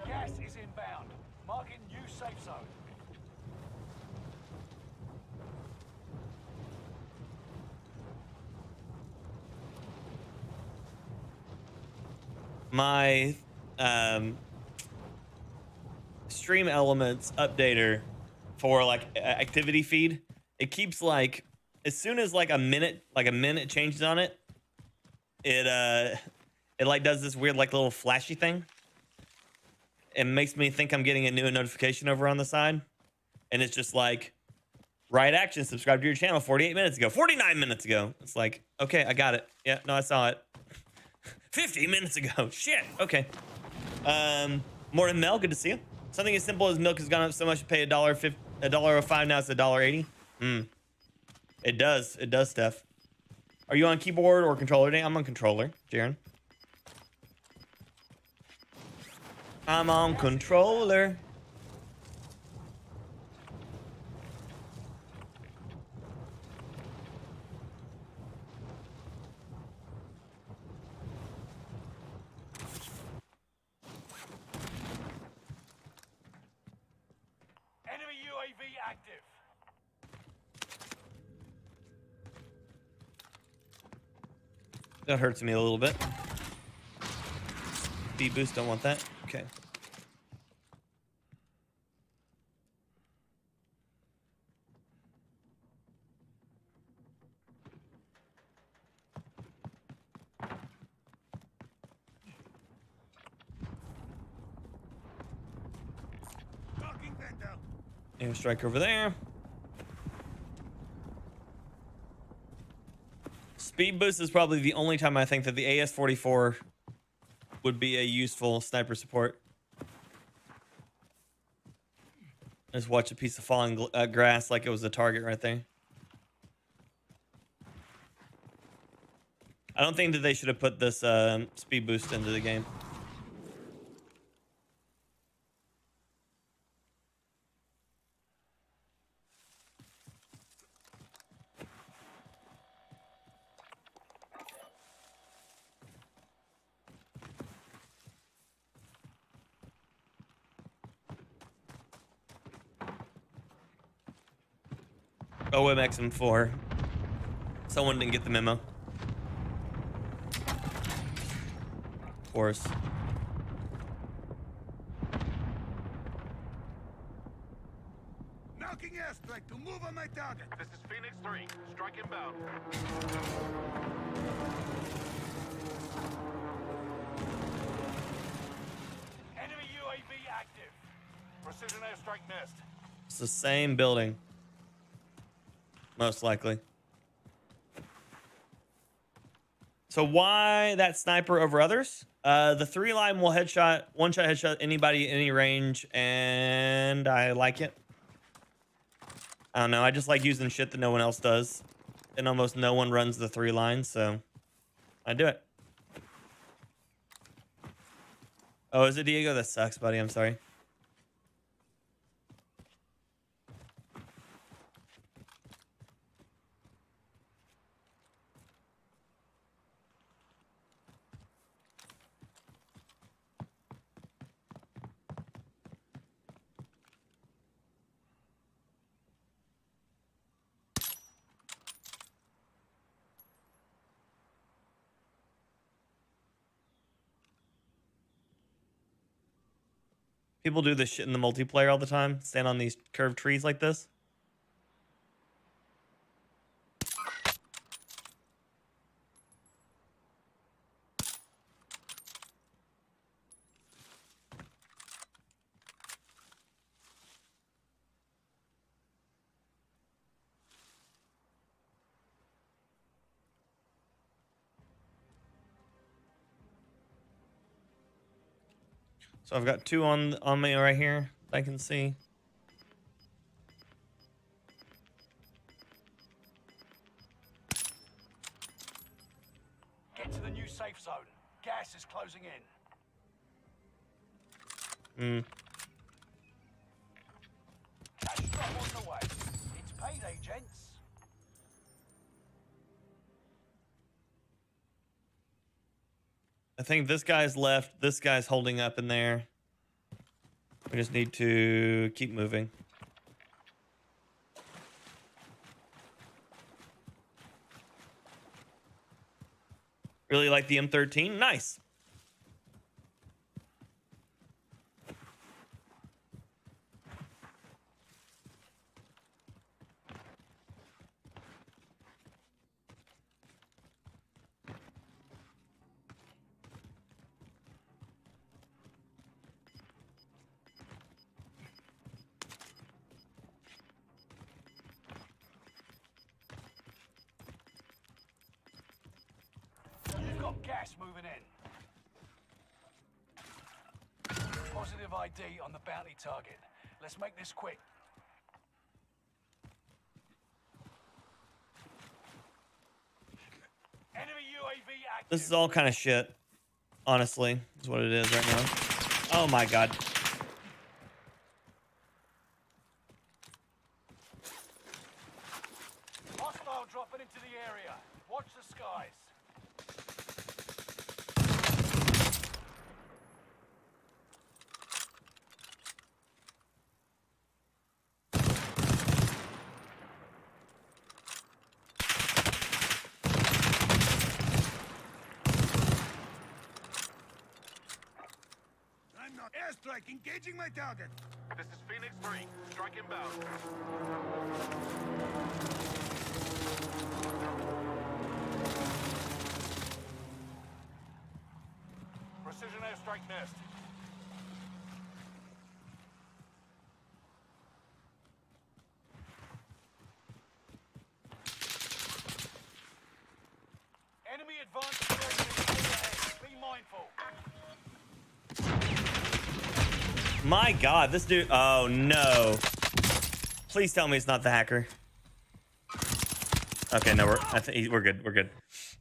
Gas is inbound. Marking new safe zone. My stream elements updater for like activity feed, it keeps like as soon as like a minute changes on it, it like does this weird like little flashy thing. It makes me think I'm getting a new notification over on the side, and it's just like right action, subscribe to your channel 48 minutes ago, 49 minutes ago. It's like, okay, I got it. Yeah, no, I saw it 50 minutes ago. Shit. Okay. Morning, Mel. Good to see you. Something as simple as milk has gone up so much to pay $1.05 now it's $1.80. It does. It does, Steph. Are you on keyboard or controller today? I'm on controller, Jaren. I'm on controller. Enemy UAV active. That hurts me a little bit. Speed boost, don't want that. Okay. Talking Vento. Airstrike over there. Speed boost is probably the only time I think that the AS-44 would be a useful sniper support. Just watch a piece of falling grass like it was a target right there. I don't think that they should have put this speed boost into the game. OMXM4. Someone didn't get the memo. Of course. Knocking airstrike to move on my target. This is Phoenix 3. Strike inbound. Enemy UAV active. Precision airstrike missed. It's the same building. Most likely. So why that sniper over others? The 3-line will headshot, one-shot headshot anybody, any range, and I like it. I don't know. I just like using shit that no one else does. And almost no one runs the 3-line, so I do it. Oh, is it Diego? That sucks, buddy. I'm sorry. People do this shit in the multiplayer all the time. Stand on these curved trees like this. So I've got 2 on me right here. I can see. Get to the new safe zone. Gas is closing in. Cash drop on the way. It's payday, gents. I think this guy's left. This guy's holding up in there. We just need to keep moving. Really like the M13. Nice. You've got gas moving in. Positive ID on the bounty target. Let's make this quick. Enemy UAV active. This is all kind of shit. Honestly, is what it is right now. Oh my god. Hostile dropping into the area. Watch the skies. I'm not airstrike. Engaging my target. This is Phoenix 3. Strike inbound. Precision airstrike missed. Enemy advanced overhead. Be mindful. My god, this dude. Oh no. Please tell me it's not the hacker. Okay, no, we're good. We're good.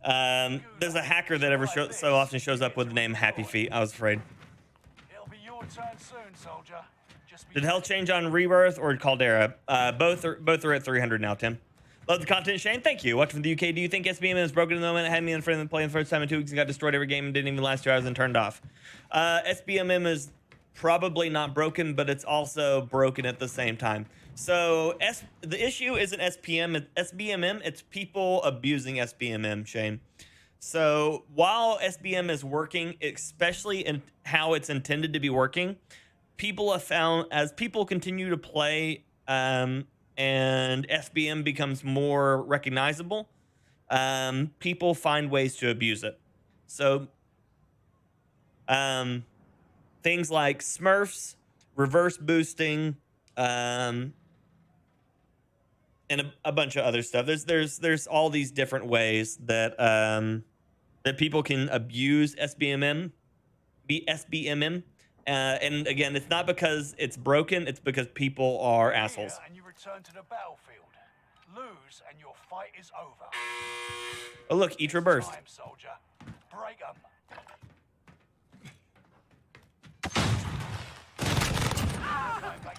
There's a hacker that so often shows up with the name Happy Feet. I was afraid. It'll be your turn soon, soldier. Just be Did hell change on Rebirth or Caldera? Both are at 300 now, Tim. Love the content, Shane. Thank you. Watching from the UK. Do you think SBM is broken in the moment? I had me in front of playing the first time in 2 weeks and got destroyed every game and didn't even last 2 hours and turned off. SBMM is probably not broken, but it's also broken at the same time. So the issue isn't SBMM, it's people abusing SBMM, Shane. So while SBM is working, especially in how it's intended to be working, people have found as people continue to play and SBM becomes more recognizable, people find ways to abuse it. So things like Smurfs, reverse boosting, and a bunch of other stuff. There's all these different ways that that people can abuse SBMM. And again, it's not because it's broken; it's because people are assholes. here and you return to the battlefield. Lose and your fight is over. Oh look, each reversed. Time, soldier. Break 'em.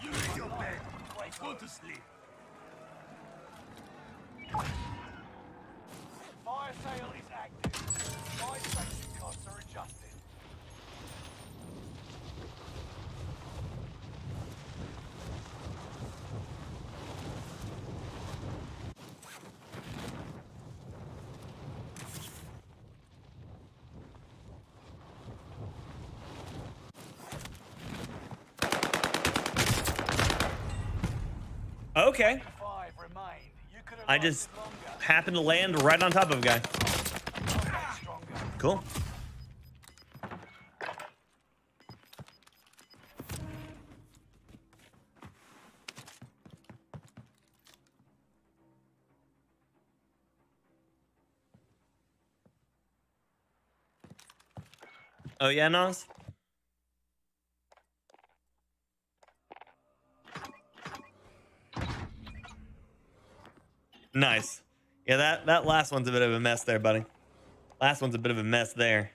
You in your bed. Go to sleep. Fire sale is active. Fire station costs are adjusted. Okay. 5 remain. You could have I just lasted longer. happened to land right on top of a guy. Not much stronger. Cool. Oh yeah, Nas? Nice. Yeah, that last one's a bit of a mess there, buddy. Last one's a bit of a mess there.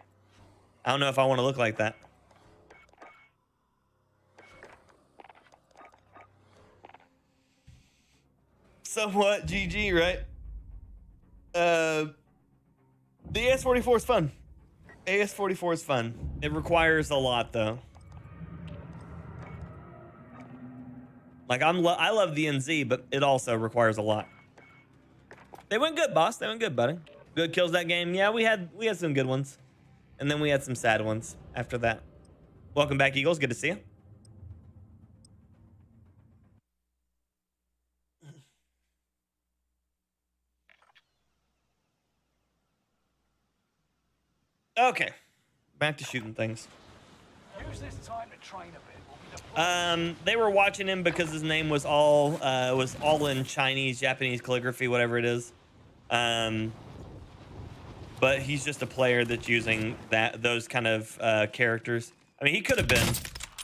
I don't know if I want to look like that. Somewhat GG, right? The AS-44 is fun. AS-44 is fun. It requires a lot, though. Like, I love the NZ, but it also requires a lot. They went good, boss. They went good, buddy. Good kills that game. Yeah, we had some good ones. And then we had some sad ones after that. Welcome back, Eagles. Good to see you. Okay. Back to shooting things. Use this time to train a bit. We'll be deployed. They were watching him because his name was all in Chinese, Japanese calligraphy, whatever it is. But he's just a player that's using those kind of characters. I mean, he could have been.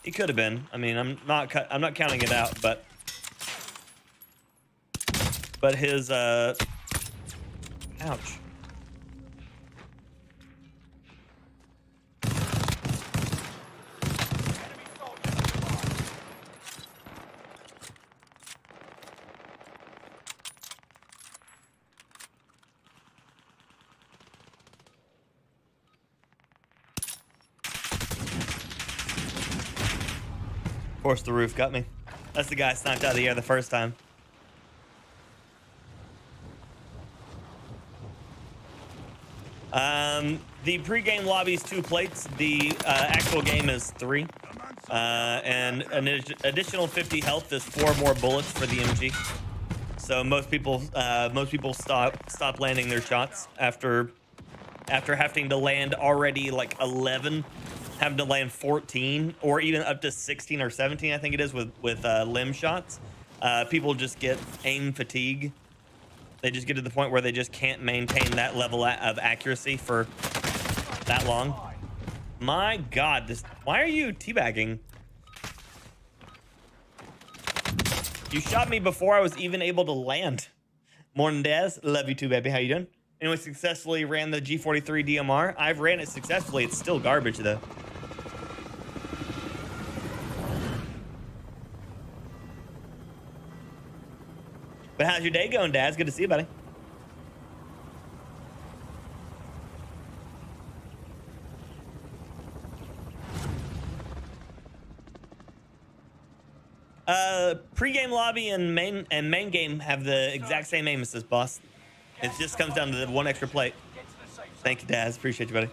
He could have been. I mean, I'm not counting it out, but his ouch. Of course, the roof got me. That's the guy sniped out of the air the first time. The pre-game lobby is 2 plates. The actual game is 3. And an additional 50 health is 4 more bullets for the MG. So most people stop landing their shots after having to land already like 11. Having to land 14 or even up to 16 or 17, I think it is, with limb shots. People just get aim fatigue. They just get to the point where they just can't maintain that level of accuracy for that long. My God, why are you teabagging? You shot me before I was even able to land. Morning, Daz. Love you too, baby. How you doing? Anyway, successfully ran the G43 DMR. I've ran it successfully. It's still garbage, though. But how's your day going, Dad? It's good to see you, buddy. Pre-game lobby and main game have the exact same aim assist, boss. It just comes down to the 1 extra plate. Thank you, Daz. Appreciate you, buddy.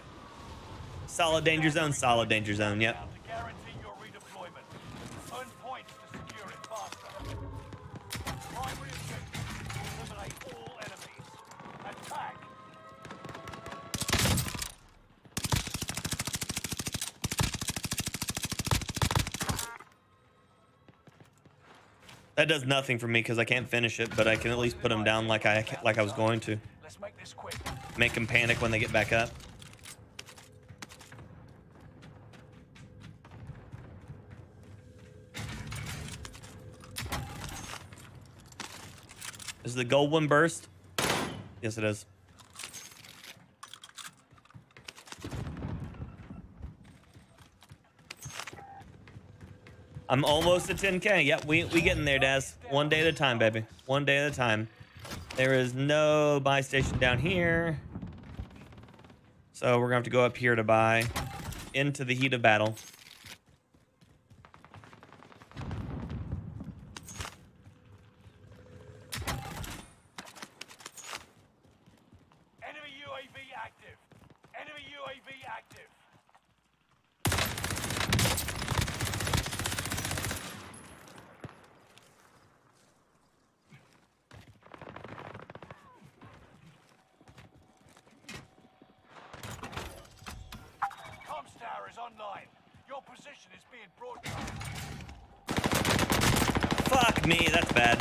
Solid danger zone. Solid danger zone. Yep. To guarantee your redeployment. Earn points to secure it faster. Primary objective: eliminate all enemies. Attack. That does nothing for me because I can't finish it, but I can at least put them down like I was going to. Let's make this quick. Make them panic when they get back up. Is the gold one burst? Yes, it is. I'm almost at 10K. Yep, we getting there, Daz. 1 day at a time, baby. 1 day at a time. There is no buy station down here. So we're gonna have to go up here to buy into the heat of battle. Enemy UAV active. Enemy UAV active. me. That's bad.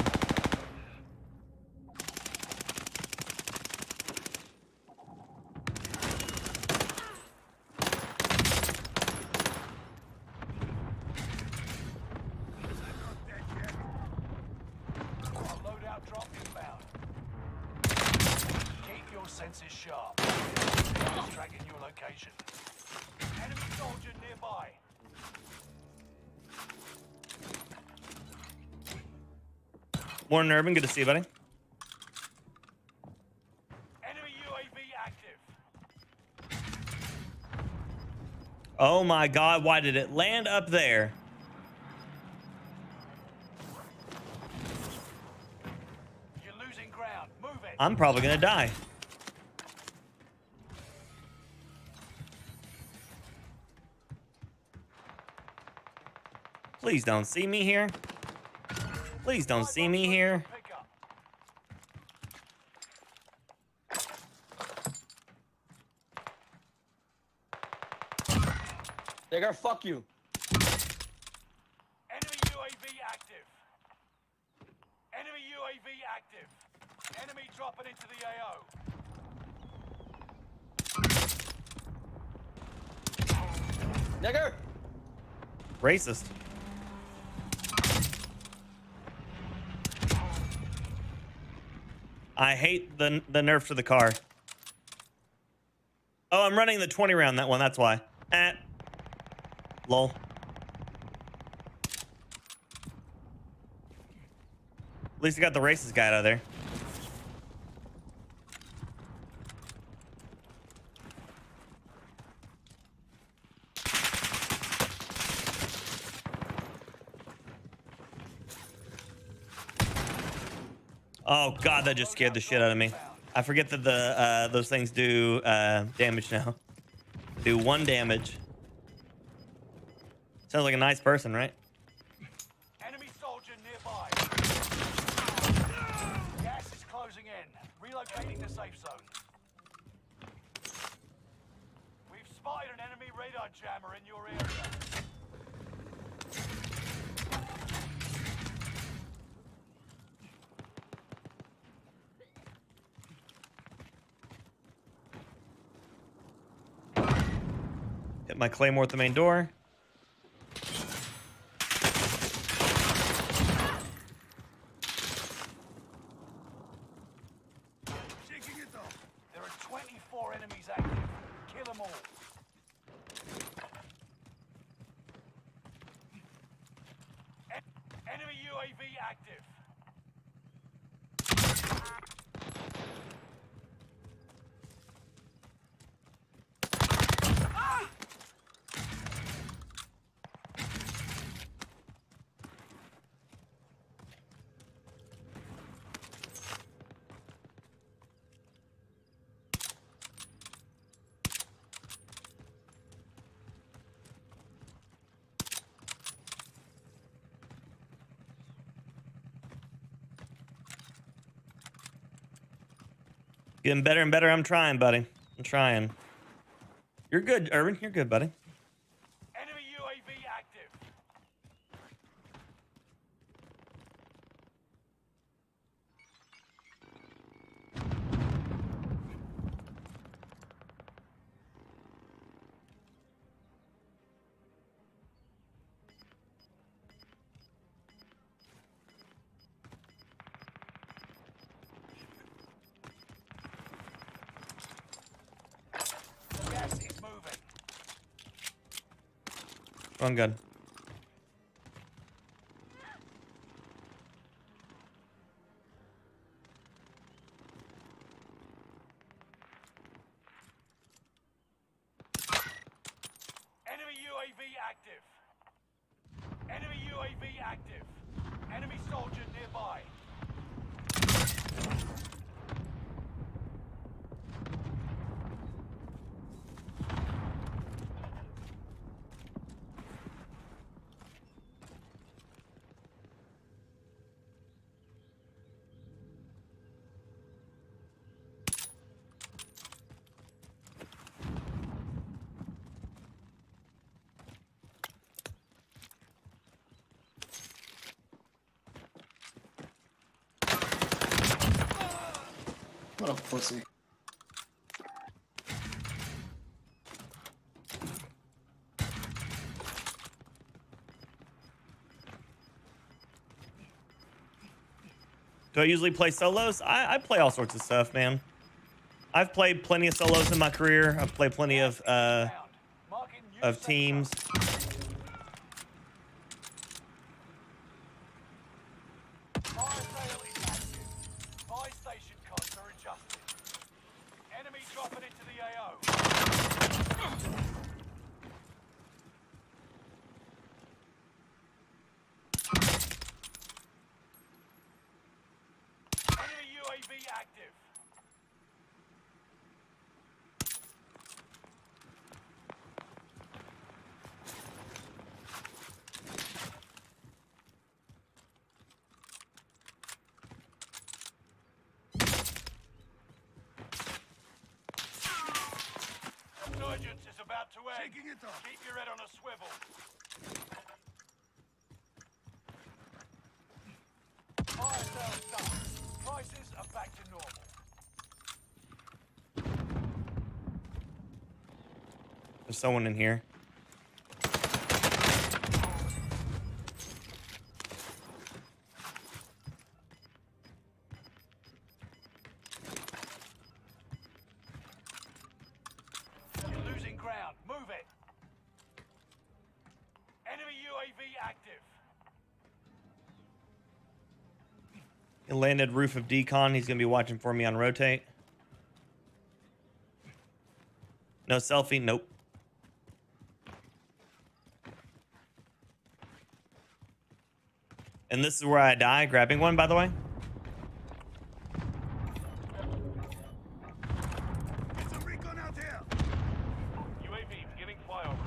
Loadout drop inbound. Keep your senses sharp. It's tracking your location. Enemy soldier nearby. Morning, Urban. Good to see you, buddy. Enemy UAV active. Oh my God, why did it land up there? You're losing ground. Move it. I'm probably gonna die. Please don't see me here. Please don't see me here. Pick up. Nigger, fuck you. Enemy UAV active. Enemy UAV active. Enemy dropping into the AO. Nigger! Racist. I hate the nerf to the car. Oh, I'm running the 20 round, that one. That's why. Lol. At least I got the racist guy out of there. Oh God, that just scared the shit out of me. I forget that the those things do damage now. Do 1 damage. Sounds like a nice person, right? Enemy soldier nearby. Gas is closing in. Relocating the safe zone. We've spotted an enemy radar jammer in your area. Hit my claymore at the main door. Shaking it off. There are 24 enemies active. Kill them all. Enemy UAV active. Getting better and better. I'm trying, buddy. I'm trying. You're good, Urban. You're good, buddy. Enemy UAV active. Gas is moving. Wrong gun. Enemy UAV active. Enemy UAV active. Enemy soldier nearby. What a pussy. Do I usually play solos? I play all sorts of stuff, man. I've played plenty of solos in my career. I've played plenty of teams. Is about to end. Taking it off. Keep your head on a swivel. Fire sales done. Prices are back to normal. There's someone in here. He landed roof of decon. He's going to be watching for me on rotate. No selfie. Nope. And this is where I die. Grabbing one, by the way. It's a recon out here. UAV beginning flyover.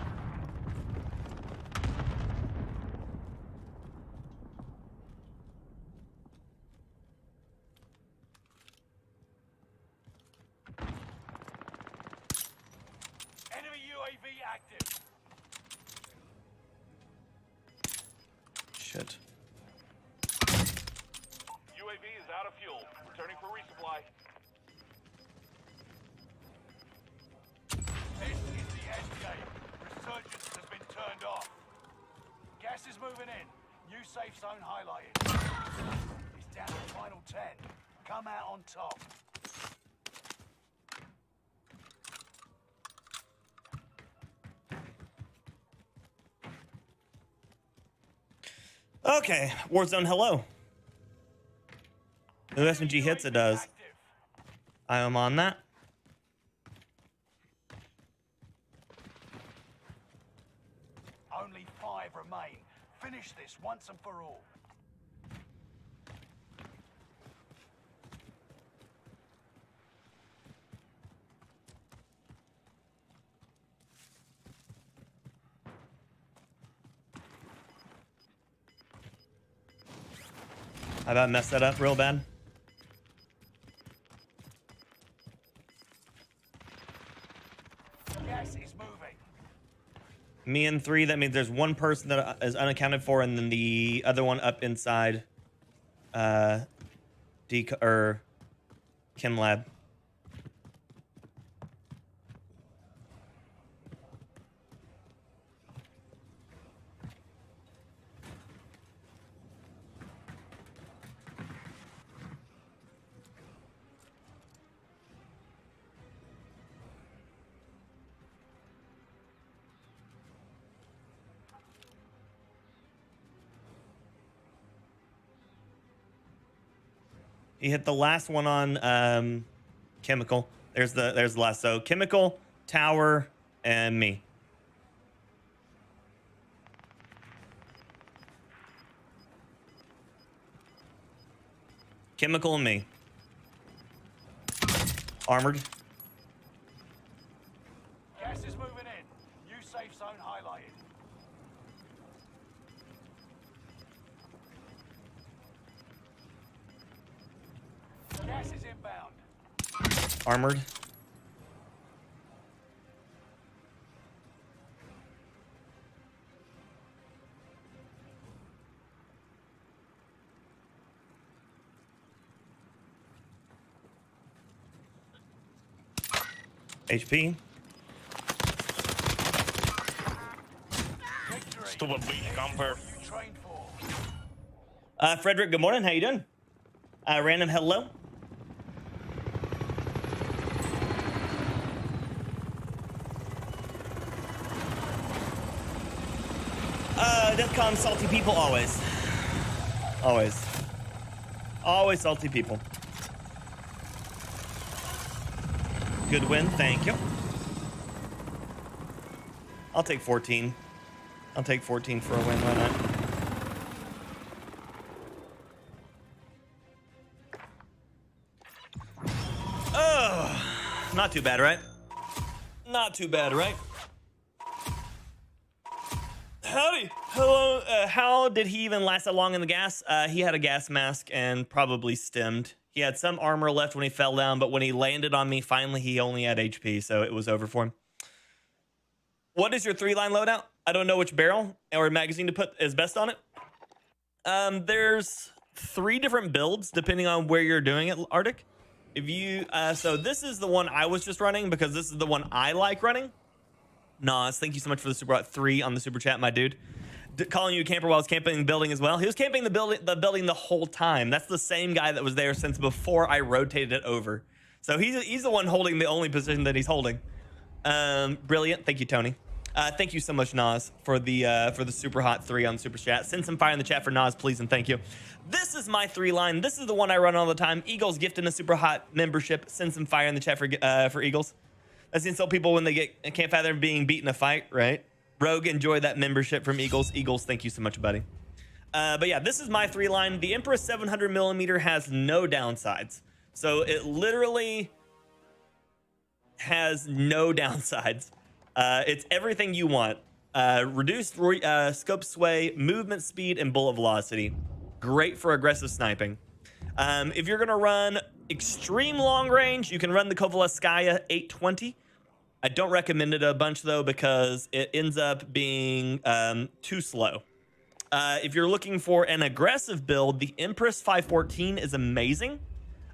Active. Shit. UAV is out of fuel. Returning for resupply. This is the end game. Resurgence has been turned off. Gas is moving in. New safe zone highlighted. It's down to the final 10. Come out on top. Okay, Warzone, hello. The SMG hits, it does. I am on that. Only 5 remain. Finish this once and for all. I about messed that up real bad. Gas is moving. Me and 3, that means there's one person that is unaccounted for, and then the other one up inside Chem Lab. He hit the last one on chemical. There's the last. So chemical, tower, and me. Chemical and me. Armored. Gas is moving in. New safe zone highlighted. Gas is inbound. Armored. HP. Victory. Stupid beach camper. You trained for. Frederick, good morning. How you doing? Random hello. DEFCON salty people always. Always. Always salty people. Good win, thank you. I'll take 14. I'll take 14 for a win, why not? Oh, not too bad, right? Not too bad, right? Howdy. Hello. How did he even last that long in the gas? He had a gas mask and probably stemmed. He had some armor left when he fell down, but when he landed on me, finally, he only had HP, so it was over for him. What is your 3-line loadout? I don't know which barrel or magazine to put is best on it. There's 3 different builds depending on where you're doing it, Arctic. If you, so this is the one I was just running because this is the one I like running. Nas, thank you so much for the Super 3 on the Super Chat, my dude. Calling you a camper while I was camping the building as well. He was camping the building the whole time. That's the same guy that was there since before I rotated it over. So he's the one holding the only position that he's holding. Brilliant. Thank you, Tony. Thank you so much, Nas, for the super hot 3 on Super Chat. Send some fire in the chat for Nas, please, and thank you. This is my 3-line. This is the one I run all the time. Eagles gifting a super hot membership. Send some fire in the chat for Eagles. I've seen some people when they can't fathom being beat in a fight, right? Rogue, enjoy that membership from Eagles. Eagles, thank you so much, buddy. But yeah, this is my 3-line. The Emperor 700mm has no downsides. So it literally has no downsides. It's everything you want. Reduced scope sway, movement speed, and bullet velocity. Great for aggressive sniping. If you're going to run extreme long range, you can run the Kovalevskaya 820. I don't recommend it a bunch, though, because it ends up being too slow. If you're looking for an aggressive build, the Empress 514 is amazing,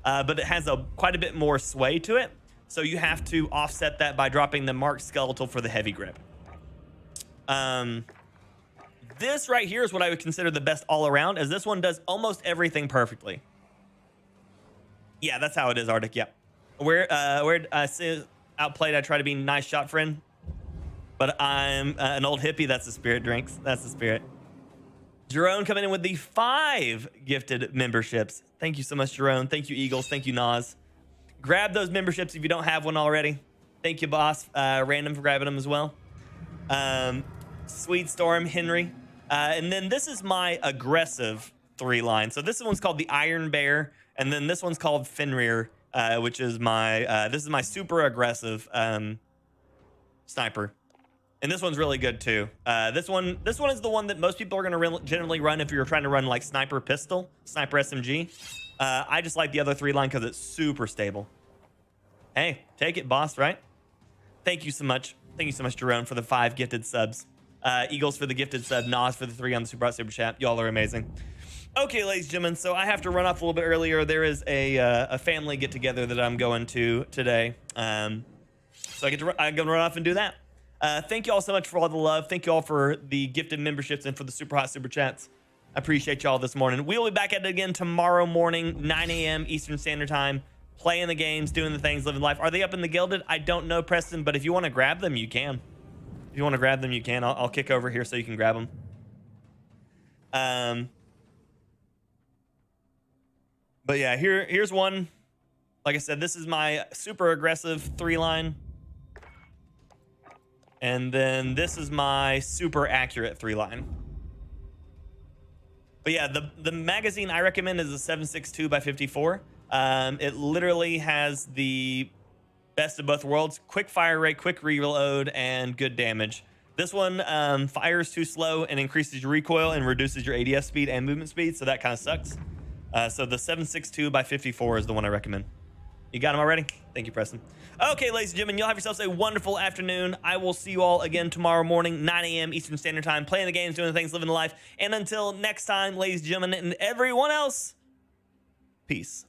but it has quite a bit more sway to it. So you have to offset that by dropping the Mark Skeletal for the heavy grip. This right here is what I would consider the best all around, as this one does almost everything perfectly. Yeah, that's how it is, Arctic. Yeah. Where I say outplayed, I try to be nice shot friend, but I'm an old hippie. That's the spirit, drinks. That's the spirit. Jerome coming in with the 5 gifted memberships. Thank you so much, Jerome. Thank you, Eagles. Thank you, Nas. Grab those memberships if you don't have one already. Thank you, boss. Random for grabbing them as well. Sweet Storm, Henry. And then this is my aggressive 3-line. So this one's called the Iron Bear. And then this one's called Fenrir, which is my, this is my super aggressive sniper. And this one's really good too. This one is the one that most people are going to generally run if you're trying to run like sniper pistol, sniper SMG. I just like the other 3-line because it's super stable. Hey, take it, boss, right? Thank you so much. Thank you so much, Jerome, for the 5 gifted subs. Eagles for the gifted sub. Nas for the 3 on the Super Chat. Y'all are amazing. Okay, ladies and gentlemen, so I have to run off a little bit earlier. There is a family get-together that I'm going to today. So I'm going to run off and do that. Thank you all so much for all the love. Thank you all for the gifted memberships and for the super hot Super Chats. I appreciate y'all this morning. We'll be back at it again tomorrow morning, 9 a.m. Eastern Standard Time, playing the games, doing the things, living life. Are they up in the Gilded? I don't know, Preston, but if you want to grab them, you can. If you want to grab them, you can. I'll kick over here so you can grab them. But yeah, here's one. Like I said, this is my super aggressive 3-line. And then this is my super accurate 3-line. But yeah, the magazine I recommend is a 7.62 by 54. It literally has the best of both worlds: quick fire rate, quick reload, and good damage. This one fires too slow and increases your recoil and reduces your ADS speed and movement speed, so that kind of sucks. So the 7.62 by 54 is the one I recommend. You got them already? Thank you, Preston. Okay, ladies and gentlemen, you'll have yourselves a wonderful afternoon. I will see you all again tomorrow morning, 9 a.m. Eastern Standard Time, playing the games, doing the things, living the life. And until next time, ladies and gentlemen, and everyone else, peace.